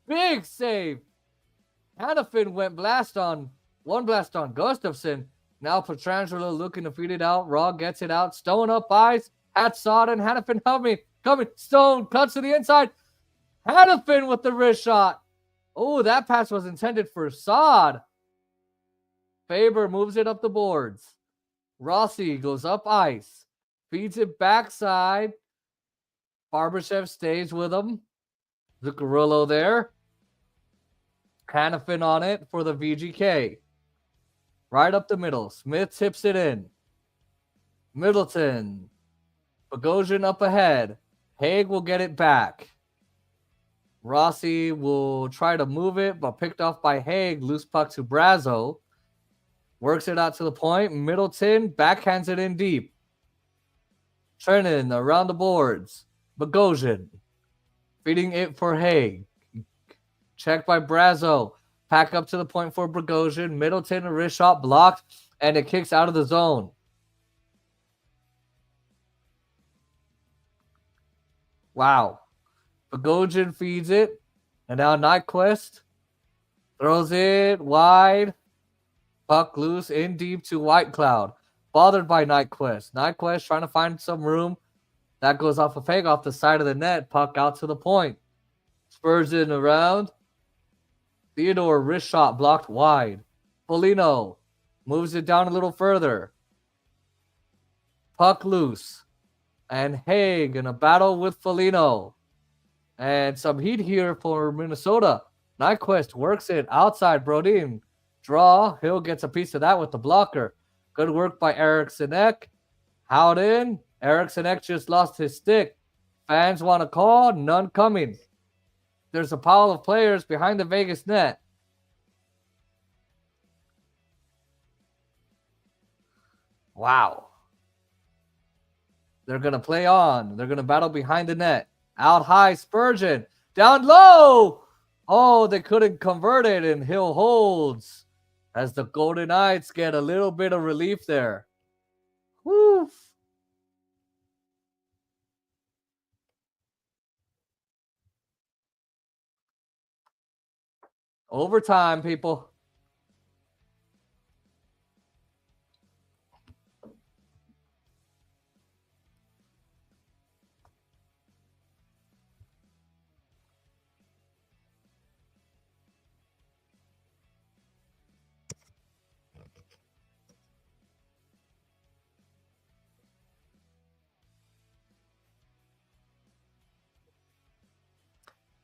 Big save. Hannafin went one blast on Gustafsson. Now Pietrangelo looking to feed it out. Raw gets it out. Stone up ice. At Saad and Hannafin coming. Stone cuts to the inside. Hannafin with the wrist shot. Oh, that pass was intended for Saad. Faber moves it up the boards. Rossi goes up ice. Feeds it backside. Barbashev stays with him. Zuccarello there. Hannafin on it for the VGK. Right up the middle. Smith tips it in. Middleton. Bogosian up ahead. Haig will get it back. Rossi will try to move it, but picked off by Haig. Loose puck to Brazo. Works it out to the point. Middleton backhands it in deep. Trennan around the boards. Bogosian. Feeding it for Haig. Checked by Brazo. Pack up to the point for Bogosian. Middleton, a wrist shot blocked, and it kicks out of the zone. Wow. Bogosian feeds it. And now Nyquist throws it wide. Puck loose in deep to White Cloud. Bothered by Nyquist. Nyquist trying to find some room. That goes off a fake off the side of the net. Puck out to the point. Spurgeon around. Theodore wrist shot blocked wide. Foligno moves it down a little further. Puck loose. And Haig in a battle with Foligno. And some heat here for Minnesota. Nyquist works it outside. Brodin. Draw. Hill gets a piece of that with the blocker. Good work by Eriksson Ek. Howden. Eriksson Ek just lost his stick. Fans want to call. None coming. There's a pile of players behind the Vegas net. Wow. They're going to play on. They're going to battle behind the net. Out high, Spurgeon. Down low. Oh, they couldn't convert it, and Hill holds as the Golden Knights get a little bit of relief there. Woo. Overtime, people.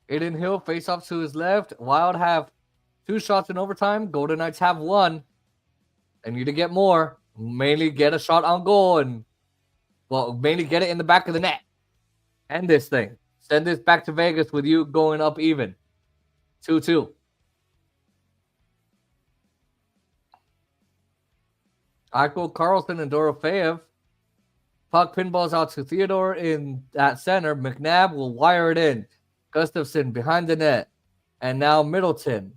Aiden Hill face off to his left. Wild have 2 shots in overtime. Golden Knights have 1. They need to get more. Mainly get a shot on goal and, well, mainly get it in the back of the net. End this thing. Send this back to Vegas with you going up even. 2-2. Eichel, Carlson, and Dorofeyev. Puck pinballs out to Theodore in that center. McNabb will wire it in. Gustafson behind the net. And now Middleton.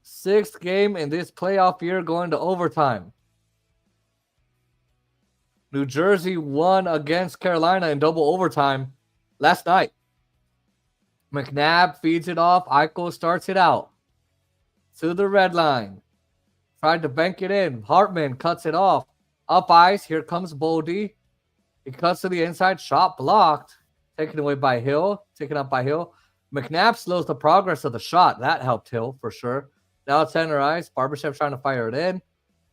6th game in this playoff year going to overtime. New Jersey won against Carolina in double overtime last night. McNabb feeds it off. Eichel starts it out to the red line. Tried to bank it in. Hartman cuts it off. Up ice. Here comes Boldy. He cuts to the inside. Shot blocked. Taken away by Hill. Taken up by Hill. McNabb slows the progress of the shot. That helped Hill for sure. Now it's center ice. Barbashev trying to fire it in.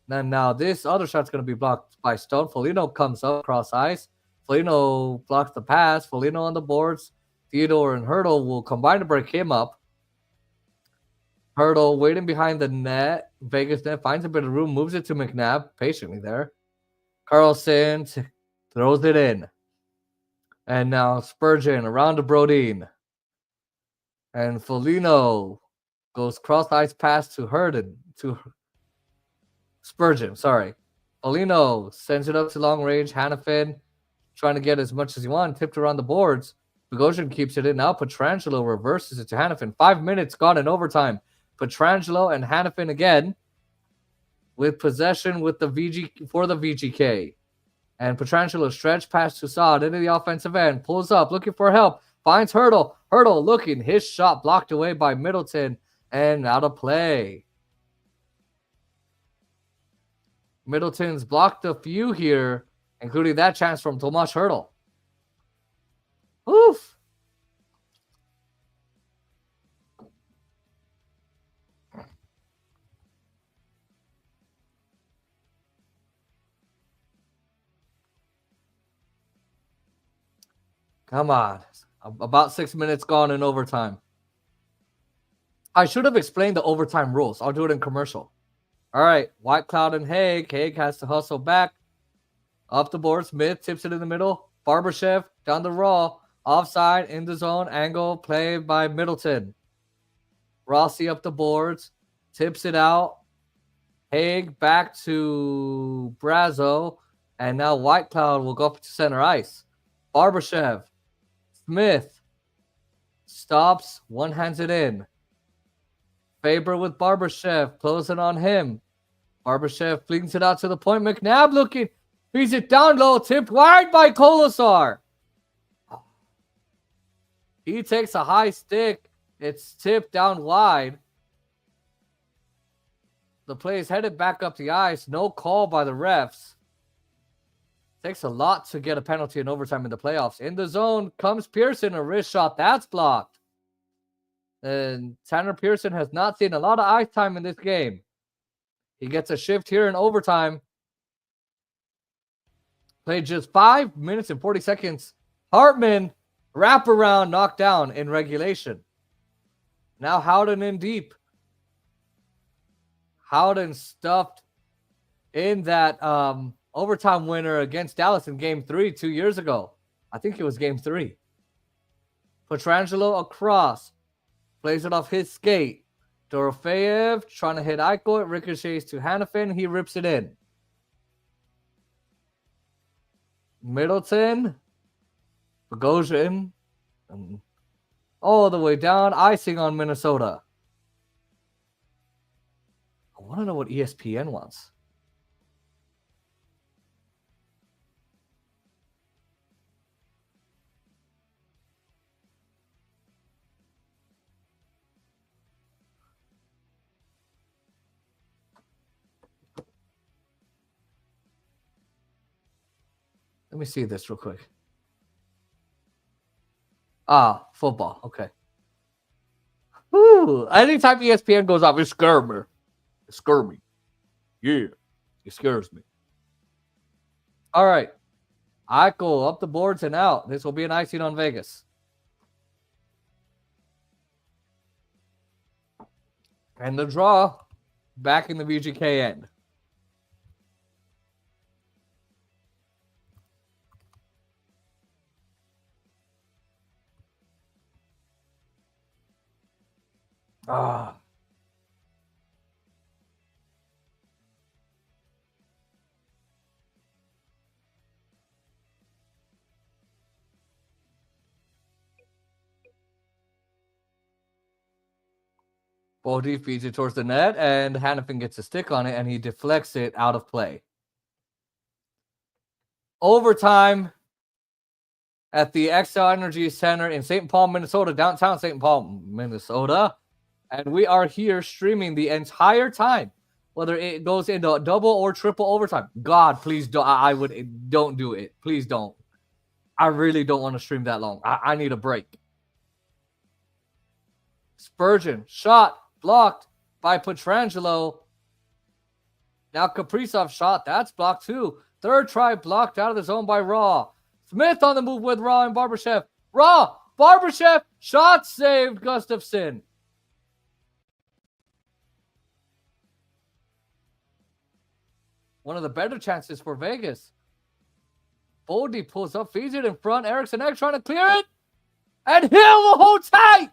Then now this other shot's going to be blocked by Stone. Foligno comes up across ice. Foligno blocks the pass. Foligno on the boards. Theodore and Hurdle will combine to break him up. Hurdle waiting behind the net. Vegas net finds a bit of room. Moves it to McNabb. Patiently there. Carlson throws it in. And now Spurgeon around to Brodin. And Foligno goes cross ice pass to Hurden. To Spurgeon, sorry. Foligno sends it up to long range. Hannafin trying to get as much as he wants. Tipped around the boards. Bogosian keeps it in. Now Pietrangelo reverses it to Hannafin. 5 minutes gone in overtime. Pietrangelo and Hannafin again with possession with the VG for the VGK. And Pietrangelo stretch pass to Saad into the offensive end. Pulls up, looking for help. Finds Hurdle. Hurdle looking. His shot blocked away by Middleton and out of play. Middleton's blocked a few here, including that chance from Tomas Hurdle. Oof. Come on. About 6 minutes gone in overtime. I should have explained the overtime rules. I'll do it in commercial. All right. Whitecloud and Haig. Haig has to hustle back. Up the board. Smith tips it in the middle. Barbashev down the raw. Offside in the zone. Angle played by Middleton. Rossi up the boards. Tips it out. Haig back to Brazo. And now Whitecloud will go up to center ice. Barbashev. Smith stops, one hands it in. Faber with Barbashev, closing on him. Barbashev flings it out to the point. McNabb looking, feeds it down low, tipped wide by Kolesar. He takes a high stick. It's tipped down wide. The play is headed back up the ice. No call by the refs. Takes a lot to get a penalty in overtime in the playoffs. In the zone comes Pearson, a wrist shot. That's blocked. And Tanner Pearson has not seen a lot of ice time in this game. He gets a shift here in overtime. Played just 5 minutes and 40 seconds. Hartman, wraparound, knocked down in regulation. Now Howden in deep. Howden stuffed in that overtime winner against Dallas in Game 3 2 years ago. I think it was Game 3. Pietrangelo across. Plays it off his skate. Dorofeyev trying to hit Eichel. It ricochets to Hannafin. He rips it in. Middleton. Bogosian. All the way down. Icing on Minnesota. I want to know what ESPN wants. Let me see this real quick. Football. Okay. Ooh, anytime ESPN goes off, it scares me. It scares me. Yeah, it scares me. All right. Eichel up the boards and out. This will be an icing on Vegas. And the draw back in the VGK end. Bodie feeds it towards the net, and Hannafin gets a stick on it, and he deflects it out of play. Overtime at the Xcel Energy Center in St. Paul, Minnesota, downtown St. Paul, Minnesota. And we are here streaming the entire time, whether it goes into double or triple overtime. God, please don't. Don't do it. Please don't. I really don't want to stream that long. I need a break. Spurgeon, shot, blocked by Pietrangelo. Now Kaprizov shot. That's blocked too. Third try blocked out of the zone by Raw. Smith on the move with Raw and Barbashev. Raw, Barbashev, shot saved Gustafsson. One of the better chances for Vegas. Bodie pulls up, feeds it in front. Eriksson Ek trying to clear it. And Hill will hold tight.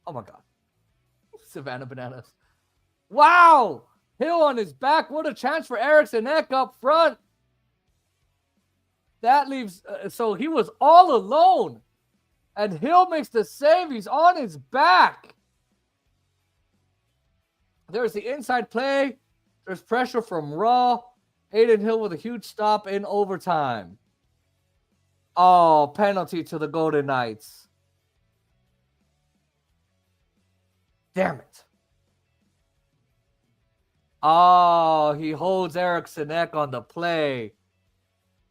Oh my God. Savannah Bananas. Wow. Hill on his back. What a chance for Eriksson Ek up front. That leaves. So he was all alone. And Hill makes the save. He's on his back. There's the inside play. There's pressure from Raw. Aiden Hill with a huge stop in overtime. Oh, penalty to the Golden Knights. Damn it. Oh, he holds Eriksson Ek on the play.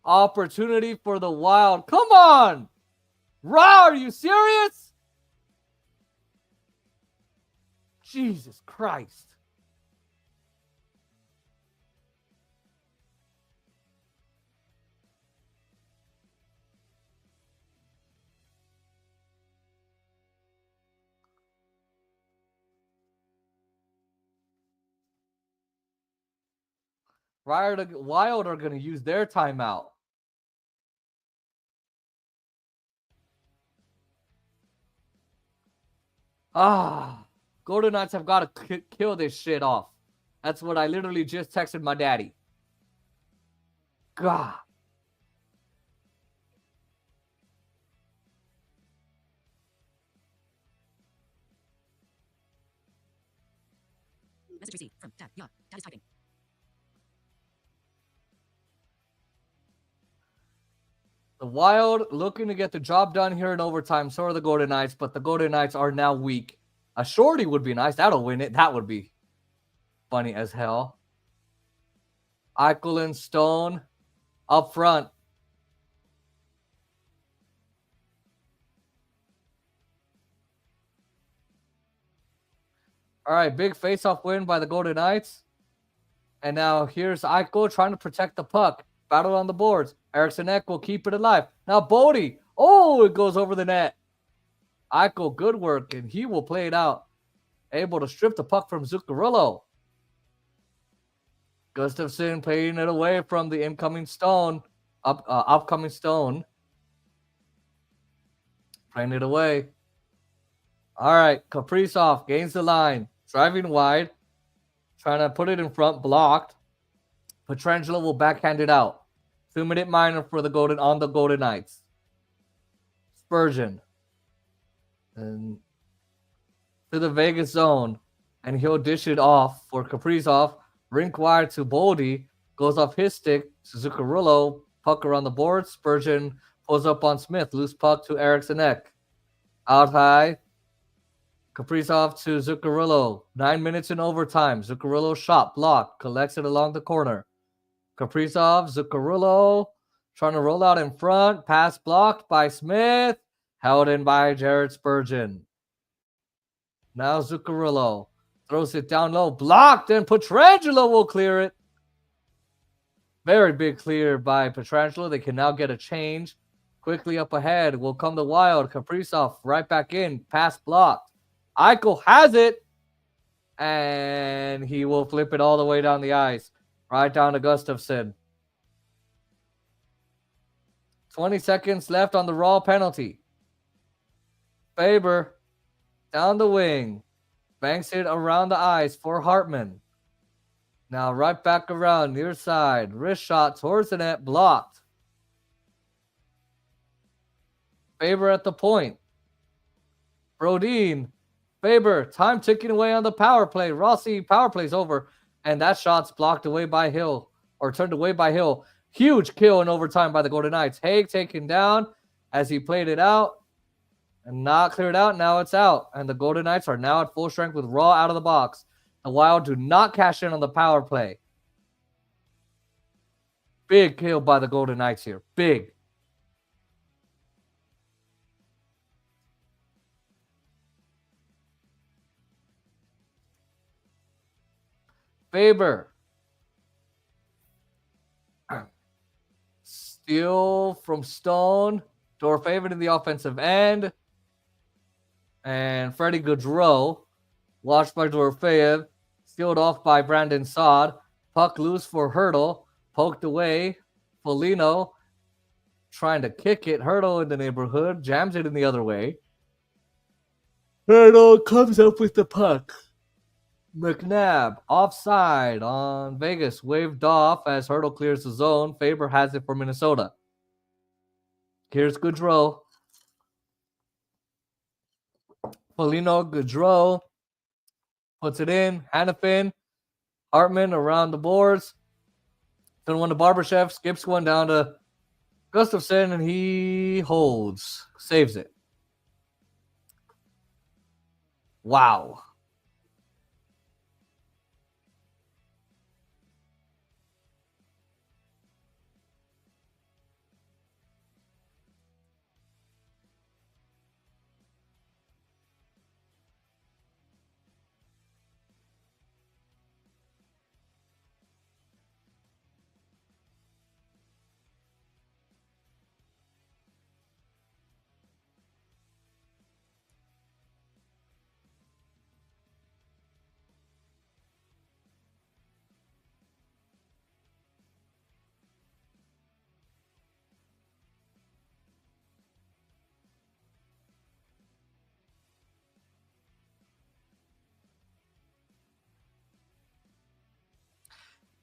Opportunity for the Wild. Come on. Raw, are you serious? Jesus Christ. Wild are going to use their timeout. Golden Knights have got to kill this shit off. That's what I literally just texted my daddy. God. Message received from Dad. Yeah, Dad is typing. The Wild looking to get the job done here in overtime. So are the Golden Knights, but the Golden Knights are now weak. A shorty would be nice. That'll win it. That would be funny as hell. Eichel and Stone up front. All right, big face-off win by the Golden Knights. And now here's Eichel trying to protect the puck. Battle on the boards. Eriksson Ek will keep it alive. Now Bodie. Oh, it goes over the net. Eichel, good work, and he will play it out. Able to strip the puck from Zuccarello. Gustafsson playing it away from the incoming Stone. Upcoming Stone. Playing it away. All right, Kaprizov gains the line. Driving wide. Trying to put it in front. Blocked. Petrangelo will backhand it out. 2-minute minor for the Golden Knights. Spurgeon. And to the Vegas zone. And he'll dish it off for Kaprizov. Rink wide to Boldy. Goes off his stick to Zuccarello. Puck around the board. Spurgeon pulls up on Smith. Loose puck to Eriksson Ek. Out high. Kaprizov to Zuccarello. 9 minutes in overtime. Zuccarello shot blocked. Collects it along the corner. Kaprizov, Zuccarello. Trying to roll out in front. Pass blocked by Smith. Held in by Jared Spurgeon. Now Zuccarello throws it down low. Blocked, and Petrangelo will clear it. Very big clear by Petrangelo. They can now get a change. Quickly up ahead will come the Wild. Kaprizov right back in. Pass blocked. Eichel has it. And he will flip it all the way down the ice. Right down to Gustafsson. 20 seconds left on the Raw penalty. Faber down the wing. Banks it around the ice for Hartman. Now right back around near side. Wrist shot towards the net. Blocked. Faber at the point. Brodin. Faber. Time ticking away on the power play. Rossi, power play's over. And that shot's blocked away by Hill. Or turned away by Hill. Huge kill in overtime by the Golden Knights. Haig taken down as he played it out. And not cleared out. Now it's out. And the Golden Knights are now at full strength with Raw out of the box. The Wild do not cash in on the power play. Big kill by the Golden Knights here. Big. Faber. Steal from Stone. Dorfavin in the offensive end. And Freddie Gaudreau. Watched by Dorofeyev. Sealed off by Brandon Saad. Puck loose for Hurdle. Poked away. Foligno trying to kick it. Hurdle in the neighborhood. Jams it in the other way. Hurdle comes up with the puck. McNabb offside on Vegas. Waved off as Hurdle clears the zone. Faber has it for Minnesota. Here's Gaudreau. Foligno, Gaudreau. Puts it in. Hannafin. Hartman around the boards. Then one to Barbashev. Skips one down to Gustafsson, and he holds. Saves it. Wow.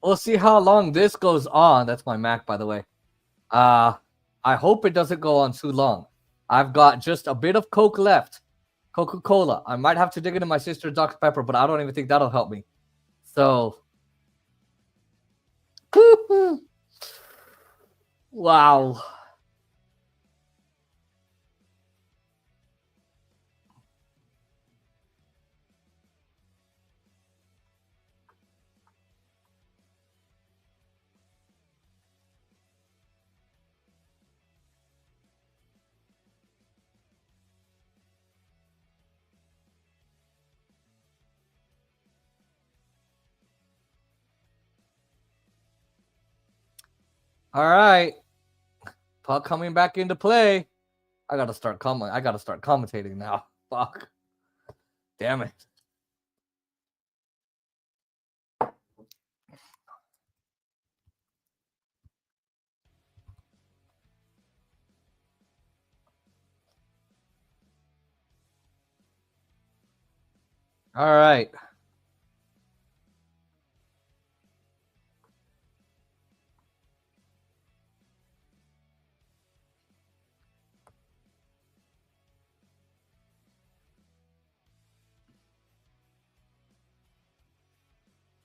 We'll see how long this goes on. That's my Mac, by the way. I hope it doesn't go on too long. I've got just a bit of Coke left. Coca-Cola. I might have to dig into my sister's Dr. Pepper, but I don't even think that'll help me. So, wow. All right. Puck coming back into play. I gotta start commentating now. Fuck. Damn it. All right.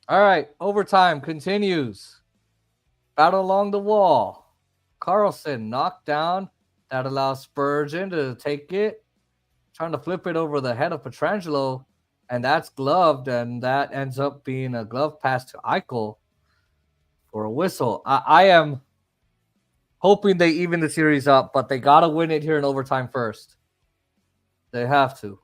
All right. Overtime continues. Battle along the wall. Carlson knocked down. That allows Spurgeon to take it. Trying to flip it over the head of Petrangelo. And that's gloved. And that ends up being a glove pass to Eichel for a whistle. I am hoping they even the series up, but they got to win it here in overtime first. They have to.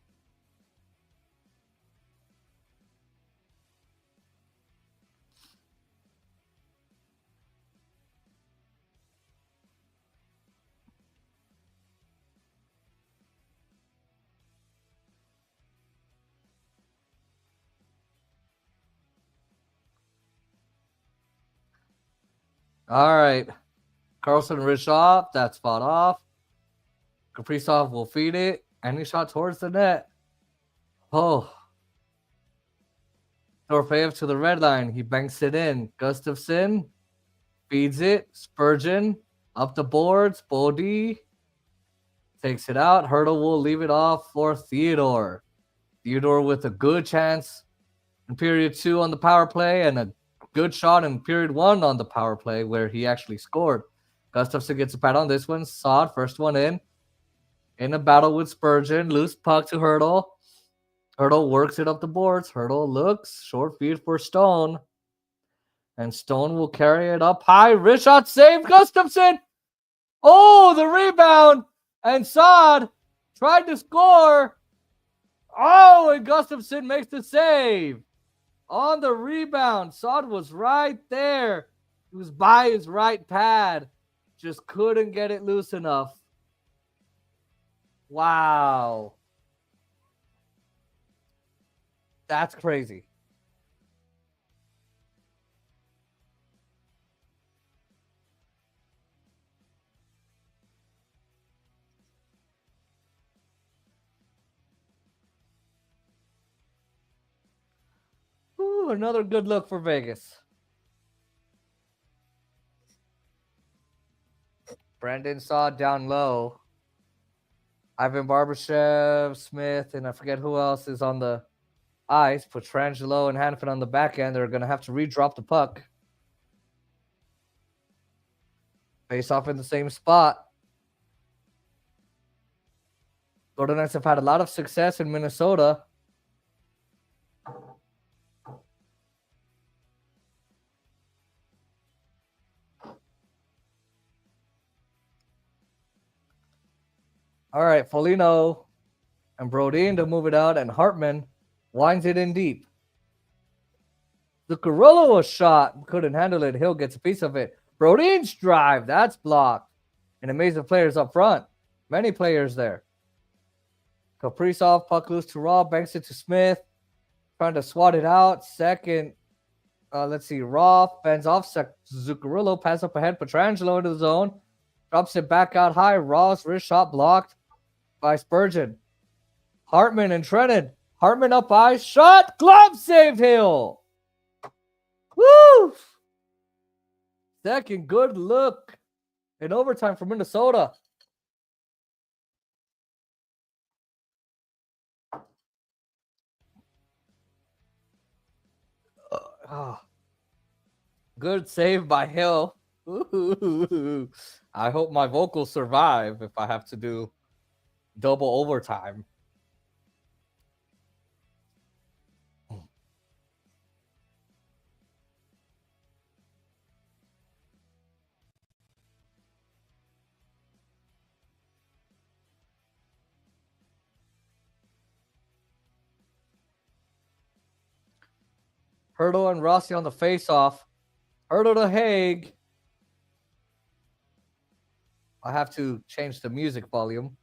All right. Carlson wrist off. That's spot off. Kaprizov will feed it. Any shot towards the net. Oh. Dorofeyev to the red line. He banks it in. Gustafsson feeds it. Spurgeon up the boards. Bodie takes it out. Hurdle will leave it off for Theodore. Theodore with a good chance in period 2 on the power play and a good shot in period 1 on the power play where he actually scored. Gustafsson gets a pat on this one. Saad, first one in. In a battle with Spurgeon. Loose puck to Hurdle. Hurdle works it up the boards. Hurdle looks. Short feed for Stone. And Stone will carry it up high. Wrist shot save. Gustafsson. Oh, the rebound. And Saad tried to score. Oh, and Gustafsson makes the save. On the rebound. Saad was right there. He was by his right pad. Just couldn't get it loose enough. Wow. That's crazy. Ooh, another good look for Vegas. Brandon Saad down low. Ivan Barbashev, Smith, and I forget who else is on the ice. Petrangelo and Hanford on the back end. They're going to have to redrop the puck. Face off in the same spot. Golden Knights have had a lot of success in Minnesota. All right, Foligno and Brodin to move it out, and Hartman winds it in deep. Zuccarello was shot, couldn't handle it. Hill gets a piece of it. Brodin's drive, that's blocked. And a maze of players up front. Many players there. Kaprizov, puck loose to Raw, banks it to Smith. Trying to swat it out. Second, let's see, Raw bends off. Zuccarello, pass up ahead. Petrangelo into the zone. Drops it back out high. Raw's wrist shot blocked by Spurgeon. Hartman and Trennan. Hartman up high. Shot. Glove saved Hill. Woo! Second good look in overtime for Minnesota. Good save by Hill. Ooh. I hope my vocals survive if I have to do double overtime. Hurdle and Rossi on the face-off. Hurdle to Haig. I have to change the music volume.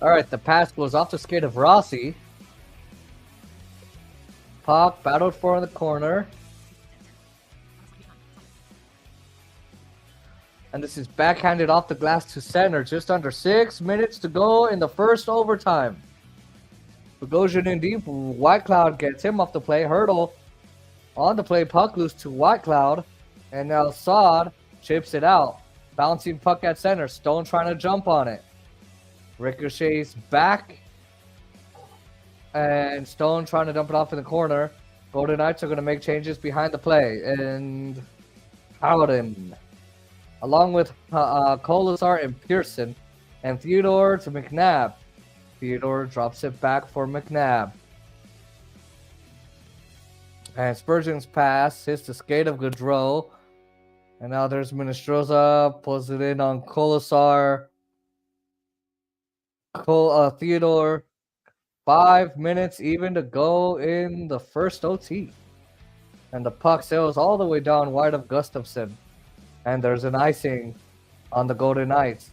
All right, the pass goes off the skate of Rossi. Puck battled for in the corner. And this is backhanded off the glass to center. Just under 6 minutes to go in the first overtime. Bogosian in deep. White Cloud gets him off the play. Hurdle on the play. Puck loose to White Cloud. And now Saad chips it out. Bouncing puck at center. Stone trying to jump on it. Ricochets back. And Stone trying to dump it off in the corner. Golden Knights are going to make changes behind the play. And Howden, along with Colasar and Pearson, and Theodore to McNabb. Theodore drops it back for McNabb. And Spurgeon's pass hits the skate of Gaudreau. And now there's Minestroza, pulls it in on Colasar. Theodore. 5 minutes even to go in the first OT. And the puck sails all the way down wide of Gustafson. And there's an icing on the Golden Knights.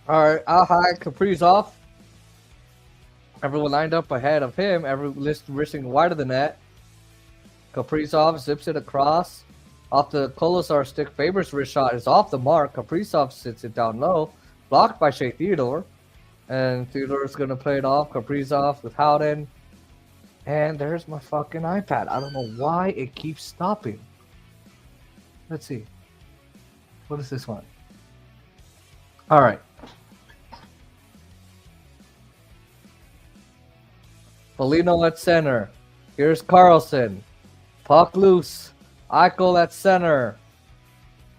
All right, Alhai Kaprizov. Everyone lined up ahead of him. Every list wristling wide of the net. Kaprizov zips it across. Off the Colasar stick. Faber's wrist shot is off the mark. Kaprizov sits it down low. Blocked by Shea Theodore. And Theodore's going to play it off. Kaprizov with Howden. And there's my fucking iPad. I don't know why it keeps stopping. Let's see. What is this one? All right. Foligno at center. Here's Carlson. Puck loose. Eichel at center.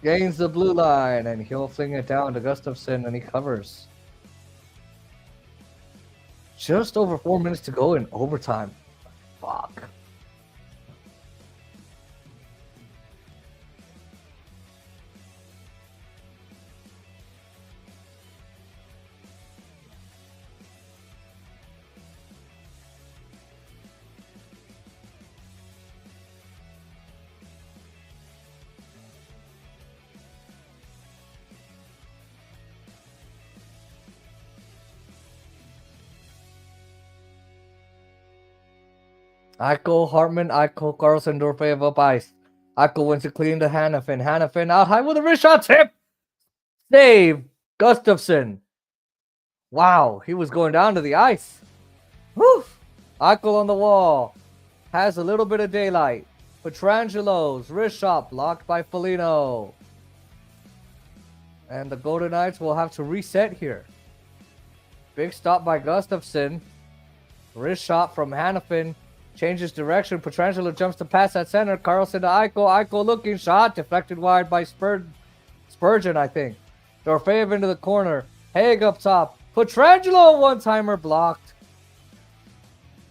Gains the blue line, and he'll fling it down to Gustafson, and he covers. Just over 4 minutes to go in overtime. Fuck. Eichel, Hartman, Eichel, Carlson, Dorfeev up ice. Eichel wins it clean to Hannafin. Hannafin out high with a wrist shot tip. Save. Gustafson. Wow, he was going down to the ice. Whew. Eichel on the wall. Has a little bit of daylight. Petrangelo's wrist shot blocked by Foligno. And the Golden Knights will have to reset here. Big stop by Gustafson. Wrist shot from Hannafin. Changes direction. Petrangelo jumps to pass at center. Carlson to Eichel. Eichel looking shot. Deflected wide by Spurgeon, I think. Dorfeev into the corner. Haig up top. Petrangelo one-timer blocked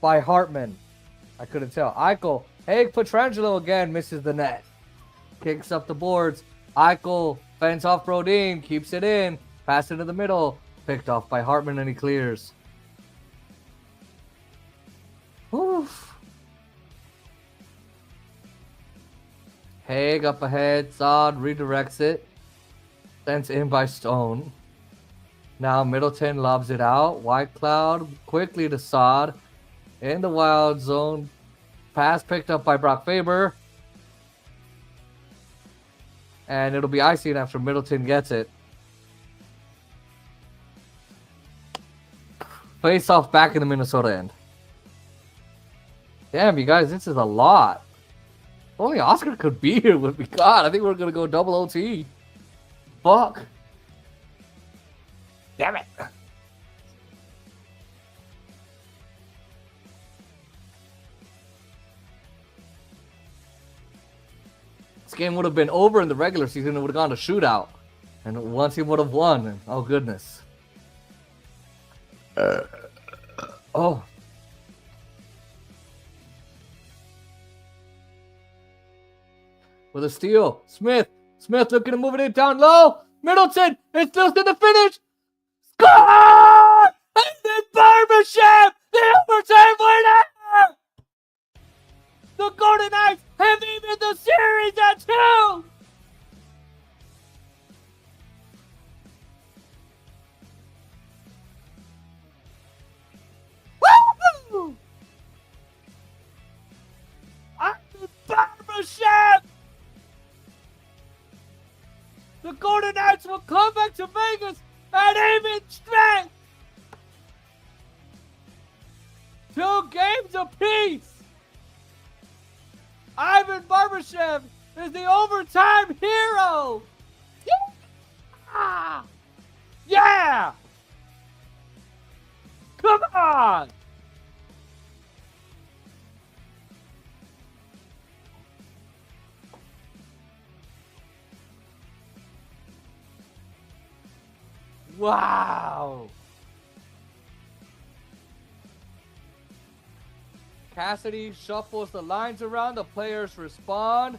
by Hartman. I couldn't tell. Eichel. Haig. Petrangelo again misses the net. Kicks up the boards. Eichel fends off Brodin. Keeps it in. Pass into the middle. Picked off by Hartman, and he clears. Oof. Haig up ahead. Saad redirects it. Sent in by Stone. Now Middleton lobs it out. White Cloud quickly to Saad. In the wild zone. Pass picked up by Brock Faber. And it'll be icing after Middleton gets it. Face off back in the Minnesota end. Damn, you guys, this is a lot. Only Oscar could be here with me. God, I think we're going to go double OT. Fuck. Damn it. This game would have been over in the regular season. It would have gone to shootout. And one team would have won. Oh, goodness. Oh. with a steal. Smith looking to move it down low. Middleton is still in the finish. Score! And then Barbashev, the overtime winner! The Golden Knights have even the series at 2! Woo! Ivan Barbashev! The Golden Knights will come back to Vegas at even strength! 2 games apiece! Ivan Barbashev is the overtime hero! Yeah! Yeah! Come on! Wow! Cassidy shuffles the lines around. The players respond.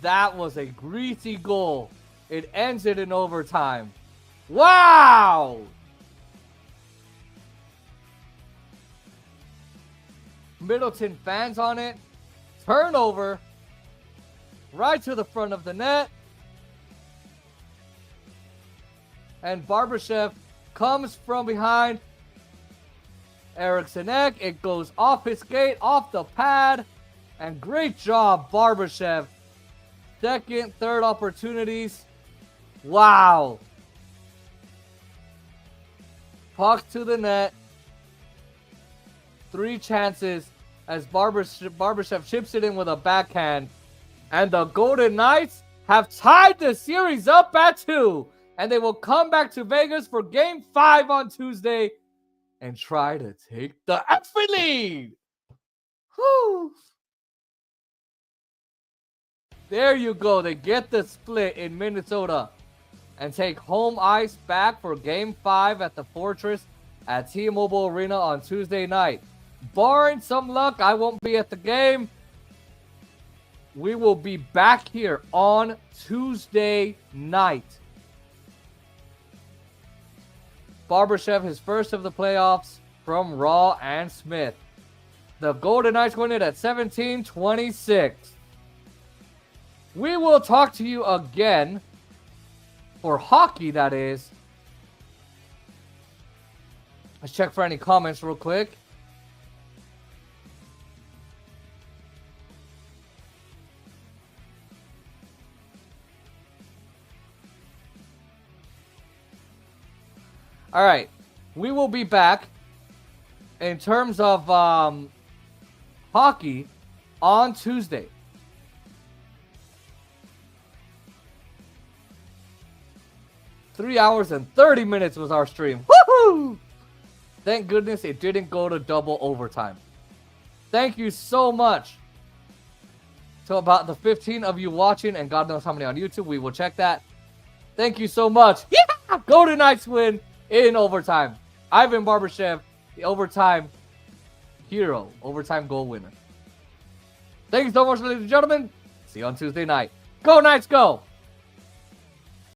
That was a greasy goal. It ends it in overtime. Wow! Middleton fans on it. Turnover. Right to the front of the net. And Barbashev comes from behind Eriksson Ek. It goes off his skate, off the pad. And great job, Barbashev. Second, third opportunities. Wow. Puck to the net. 3 chances as Barbashev chips it in with a backhand. And the Golden Knights have tied the series up at 2. And they will come back to Vegas for Game 5 on Tuesday and try to take the effing lead. Whew. There you go. They get the split in Minnesota and take home ice back for Game 5 at the Fortress at T-Mobile Arena on Tuesday night. Barring some luck, I won't be at the game. We will be back here on Tuesday night. Barbashev, his first of the playoffs from Raw and Smith. The Golden Knights win it at 17-26. We will talk to you again for hockey, that is. Let's check for any comments real quick. All right, we will be back in terms of hockey on Tuesday. Three hours and 30 minutes was our stream. Woohoo! Thank goodness it didn't go to double overtime. Thank you so much to about the 15 of you watching, and God knows how many on YouTube. We will check that. Thank you so much. Yeah! Golden Knights win in overtime. Ivan Barbashev, the overtime hero, overtime goal winner. Thank you so much, ladies and gentlemen. See you on Tuesday night. Go Knights, go!